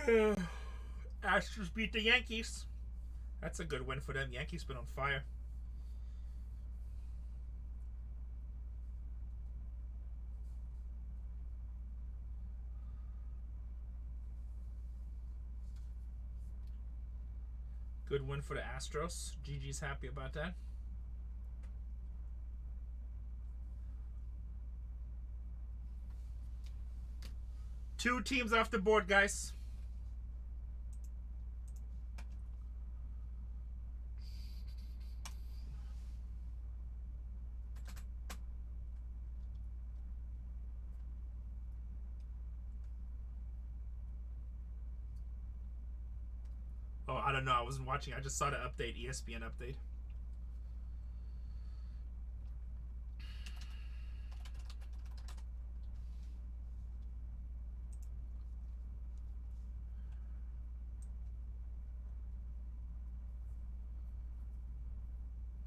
Yeah. Astros beat the Yankees. That's a good win for them. Yankees been on fire. Good win for the Astros. GG's happy about that. Two teams off the board, guys. Oh, I don't know. I wasn't watching. I just saw the update, ESPN update.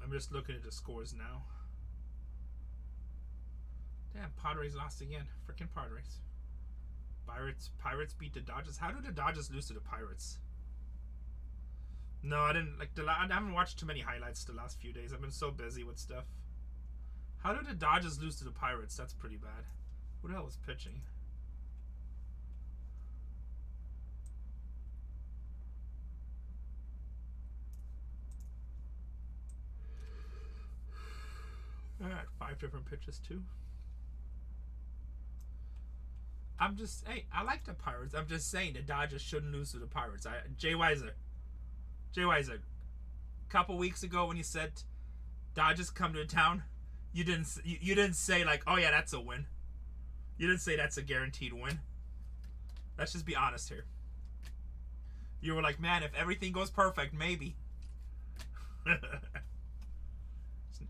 I'm just looking at the scores now. Damn, Padres lost again. Freaking Padres. Pirates beat the Dodgers. How did the Dodgers lose to the Pirates? No, I didn't like I haven't watched too many highlights the last few days. I've been so busy with stuff. How did the Dodgers lose to the Pirates? That's pretty bad. Who the hell was pitching? Alright, 5 different pitches too. Hey, I like the Pirates. I'm just saying the Dodgers shouldn't lose to the Pirates. Jay Weiser, a couple weeks ago when you said Dodgers come to town, you didn't say like, oh yeah, that's a win. You didn't say that's a guaranteed win. Let's just be honest here. You were like, man, if everything goes perfect, maybe.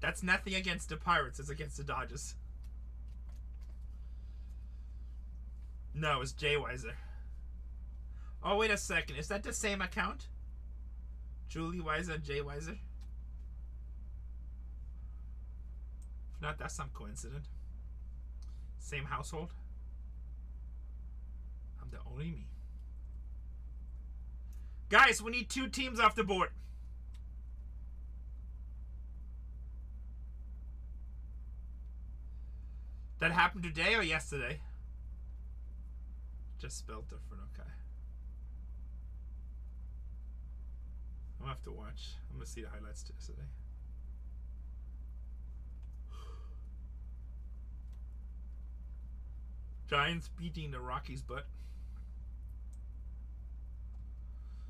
That's nothing against the Pirates. It's against the Dodgers. No, it's Jay Weiser. Oh, wait a second. Is that the same account? Julie Weiser, Jay Weiser. If not, that's some coincidence. Same household. I'm the only me. Guys, we need 2 teams off the board. That happened today or yesterday? Just spelled different, okay. I'll have to watch. I'm gonna see the highlights yesterday. Giants beating the Rockies' butt.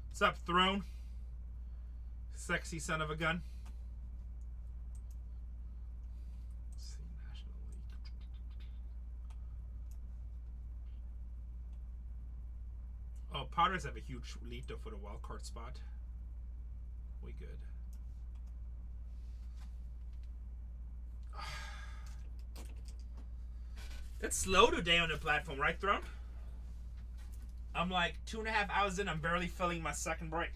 What's up, Throne? Sexy son of a gun. Let's see, National League. Oh, Padres have a huge lead though for the wild card spot. We good. It's slow today on the platform, right, Throne? I'm like 2.5 hours in. I'm barely filling my second break.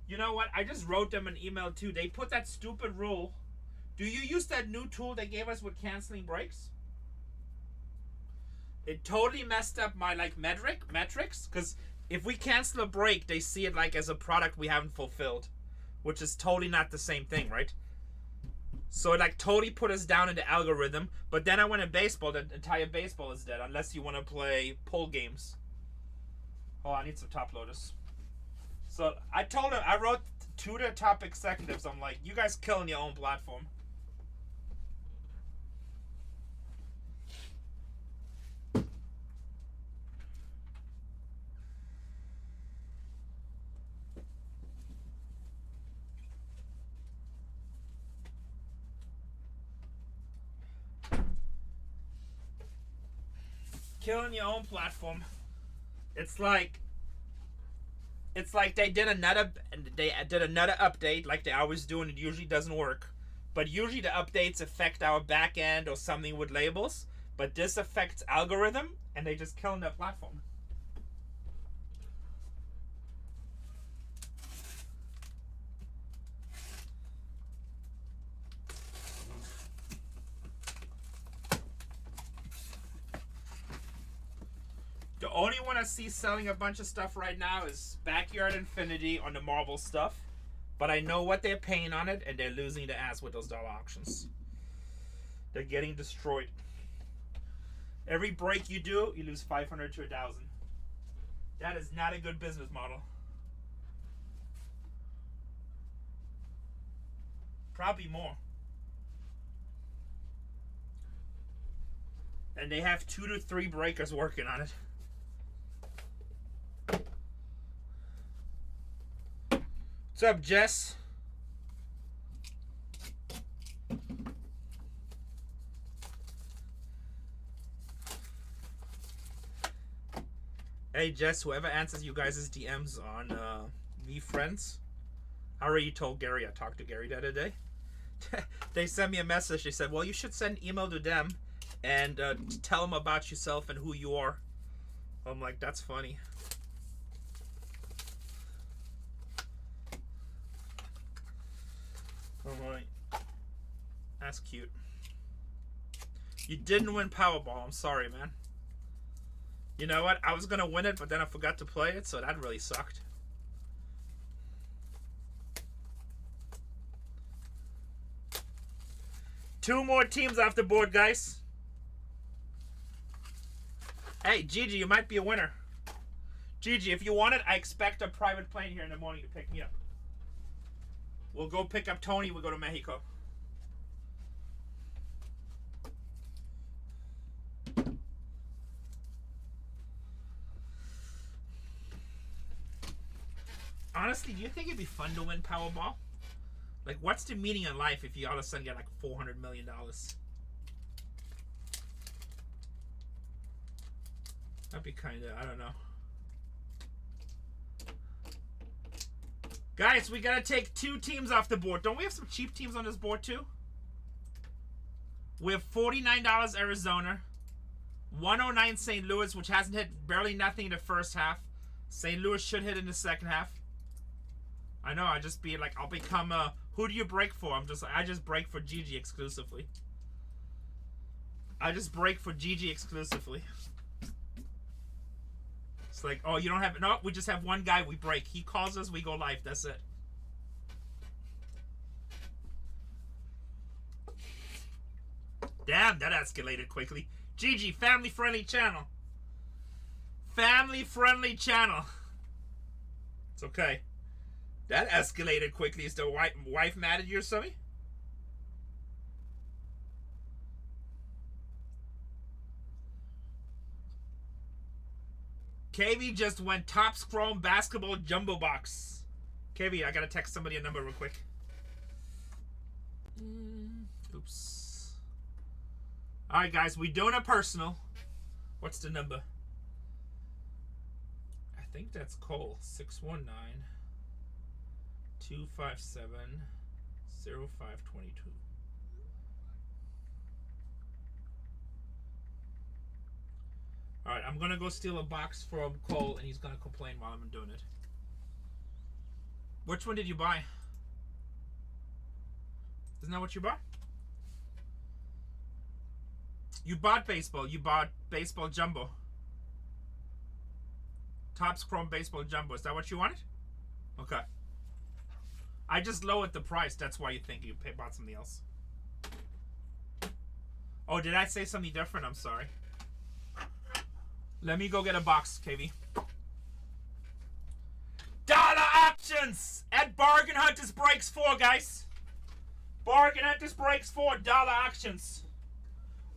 You know what? I just wrote them an email too. They put that stupid rule. Do you use that new tool they gave us with canceling breaks? It totally messed up my like metrics. Because if we cancel a break, they see it like as a product we haven't fulfilled, which is totally not the same thing, right? So it like totally put us down in the algorithm. But then I went in baseball. The entire baseball is dead unless you want to play pull games. Oh, I need some top loaders. So I told him, I wrote to the top executives. I'm like, you guys killing your own platform. Killing your own platform. It's like they did another update like they always do, and it usually doesn't work. But usually the updates affect our back end or something with labels. But this affects algorithm, and they just killing their platform. The only one I see selling a bunch of stuff right now is Backyard Infinity on the Marvel stuff. But I know what they're paying on it, and they're losing the ass with those dollar auctions. They're getting destroyed. Every break you do, you lose 500 to 1,000. That is not a good business model. Probably more. And they have 2 to 3 breakers working on it. What's up, Jess? Hey, Jess, whoever answers you guys' DMs on VFriends, I already told Gary. I talked to Gary the other day. They sent me a message. They said, well, you should send an email to them and tell them about yourself and who you are. I'm like, that's funny. Alright. That's cute. You didn't win Powerball. I'm sorry, man. You know what? I was going to win it, but then I forgot to play it, so that really sucked. Two more teams off the board, guys. Hey, Gigi, you might be a winner. Gigi, if you want it, I expect a private plane here in the morning to pick me up. We'll go pick up Tony. We'll go to Mexico. Honestly, do you think it'd be fun to win Powerball? Like, what's the meaning in life if you all of a sudden get like $400 million? That'd be kind of, I don't know. Guys, we gotta take 2 teams off the board. Don't we have some cheap teams on this board too? We have $49 Arizona, 109 St. Louis, which hasn't hit barely nothing in the first half. St. Louis should hit in the second half. I know, I just be like, I'll become a, who do you break for? I just break for GG exclusively. I just break for GG exclusively. It's like, oh, you don't have, no, we just have one guy, we break. He calls us, we go live, that's it. Damn, that escalated quickly. GG, family-friendly channel. Family-friendly channel. It's okay. That escalated quickly. Is the wife mad at you or something? KB just went Topps Chrome Basketball Jumbo Box. KB, I gotta text somebody a number real quick. Oops. Alright, guys, we doing a personal. What's the number? I think that's Cole. 619 257 0522. Alright, I'm gonna go steal a box from Cole and he's gonna complain while I'm doing it. Which one did you buy? Isn't that what you bought? You bought baseball. You bought baseball jumbo. Topps Chrome baseball jumbo. Is that what you wanted? Okay. I just lowered the price. That's why you think you bought something else. Oh, did I say something different? I'm sorry. Let me go get a box, KV. Dollar options at Bargain Hunters Breaks 4, guys. Bargain Hunters Breaks 4 dollar auctions.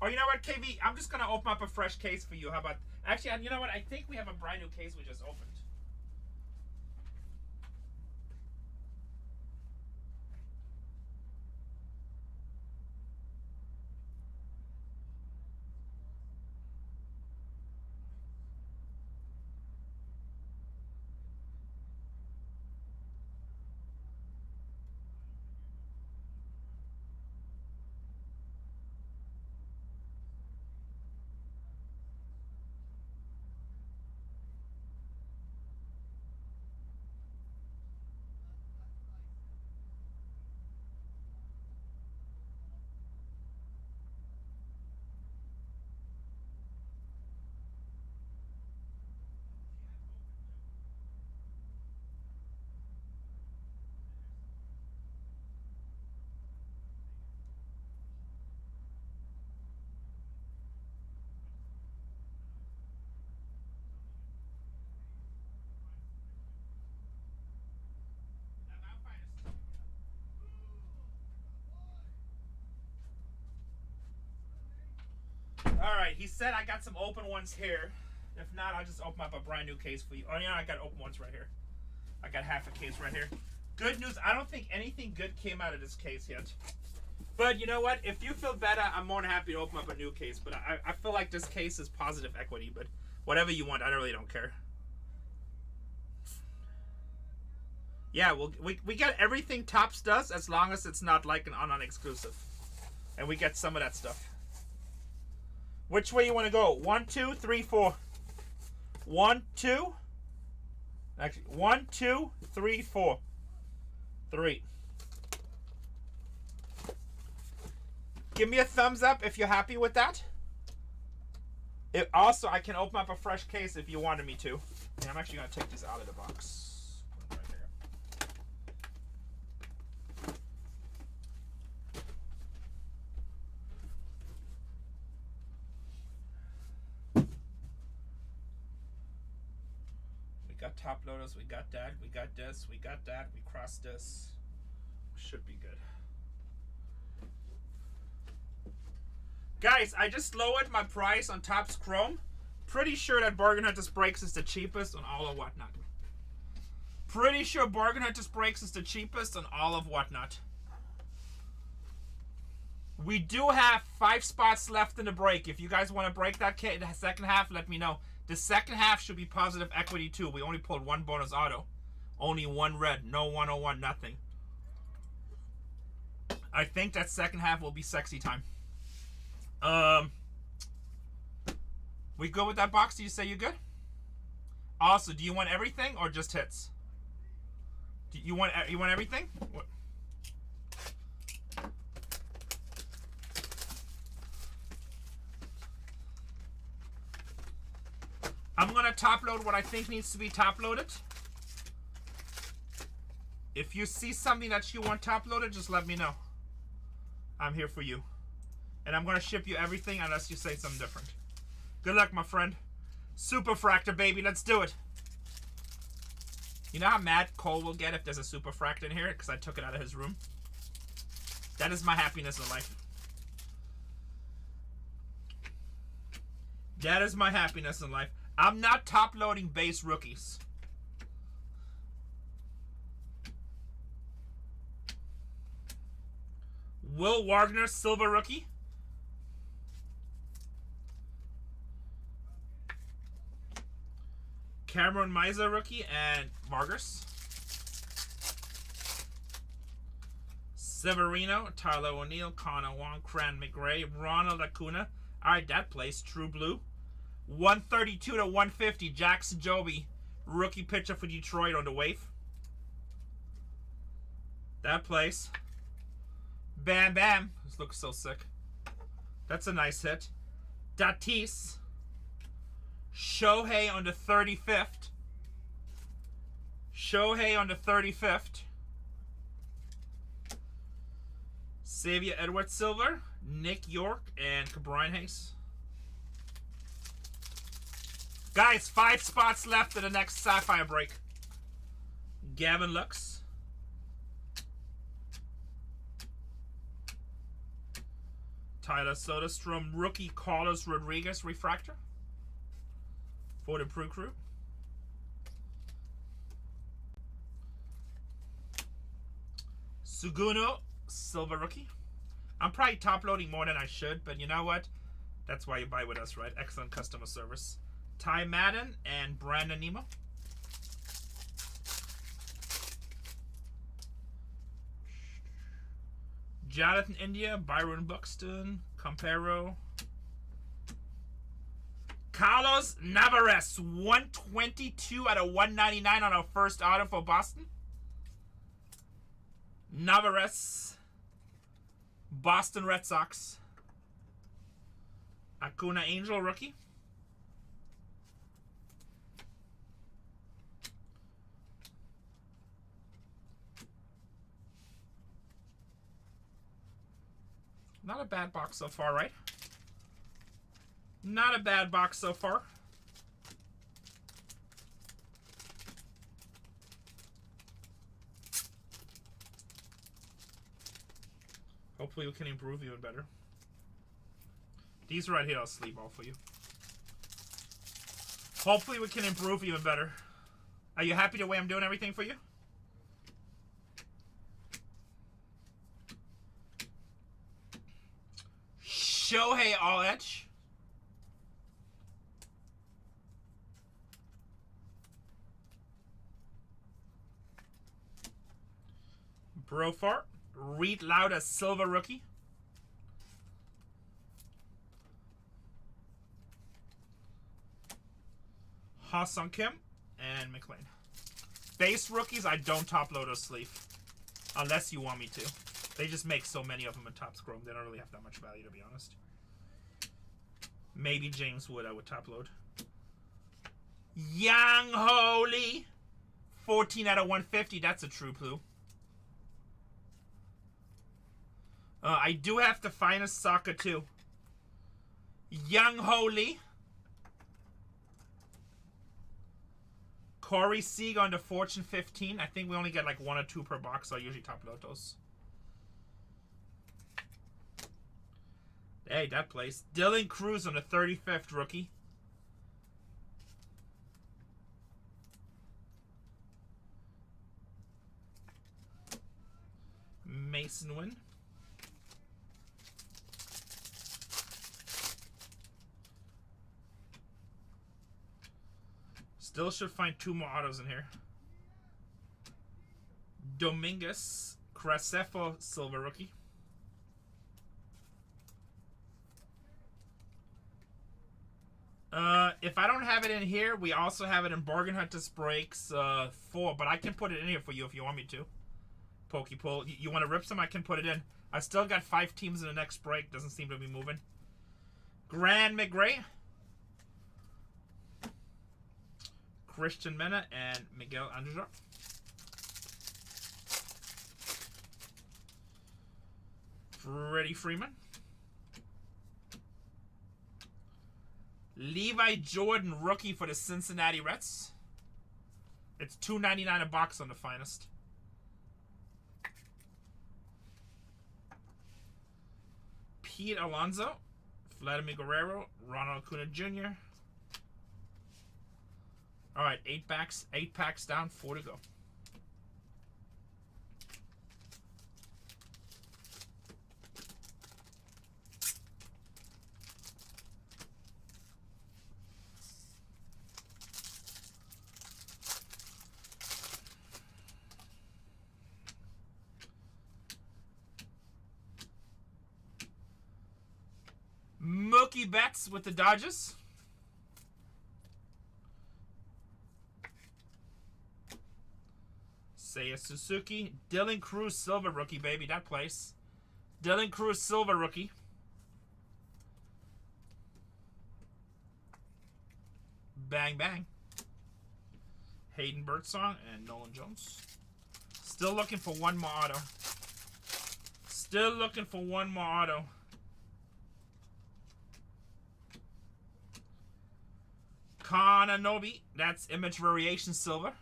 Or you know what, KB? I'm just going to open up a fresh case for you. How about... Actually, you know what? I think we have a brand new case we just opened. Alright, he said I got some open ones here. If not, I'll just open up a brand new case for you. Oh, yeah, I got open ones right here. I got half a case right here. Good news, I don't think anything good came out of this case yet. But you know what? If you feel better, I'm more than happy to open up a new case. But I feel like this case is positive equity. But whatever you want, I really don't care. Yeah, well, we get everything Topps does as long as it's not like an non-exclusive. And we get some of that stuff. Which way you want to go? 1, 2, 3, 4. 1, 2. Actually, 1, 2, 3, 4. 3. Give me a thumbs up if you're happy with that. Also, I can open up a fresh case if you wanted me to. And I'm actually going to take this out of the box. Right here. We got top loaders, we got that, we got this, we got that, we crossed this. Should be good. Guys, I just lowered my price on Topps Chrome. Pretty sure that Bargain Hunters Breaks is the cheapest on all of whatnot. Pretty sure Bargain Hunters Breaks is the cheapest on all of whatnot. We do have 5 spots left in the break. If you guys want to break that the second half, let me know. The second half should be positive equity too. We only pulled 1 bonus auto. Only 1 red. No 101, nothing. I think that second half will be sexy time. We good with that box? Do you say you good? Also, do you want everything or just hits? Do you want everything? What? I'm gonna top load what I think needs to be top loaded. If you see something that you want top loaded, just let me know. I'm here for you. And I'm gonna ship you everything unless you say something different. Good luck, my friend. Super Fractor, baby. Let's do it. You know how mad Cole will get if there's a Super Fractor in here? Because I took it out of his room. That is my happiness in life. That is my happiness in life. I'm not top loading base rookies. Will Wagner, silver rookie. Cameron Miza rookie and Vargas. Severino, Tyler O'Neill, Connor Wong, Cran McRae, Ronald Acuna. Alright, that plays True Blue. 132 to 150, Jackson Joby. Rookie pitcher for Detroit on the wave. That plays. Bam Bam. This looks so sick. That's a nice hit. Tatis. Shohei on the 35th. Shohei on the 35th. Xavier Edwards Silver. Nick York and Cabrian Hayes. Guys, 5 spots left in the next Sapphire break. Gavin Lux. Tyler Soderstrom, rookie Carlos Rodriguez refractor for the Brew Crew. Suguno, silver rookie. I'm probably top loading more than I should, but you know what? That's why you buy with us, right? Excellent customer service. Ty Madden and Brandon Nemo. Jonathan India, Byron Buxton, Campero. Carlos Navarez, 122 out of 199 on our first auto for Boston. Navarez, Boston Red Sox. Acuna Angel rookie. Not a bad box so far, right? Not a bad box so far. Hopefully we can improve even better. These right here I'll sleeve all for you. Hopefully we can improve even better. Are you happy the way I'm doing everything for you? Shohei all edge. Brofart. Reed Lauda silver rookie. Ha-Sung Kim and McLean. Base rookies, I don't top load or sleeve. Unless you want me to. They just make so many of them in Topps Chrome. They don't really have that much value, to be honest. Maybe James Wood I would top load. Young Holy. 14 out of 150. That's a true blue. I do have to find a soccer too. Young Holy. Corey Sieg on the Fortune 15. I think we only get like 1 or 2 per box, so I usually top load those. Hey, that plays. Dylan Cruz on the 35th rookie. Mason Wynn. Still should find 2 more autos in here. Dominguez, Crasefo, silver rookie. if I don't have it in here, we also have it in BargainHuntersbreaks 4, but I can put it in here for you if you want me to. Pokepull. You want to rip some? I can put it in. I still got 5 teams in the next break. Doesn't seem to be moving. Grand McRae. Christian Mena and Miguel Angel. Freddie Freeman. Levi Jordan, rookie for the Cincinnati Reds. It's $2.99 a box on the finest. Pete Alonso, Vladimir Guerrero, Ronald Acuna Jr. All right, 8 packs down, 4 to go. Mookie Betts with the Dodgers. Seiya Suzuki. Dylan Cruz Silver rookie, baby. That place. Dylan Cruz Silver rookie. Bang, bang. Hayden Birdsong and Nolan Jones. Still looking for one more auto. Still looking for one more auto. Kananobi, that's Image Variation Silver.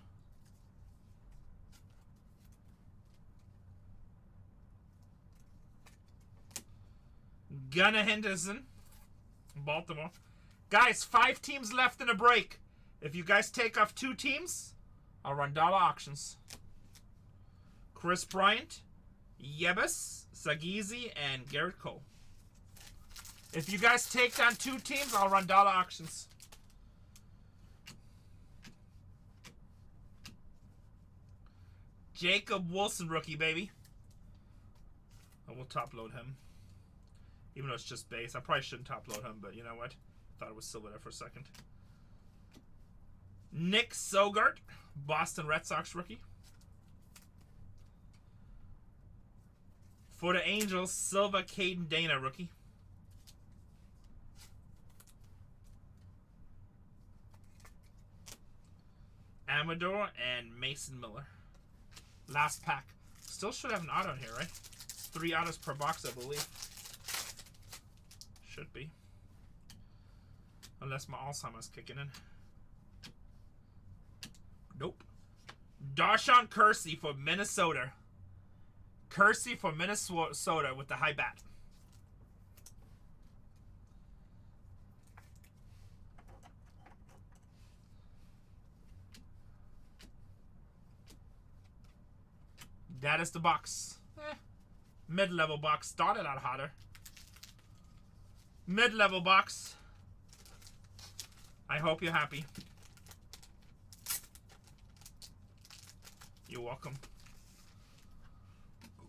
Gunnar Henderson, Baltimore. Guys, 5 teams left in a break. If you guys take off 2 teams, I'll run dollar auctions. Chris Bryant, Yebus, Sagizi, and Garrett Cole. If you guys take down 2 teams, I'll run dollar auctions. Jacob Wilson rookie, baby. I will top load him. Even though it's just base. I probably shouldn't top load him, but you know what? Thought it was silver there for a second. Nick Sogart, Boston Red Sox rookie. For the Angels, Silva Caden Dana rookie. Amador and Mason Miller. Last pack. Still should have an auto in here, right? 3 autos per box, I believe. Should be. Unless my Alzheimer's kicking in. Nope. Darshawn Kersey for Minnesota. Kersey for Minnesota with the high bat. That is the box. Mid-level box. Started out hotter. Mid-level box. I hope you're happy. You're welcome.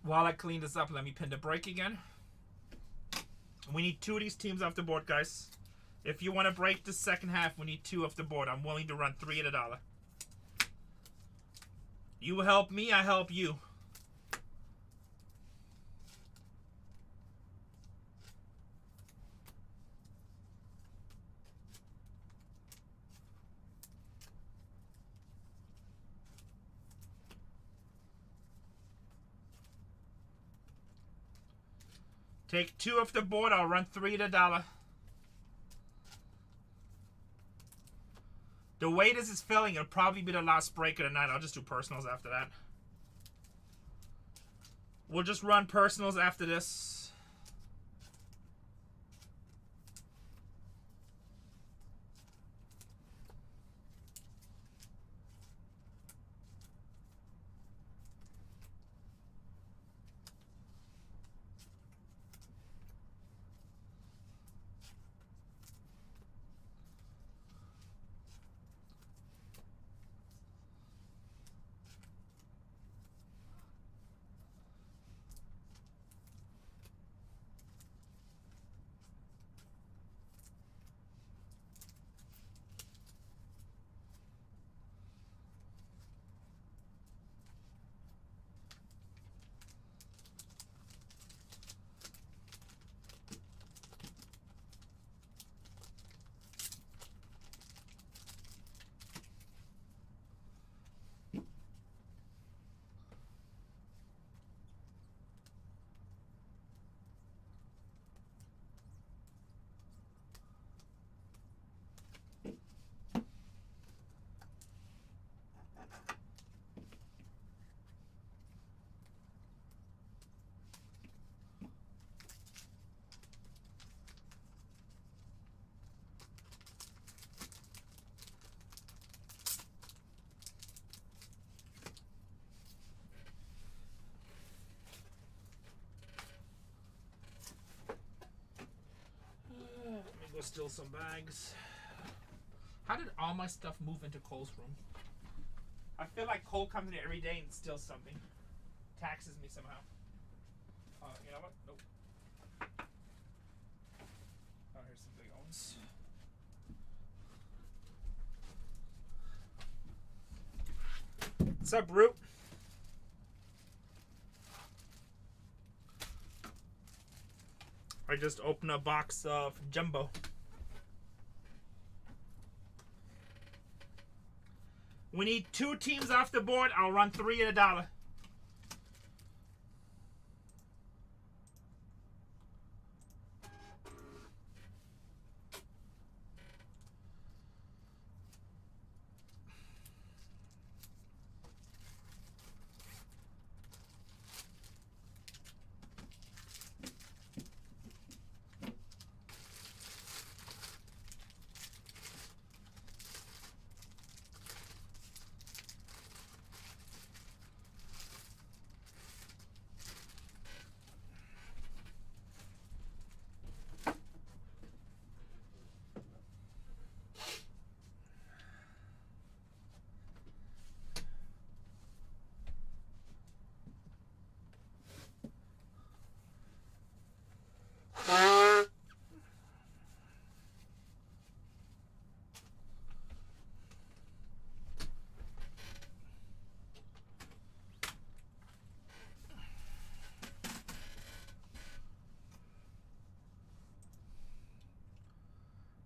While I clean this up, let me pin the break again. We need 2 of these teams off the board, guys. If you want to break the second half, we need 2 off the board. I'm willing to run 3 at a dollar. You help me, I help you. Take 2 off the board, I'll run 3 at a dollar. The way this is filling, it'll probably be the last break of the night. I'll just do personals after that. We'll just run personals after this. go steal some bags. How did all my stuff move into Cole's room? I feel like Cole comes in here every day and steals something. Taxes me somehow. You know what? Nope. Oh, here's some big ones. What's up, Root? I just opened a box of Jumbo. We need 2 teams off the board. I'll run 3 at $1.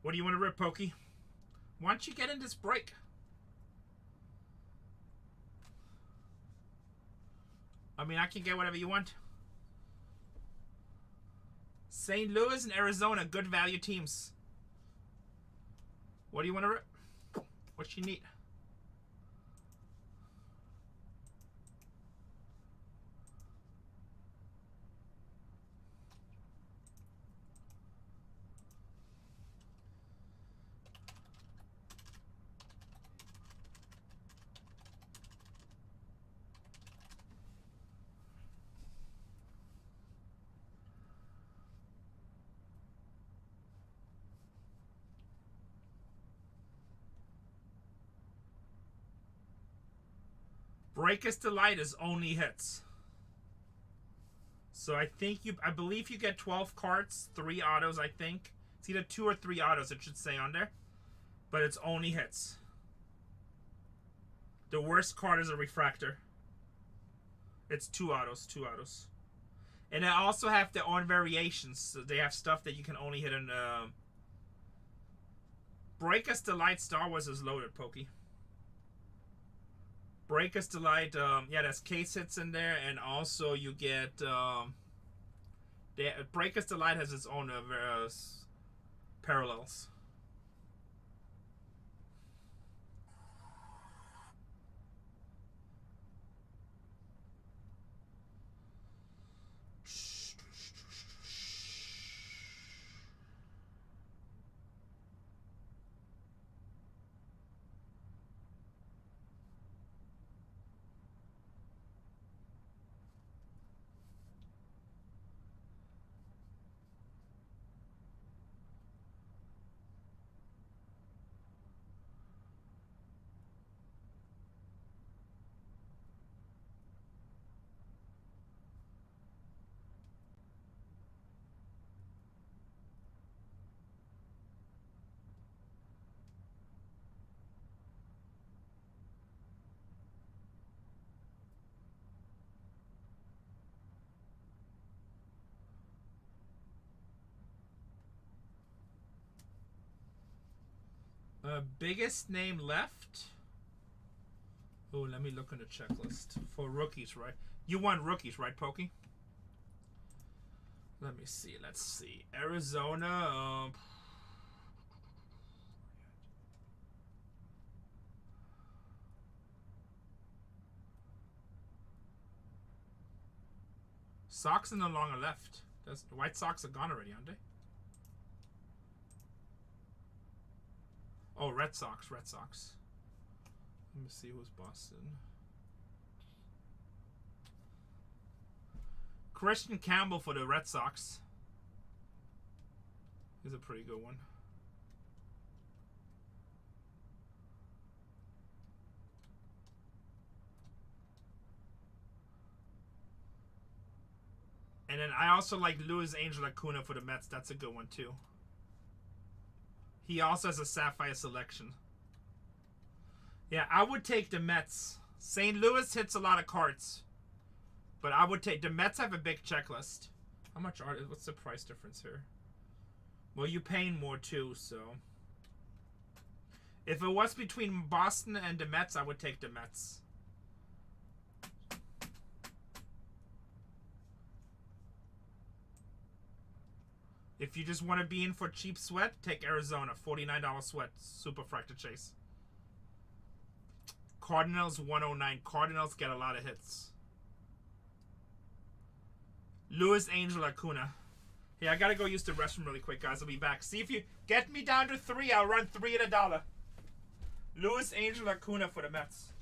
What do you want to rip, Pokey? Why don't you get in this break? I mean, I can get whatever you want. St. Louis and Arizona, good value teams. What do you want to rip? What you need? Breakers Delight is only hits. So I believe you get 12 cards, 3 autos, I think. It's either 2 or 3 autos, it should say on there. But it's only hits. The worst card is a refractor. It's 2 autos, 2 autos. And they also have their own variations. So they have stuff that you can only hit in... Breakers Delight Star Wars is loaded, Pokey. Breakers Delight, yeah, there's case hits in there, and also you get Breakers Delight has its own parallels. Biggest name left? Oh, let me look on the checklist. For rookies, right? You want rookies, right, Pokey? Let me see. Let's see. Arizona. Sox are no longer left. The White Sox are gone already, aren't they? Oh, Red Sox. Red Sox. Let me see who's Boston. Christian Campbell for the Red Sox. He's a pretty good one. And then I also like Luis Angel Acuna for the Mets. That's a good one too. He also has a Sapphire selection. Yeah, I would take the Mets. St. Louis hits a lot of cards. But I would take... The Mets have a big checklist. How much are... What's the price difference here? Well, you're paying more too, so... If it was between Boston and the Mets, I would take the Mets. If you just want to be in for cheap sweat, take Arizona. $49 sweat. Super fractal chase. Cardinals 109. Cardinals get a lot of hits. Luis Angel Acuna. Yeah, I gotta go use the restroom really quick, guys. I'll be back. See if you get me down to 3. I'll run 3 at $1. Luis Angel Acuna for the Mets.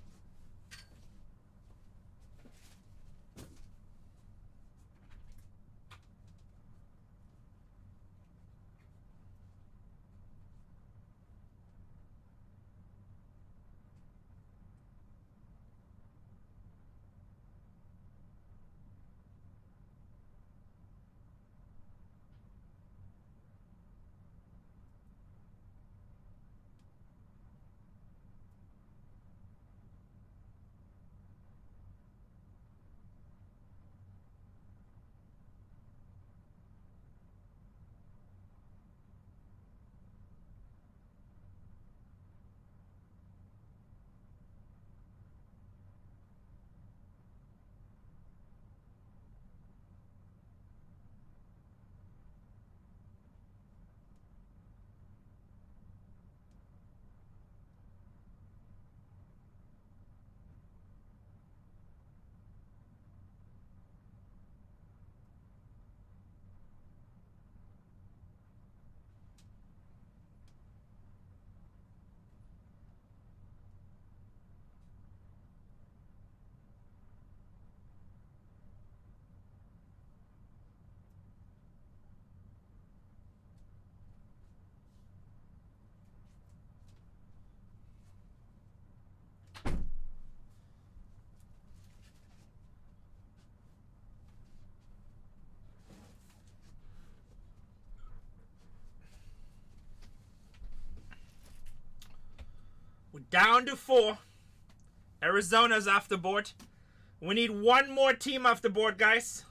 We're down to 4. Arizona's off the board. We need one more team off the board, guys.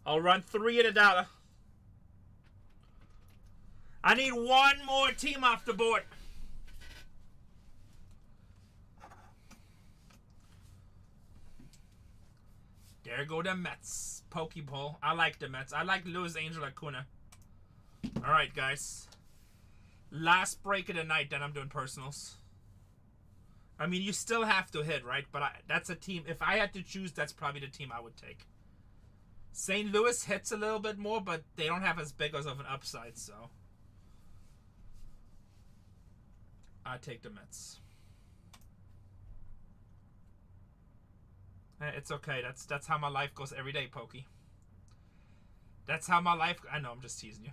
I'll run 3 at $1. I need one more team off the board. There go the Mets. Pokeball. I like the Mets. I like Luis Angel Acuna. Alright, guys. Last break of the night, then I'm doing personals. I mean, you still have to hit, right? But that's a team. If I had to choose, that's probably the team I would take. St. Louis hits a little bit more, but they don't have as big of an upside, so I take the Mets. It's okay. That's how my life goes every day, Pokey. That's how my life... I know, I'm just teasing you.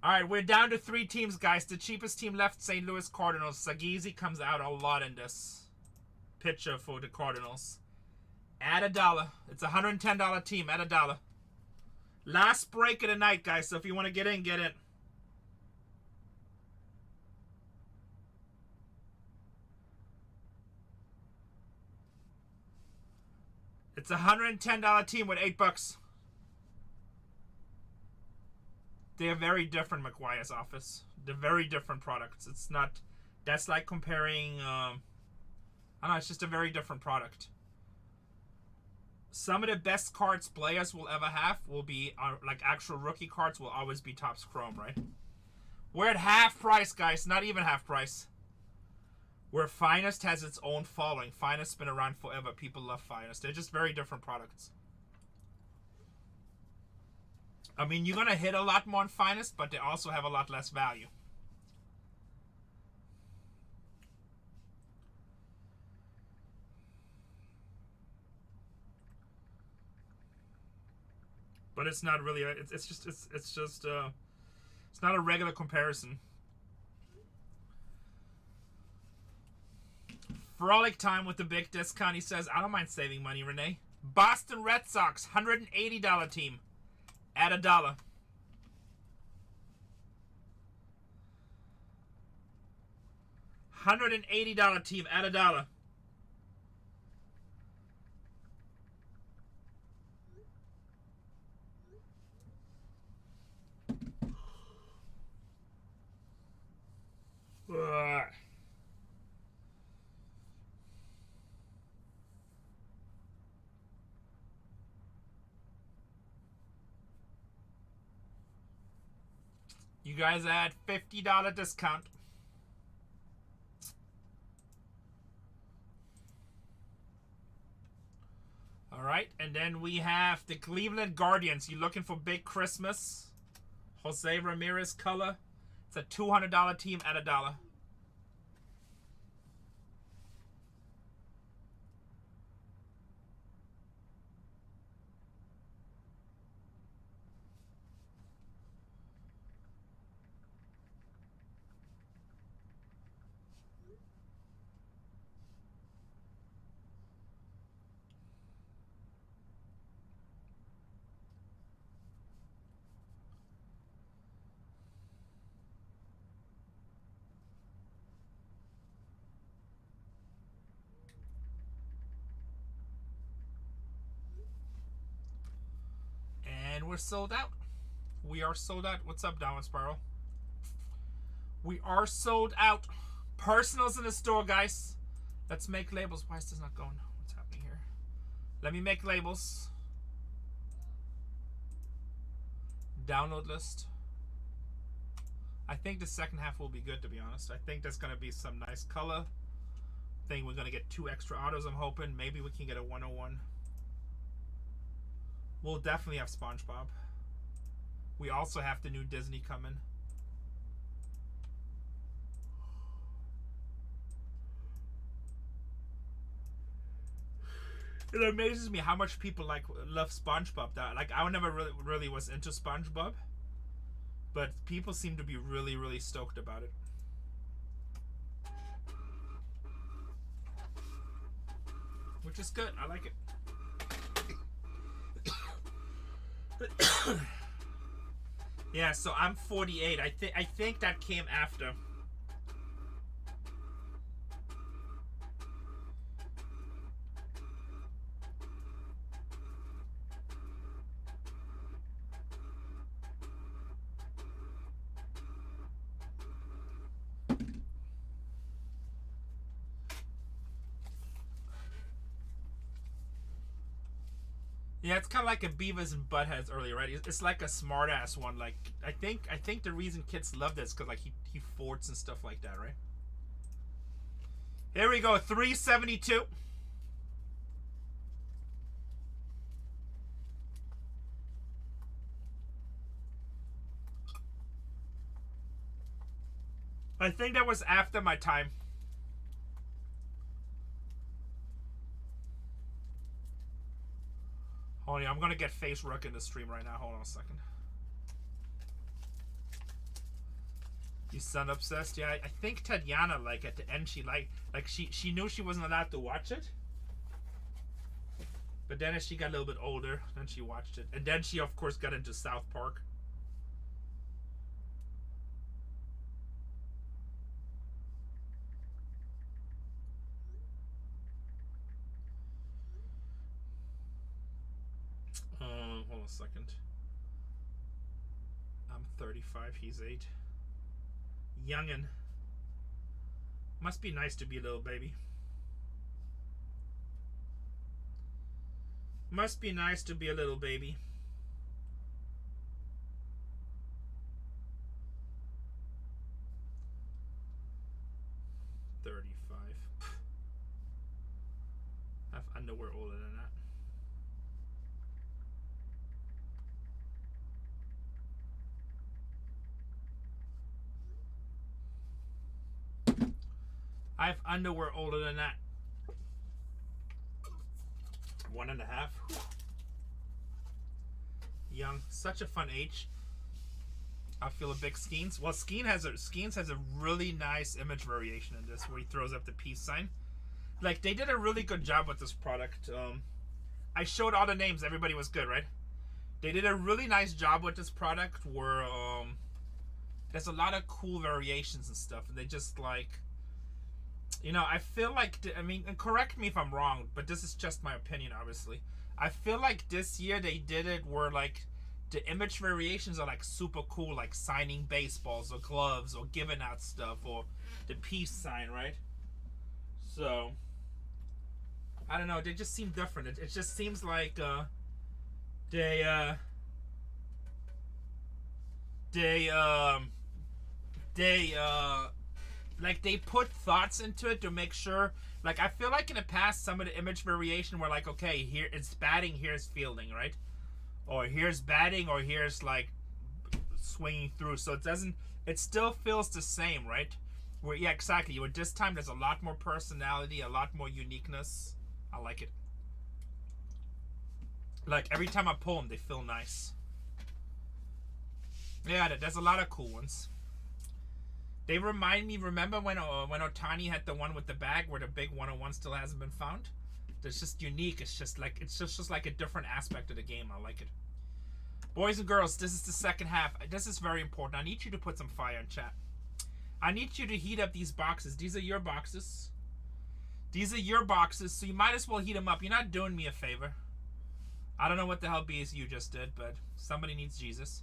Alright, we're down to 3 teams, guys. The cheapest team left, St. Louis Cardinals. Sagizi comes out a lot in this picture for the Cardinals. At $1. It's a $110 team at $1. Last break of the night, guys. So if you want to get in, get in. It's a $110 team with $8. They're very different, McGuire's office. They're very different products. It's not... That's like comparing... I don't know, it's just a very different product. Some of the best cards players will ever have will be... like actual rookie cards will always be Topps Chrome, right? We're at half price, guys. Not even half price. Where Finest has its own following. Finest's been around forever. People love Finest. They're just very different products. I mean, you're going to hit a lot more on Finest, but they also have a lot less value. But it's not really, it's not a regular comparison. Frolic time with the big discount. He says, I don't mind saving money, Renee. Boston Red Sox, $180 team. At $1. $180 team at $1. Ugh. You guys add $50 discount. All right, and then we have the Cleveland Guardians. You looking for big Christmas? Jose Ramirez color. It's a $200 team at $1. And we're sold out. We are sold out. What's up, Down Spiral? We are sold out. Personals in the store, guys. Let's make labels. Why is this not going? What's happening here? Let me make labels. Download list. I think the second half will be good, to be honest. I think there's going to be some nice color. I think we're going to get 2 extra autos, I'm hoping. Maybe we can get a 101. We'll definitely have SpongeBob. We also have the new Disney coming. It amazes me how much people love SpongeBob. Like I never really was into SpongeBob, but people seem to be really stoked about it. Which is good. I like it. Yeah, so I'm 48. I think that came after. Yeah, it's kind of like a Beavis and Butthead's earlier, right? It's like a smart-ass one. Like I think the reason kids love this because like he forts and stuff like that, right? Here we go, 372. I think that was after my time. Hold on, I'm gonna get face rook in the stream right now. Hold on a second. You son obsessed? Yeah, I think Tatiana, like at the end, she she knew she wasn't allowed to watch it. But then as she got a little bit older, then she watched it. And then she of course got into South Park. Hold on a second. I'm 35, he's 8. Youngin'. Must be nice to be a little baby. Must be nice to be a little baby. I have underwear older than that. I have underwear older than that. 1.5. Young, such a fun age. I feel a big Skeens. Well, Skeens has a really nice image variation in this, where he throws up the peace sign. Like, they did a really good job with this product. I showed all the names. Everybody was good, right? They did a really nice job with this product where there's a lot of cool variations and stuff. And they just, like, you know, I feel like, I mean, and correct me if I'm wrong, but this is just my opinion, obviously. I feel like this year they did it where, like, the image variations are, like, super cool, like signing baseballs or gloves or giving out stuff or the peace sign, right? So, I don't know, they just seem different. It just seems like they like they put thoughts into it to make sure. Like, I feel like in the past some of the image variation were like, okay, here it's batting, here's fielding, right? Or here's batting, or here's like swinging through. So it still feels the same, right? Where, yeah, exactly. With this time there's a lot more personality, a lot more uniqueness. I like it. Like, every time I pull them, they feel nice. Yeah, there's a lot of cool ones. They remind me, remember when Ohtani had the one with the bag where the big 101 still hasn't been found? It's just unique. It's just like a different aspect of the game. I like it. Boys and girls, this is the second half. This is very important. I need you to put some fire in chat. I need you to heat up these boxes. These are your boxes. These are your boxes, so you might as well heat them up. You're not doing me a favor. I don't know what the hell BSU just did, but somebody needs Jesus.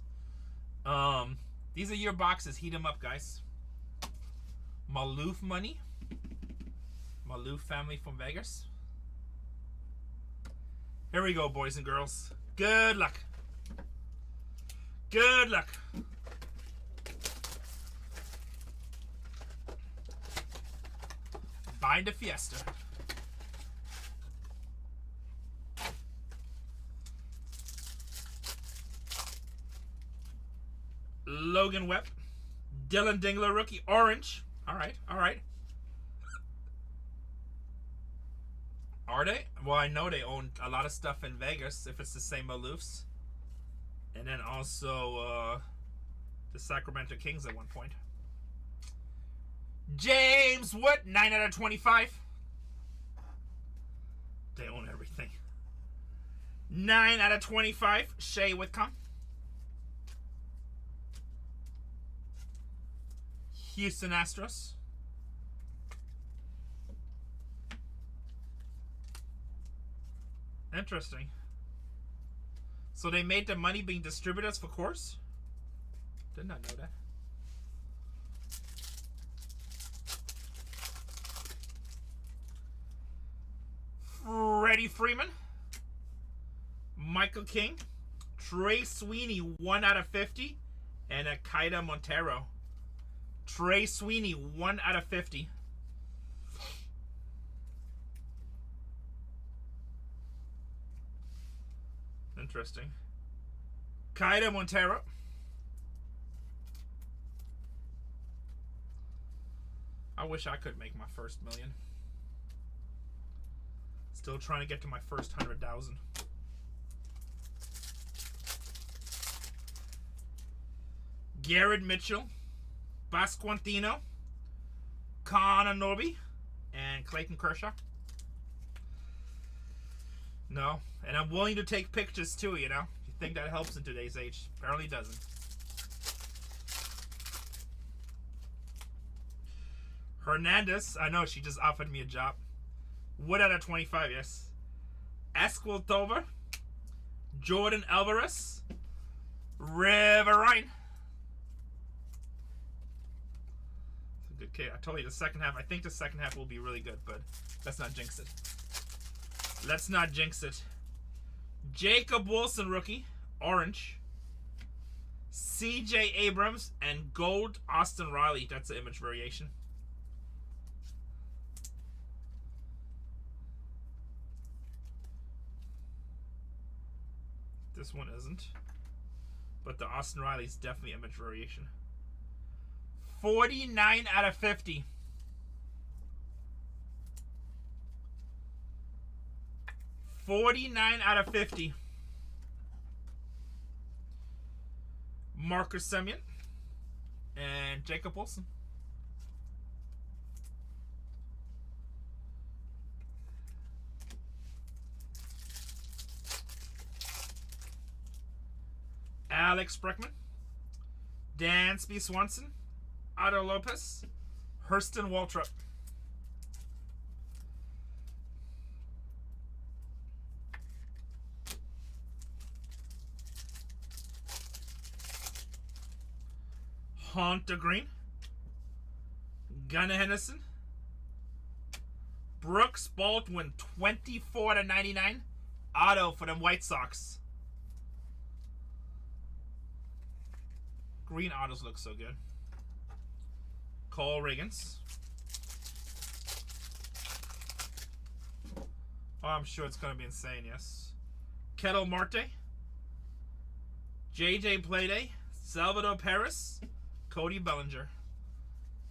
These are your boxes. Heat them up, guys. Maloof money. Maloof family from Vegas. Here we go, boys and girls. Good luck. Good luck. Bind a Fiesta. Logan Webb. Dylan Dingler rookie. Orange. Alright, alright. Are they? Well, I know they own a lot of stuff in Vegas, if it's the same Maloofs. And then also the Sacramento Kings at one point. James Wood, 9 out of 25. They own everything. 9 out of 25. Shea Whitcomb. Houston Astros. Interesting. So they made the money being distributors for course? Did not know that. Freddie Freeman. Michael King. Trey Sweeney, 1 out of 50. And a Kaida Montero. Trey Sweeney, 1 out of 50. Interesting. Kaida Montero. I wish I could make my first million. Still trying to get to my first 100,000. Garrett Mitchell. Basquantino. Connor Norby. And Clayton Kershaw. No. And I'm willing to take pictures too, you know. You think that helps in today's age. Apparently doesn't. Hernandez. I know, she just offered me a job. Wood out of 25, yes. Esquiltover. Jordan Alvarez. Riverine. It's a good kid. I told you the second half. I think the second half will be really good, but let's not jinx it. Let's not jinx it. Jacob Wilson rookie. Orange. CJ Abrams and gold Austin Riley. That's the image variation. This one isn't. But the Austin Riley's definitely image variation. 49 out of 50. $49 out of 50. Marcus Semien and Jacob Wilson. Alex Bregman, Dansby Swanson, Otto Lopez, Hurston Waltrip. Hunter Green, Gunnar Henderson, Brooks Baldwin, 24/99, auto for them White Sox. Green autos look so good. Cole Riggins. Oh, I'm sure it's going to be insane, yes. Kettle Marte, JJ Playday, Salvador Perez, Cody Bellinger.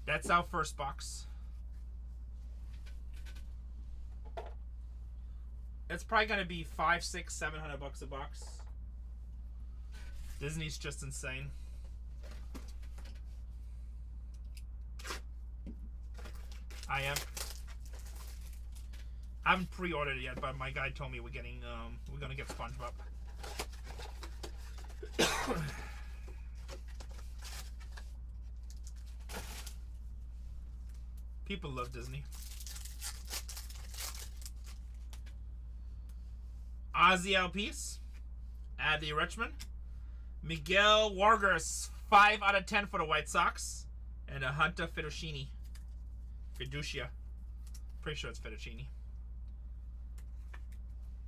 That's our first box. It's probably gonna be $500, $600, $700 a box. Disney's just insane. I haven't pre-ordered it yet, but my guy told me we're gonna get SpongeBob. People love Disney. Ozzy Albies, Adley Rutschman, Miguel Vargas, 5/10 for the White Sox, and a Hunter Fiducia. Pretty sure it's Fettuccine.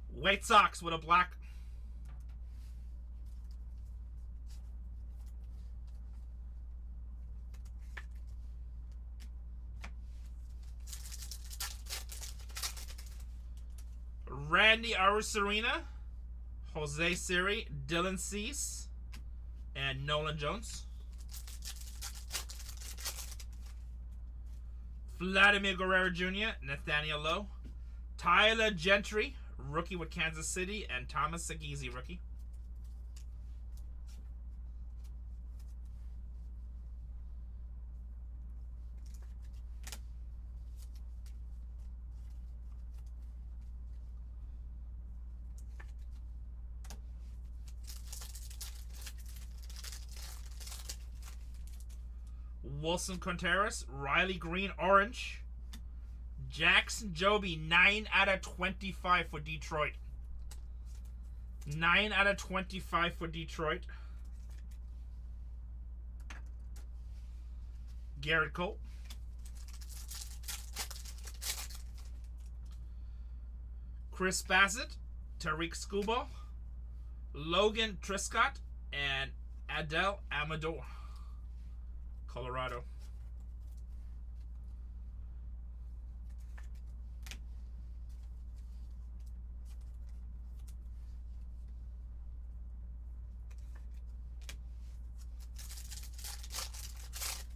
White Sox with a black. Randy Arozarena, Jose Siri, Dylan Cease, and Nolan Jones. Vladimir Guerrero Jr., Nathaniel Lowe, Tyler Gentry, rookie with Kansas City, and Thomas Segesi, rookie. Wilson Contreras, Riley Green, orange. Jackson Joby, 9/25 for Detroit. 9/25 for Detroit. Garrett Cole. Chris Bassett, Tariq Skubal, Logan Triscott, and Adel Amador. Colorado.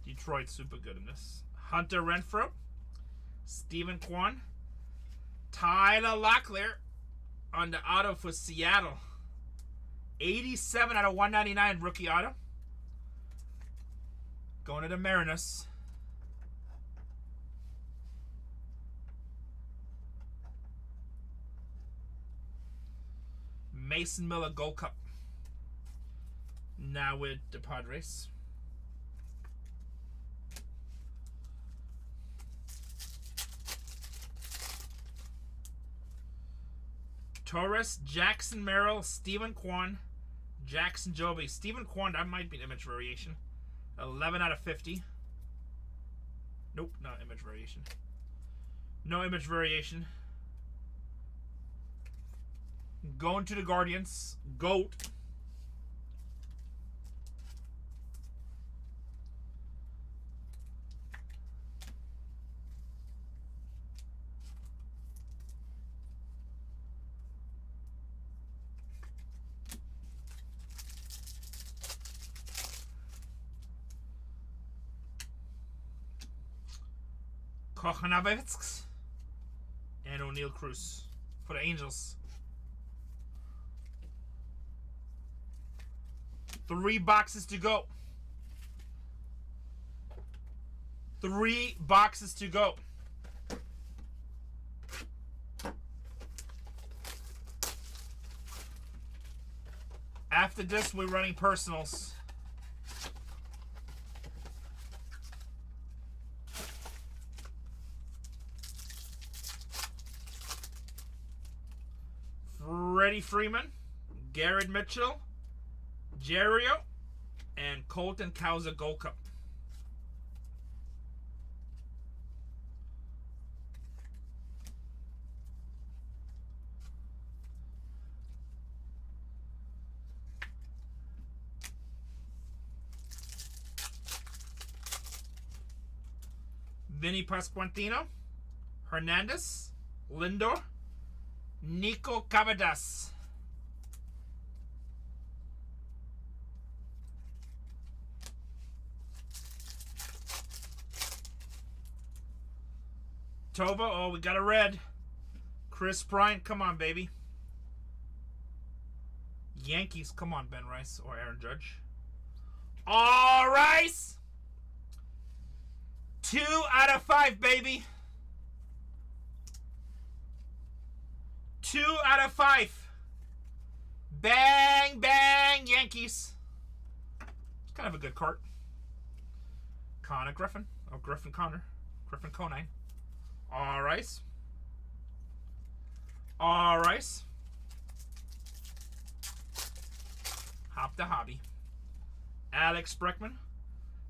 Detroit's super good in this. Hunter Renfroe, Stephen Kwan, Tyler Locklear on the auto for Seattle. 87/199 rookie auto. Going to the Mariners. Mason Miller Gold Cup. Now with the Padres. Torres, Jackson Merrill, Stephen Kwan, Jackson Joby. Stephen Kwan, that might be an image variation. 11/50. Nope, not image variation. No image variation. Going to the Guardians. GOAT. Kochanavets and O'Neal Cruz for the Angels. 3 boxes to go. 3 boxes to go. After after this, we're running personals. Freddie Freeman, Garrett Mitchell, Jerio, and Colton Cowser Gold Cup. Vinny Pasquantino, Hernandez, Lindor, Nico Cavadas. Tova, oh, we got a red. Chris Bryant, come on, baby. Yankees, come on, Ben Rice or Aaron Judge. All Rice! 2 out of 5, baby. 2 out of 5. Bang, bang, Yankees. It's kind of a good card. Connor Griffin. Oh, Griffin Connor. Griffin Conine. All Rice. All Rice. Hop the Hobby. Alex Bregman.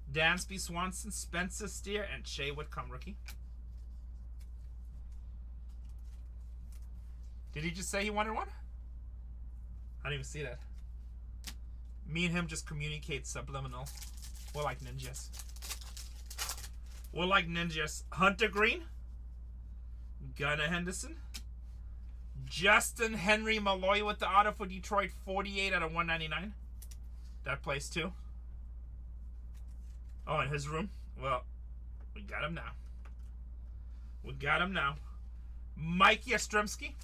Dansby Swanson, Spencer Steer, and Shea Whitcomb rookie. Did he just say he wanted one? I didn't even see that. Me and him just communicate subliminal. We're like ninjas. We're like ninjas. Hunter Green. Gunnar Henderson. Justin Henry Malloy with the auto for Detroit. 48 out of 199. That plays too. Oh, in his room? Well, we got him now. We got him now. Mike Yastrzemski.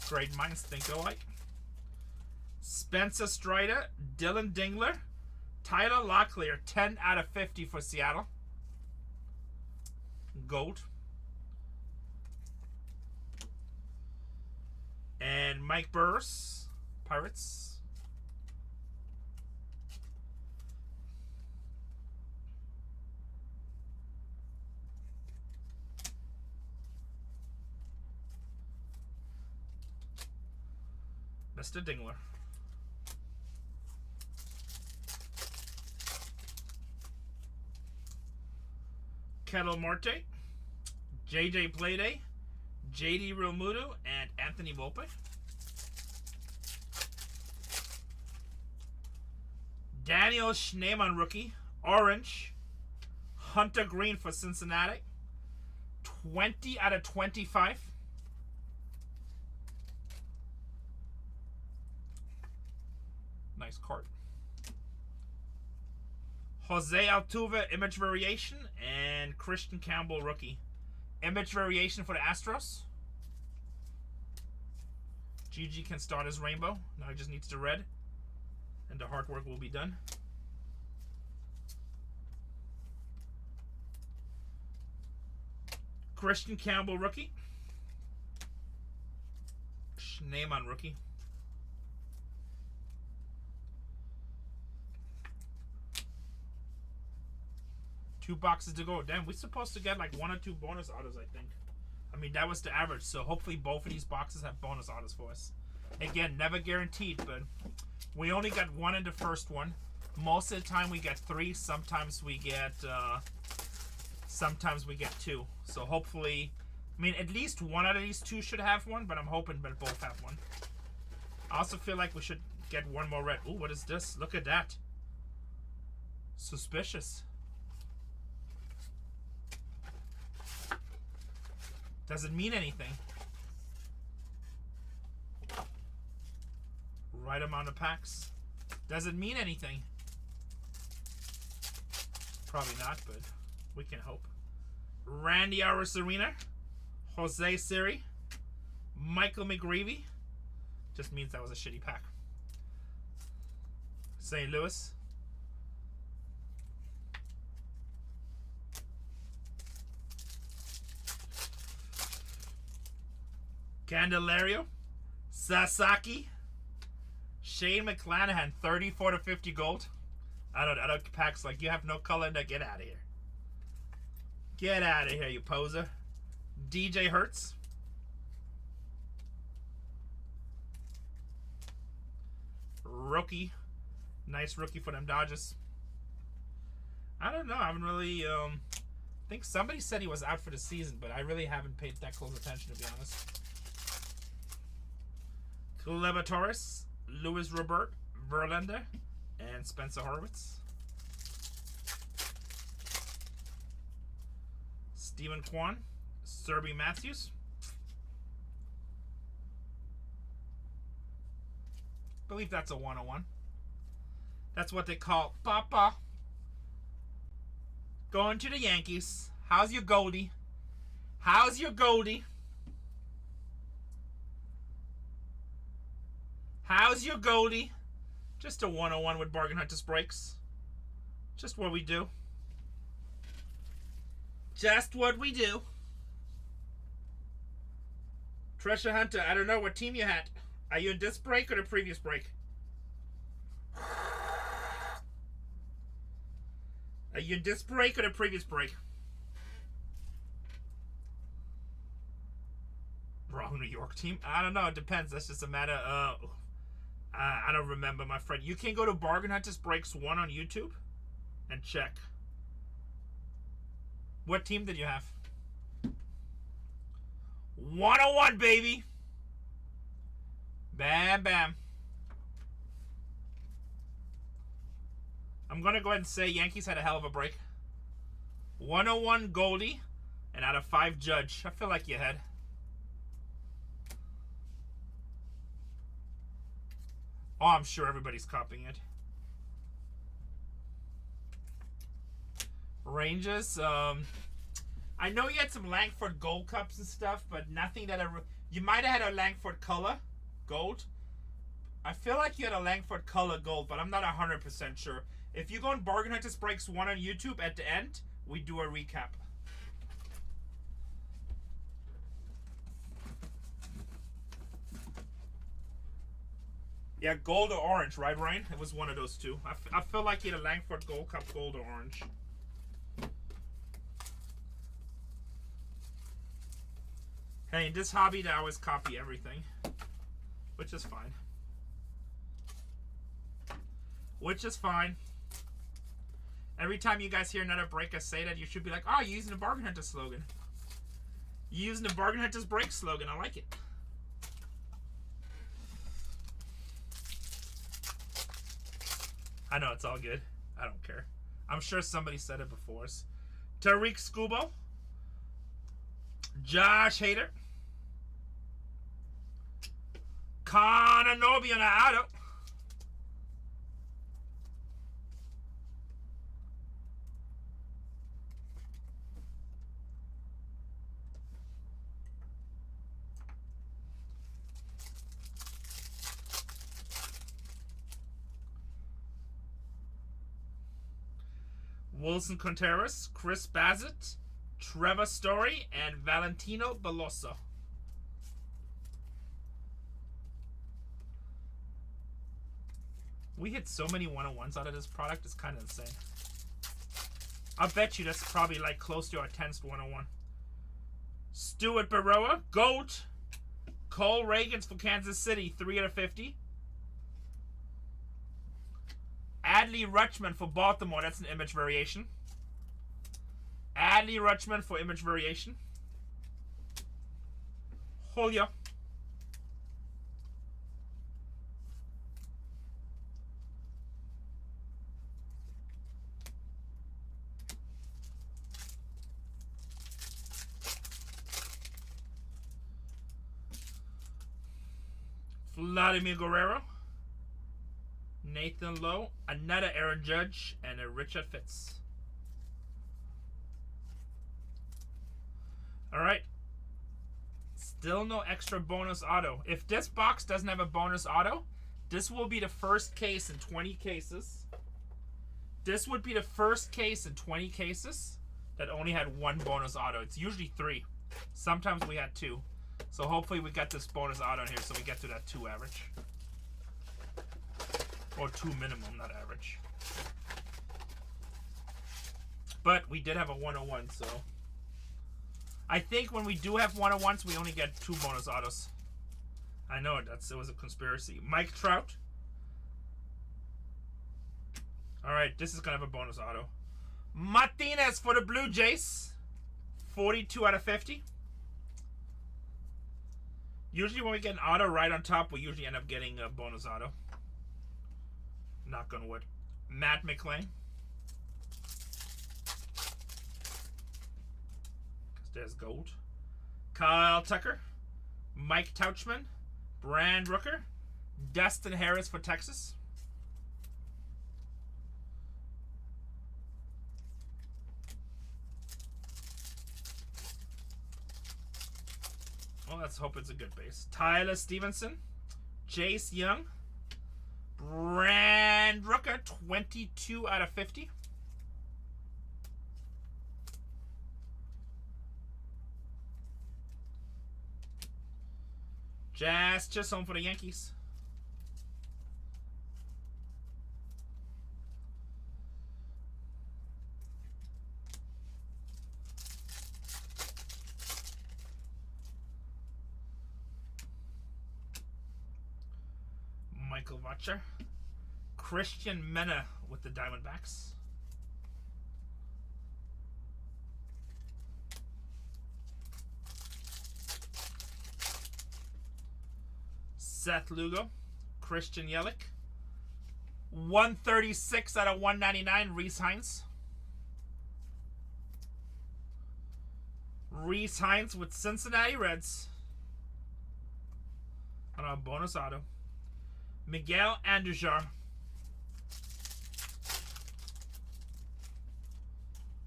Great minds think alike. Spencer Strider. Dylan Dingler. Tyler Locklear. 10 out of 50 for Seattle. Gold. And Mike Burris. Pirates. Mr. Dingler. Kettle Marte, JJ Playday, JD Realmuto, and Anthony Volpe. Daniel Schneemann rookie, orange. Hunter Green for Cincinnati. 20 out of 25. Nice card. Jose Altuve, image variation, and Christian Campbell, rookie. Image variation for the Astros. GG can start his rainbow. Now he just needs the red, and the hard work will be done. Christian Campbell, rookie. Schneemann, rookie. Two boxes to go. Damn, we're supposed to get like 1 or 2 bonus autos, I think. I mean, that was the average, so hopefully both of these boxes have bonus autos for us. Again, never guaranteed, but we only got 1 in the first one. Most of the time we get 3. Sometimes we get 2. So hopefully, I mean, at least 1 out of these 2 should have 1, but I'm hoping that both have 1. I also feel like we should get 1 more red. Ooh, what is this? Look at that. Suspicious. Doesn't mean anything. Right amount of packs. Doesn't mean anything. Probably not, but we can hope. Randy Arozarena. Jose Siri. Michael McGreevy. Just means that was a shitty pack. St. Louis. Candelario, Sasaki, Shane McClanahan, 34 to 50 gold. I don't know. Packs like you have no color. No, get out of here. Get out of here, you poser. DJ Hertz. Rookie. Nice rookie for them Dodgers. I don't know. I haven't really... I think somebody said he was out for the season, but I really haven't paid that close attention, to be honest. Cleber Torres, Luis Robert, Verlander, and Spencer Horwitz. Stephen Kwan, Serby Matthews. I believe that's a 101. That's what they call Papa. Going to the Yankees. How's your Goldie? How's your Goldie? How's your Goldie? Just a 101 with Bargain Hunters Breaks. Just what we do. Just what we do. Treasure Hunter, I don't know what team you had. Are you in this break or the previous break? Are you in this break or the previous break? Wrong New York team? I don't know. It depends. That's just a matter of... I don't remember, my friend. You can go to Bargain Hunters Breaks 1 on YouTube and check. What team did you have? 101, baby. Bam, bam. I'm going to go ahead and say Yankees had a hell of a break. 101 Goldie, and out of 5 Judge. I feel like you had. Oh, I'm sure everybody's copying it. Rangers. I know you had some Langford Gold Cups and stuff, but nothing that ever... You might have had a Langford Color Gold. I feel like you had a Langford Color Gold, but I'm not 100% sure. If you go on Bargain Hunters Breaks 1 on YouTube, at the end, we do a recap. Yeah, gold or orange, right, Ryan? It was one of those two. I feel like you had a Langford Gold Cup, gold or orange. Hey, in this hobby, they always copy everything. Which is fine. Which is fine. Every time you guys hear another breaker say that, you should be like, oh, you're using the Bargain Hunter slogan. You're using the Bargain Hunters Break slogan. I like it. I know, it's all good. I don't care. I'm sure somebody said it before us. Tariq Scubo. Josh Hader. Connor Nobi on the auto. Wilson Contreras, Chris Bassett, Trevor Story, and Valentino Beloso. We hit so many 101s out of this product, it's kind of insane. I bet you that's probably like close to our 10th 101. Stuart Baroa, Gold. Cole Reagans for Kansas City, 3 out of 50. Adley Rutschman for Baltimore, that's an image variation. Adley Rutschman for image variation. Julio. Vladimir Guerrero. Nathan Lowe, another Aaron Judge, and a Richard Fitz. Alright. Still no extra bonus auto. If this box doesn't have a bonus auto, this will be the first case in 20 cases. This would be the first case in 20 cases that only had 1 bonus auto. It's usually 3. Sometimes we had 2. So hopefully we get this bonus auto in here so we get to that 2 average. Or 2 minimum, not average. But we did have a 101, so I think when we do have 101s, we only get 2 bonus autos. I know it was a conspiracy. Mike Trout. All right, this is gonna have a bonus auto. Martinez for the Blue Jays. 42 out of 50. Usually when we get an auto right on top, we usually end up getting a bonus auto. Knock on wood. Matt McClain. There's gold. Kyle Tucker. Mike Tauchman. Brand Rooker. Dustin Harris for Texas. Well, let's hope it's a good base. Tyler Stevenson. Jace Young. Brand Rooker. 22 out of 50. Jazz Chisholm for the Yankees. Michael Watcher. Christian Mena with the Diamondbacks. Seth Lugo. Christian Yelich. 136 out of 199, Rhys Hines. Rhys Hines with Cincinnati Reds. On a bonus auto. Miguel Andujar.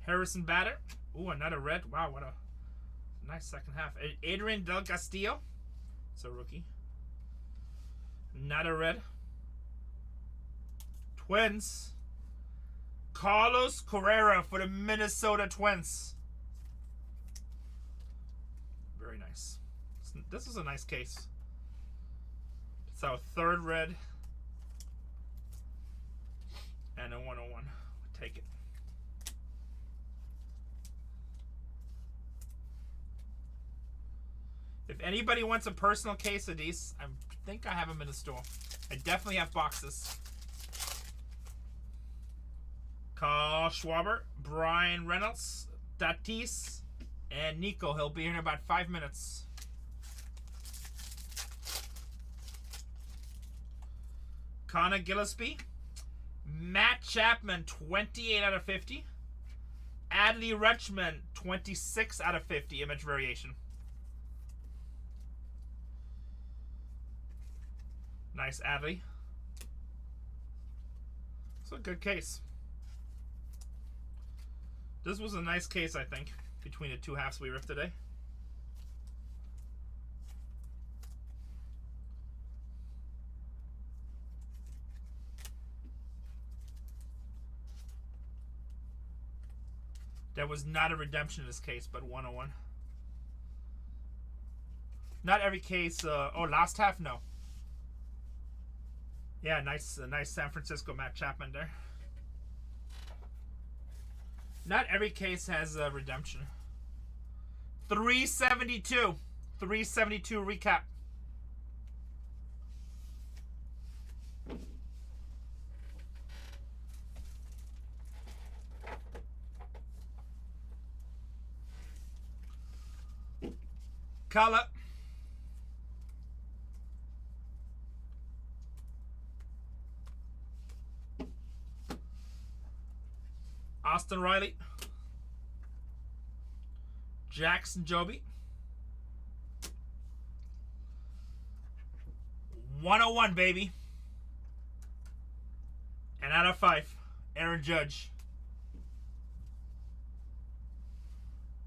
Harrison Bader. Ooh, another red. Wow, what a nice second half. Adrian Del Castillo. It's a rookie. Another red. Twins. Carlos Correa for the Minnesota Twins. Very nice. This is a nice case. It's our third red. And a 101. We'll take it. If anybody wants a personal case of these, I think I have them in the store. I definitely have boxes. Carl Schwarber, Brian Reynolds, Tatis, and Nico. He'll be here in about 5 minutes. Connor Gillespie, Matt Chapman, 28 out of 50. Adley Rutschman, 26 out of 50. Image variation. Nice Adley. It's a good case. This was a nice case, I think, between the two halves we ripped today. There was not a redemption in this case, but 101. Not every case. Oh, last half? No. Yeah, nice San Francisco Matt Chapman there. Not every case has a redemption. 372. 372 recap. Color. Austin Riley. Jackson Joby. 101, baby. And out of 5, Aaron Judge.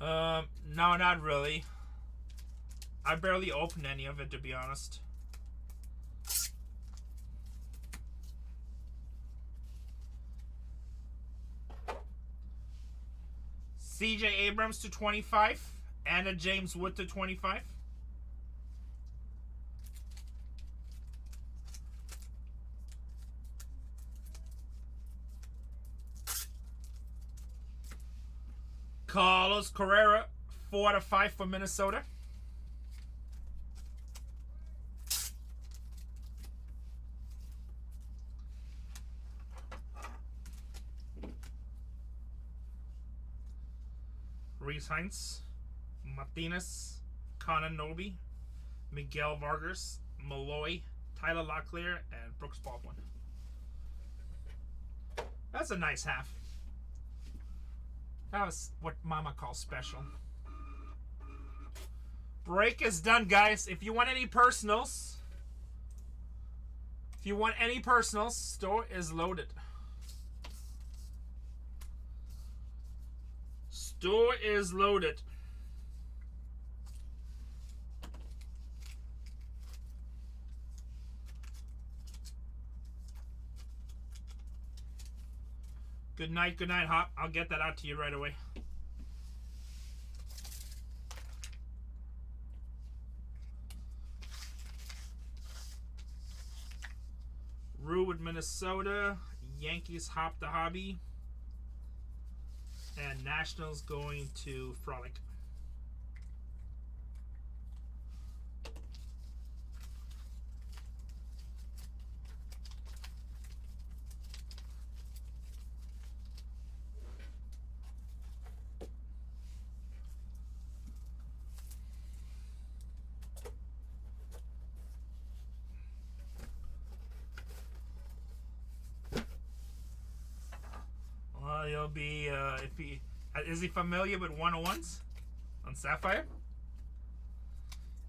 No, not really. I barely opened any of it, to be honest. CJ Abrams to 25. Anna James Wood to 25. Carlos Carrera, 4/5 for Minnesota. Reese Heinz, Martinez, Connor Noby, Miguel Vargas, Malloy, Tyler Locklear, and Brooks Baldwin. That's a nice half. That was what Mama calls special. Break is done, guys. If you want any personals, store is loaded. Store is loaded. Good night, Hop. I'll get that out to you right away. Rue with Minnesota. Yankees Hop the Hobby. And Nationals going to Frolic. Well, you'll be if he is he familiar with 101s on Sapphire?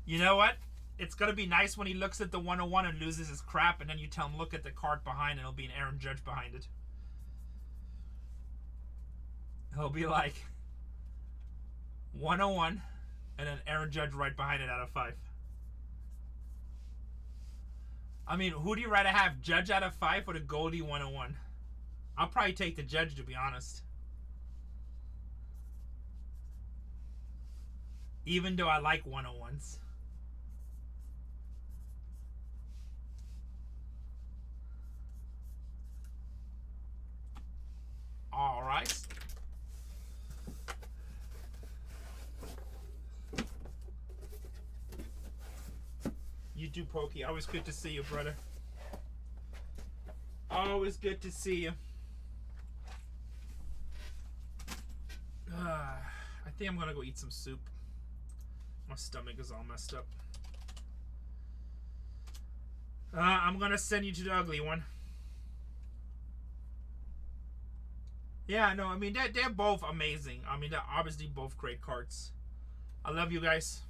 You know what? It's gonna be nice when he looks at the 101 and loses his crap, and then you tell him look at the card behind, and it'll be an Aaron Judge behind it. He'll be like 101, and then Aaron Judge right behind it out of 5. I mean, who do you rather have, Judge out of 5 or the Goldie 101? I'll probably take the Judge, to be honest. Even though I like 101s. All right. You do, Pokey. Always good to see you, brother. Always good to see you. I think I'm gonna go eat some soup. My stomach is all messed up. I'm gonna send you to the ugly one. Yeah, no, I mean they're both amazing. I mean they're obviously both great cards. I love you guys.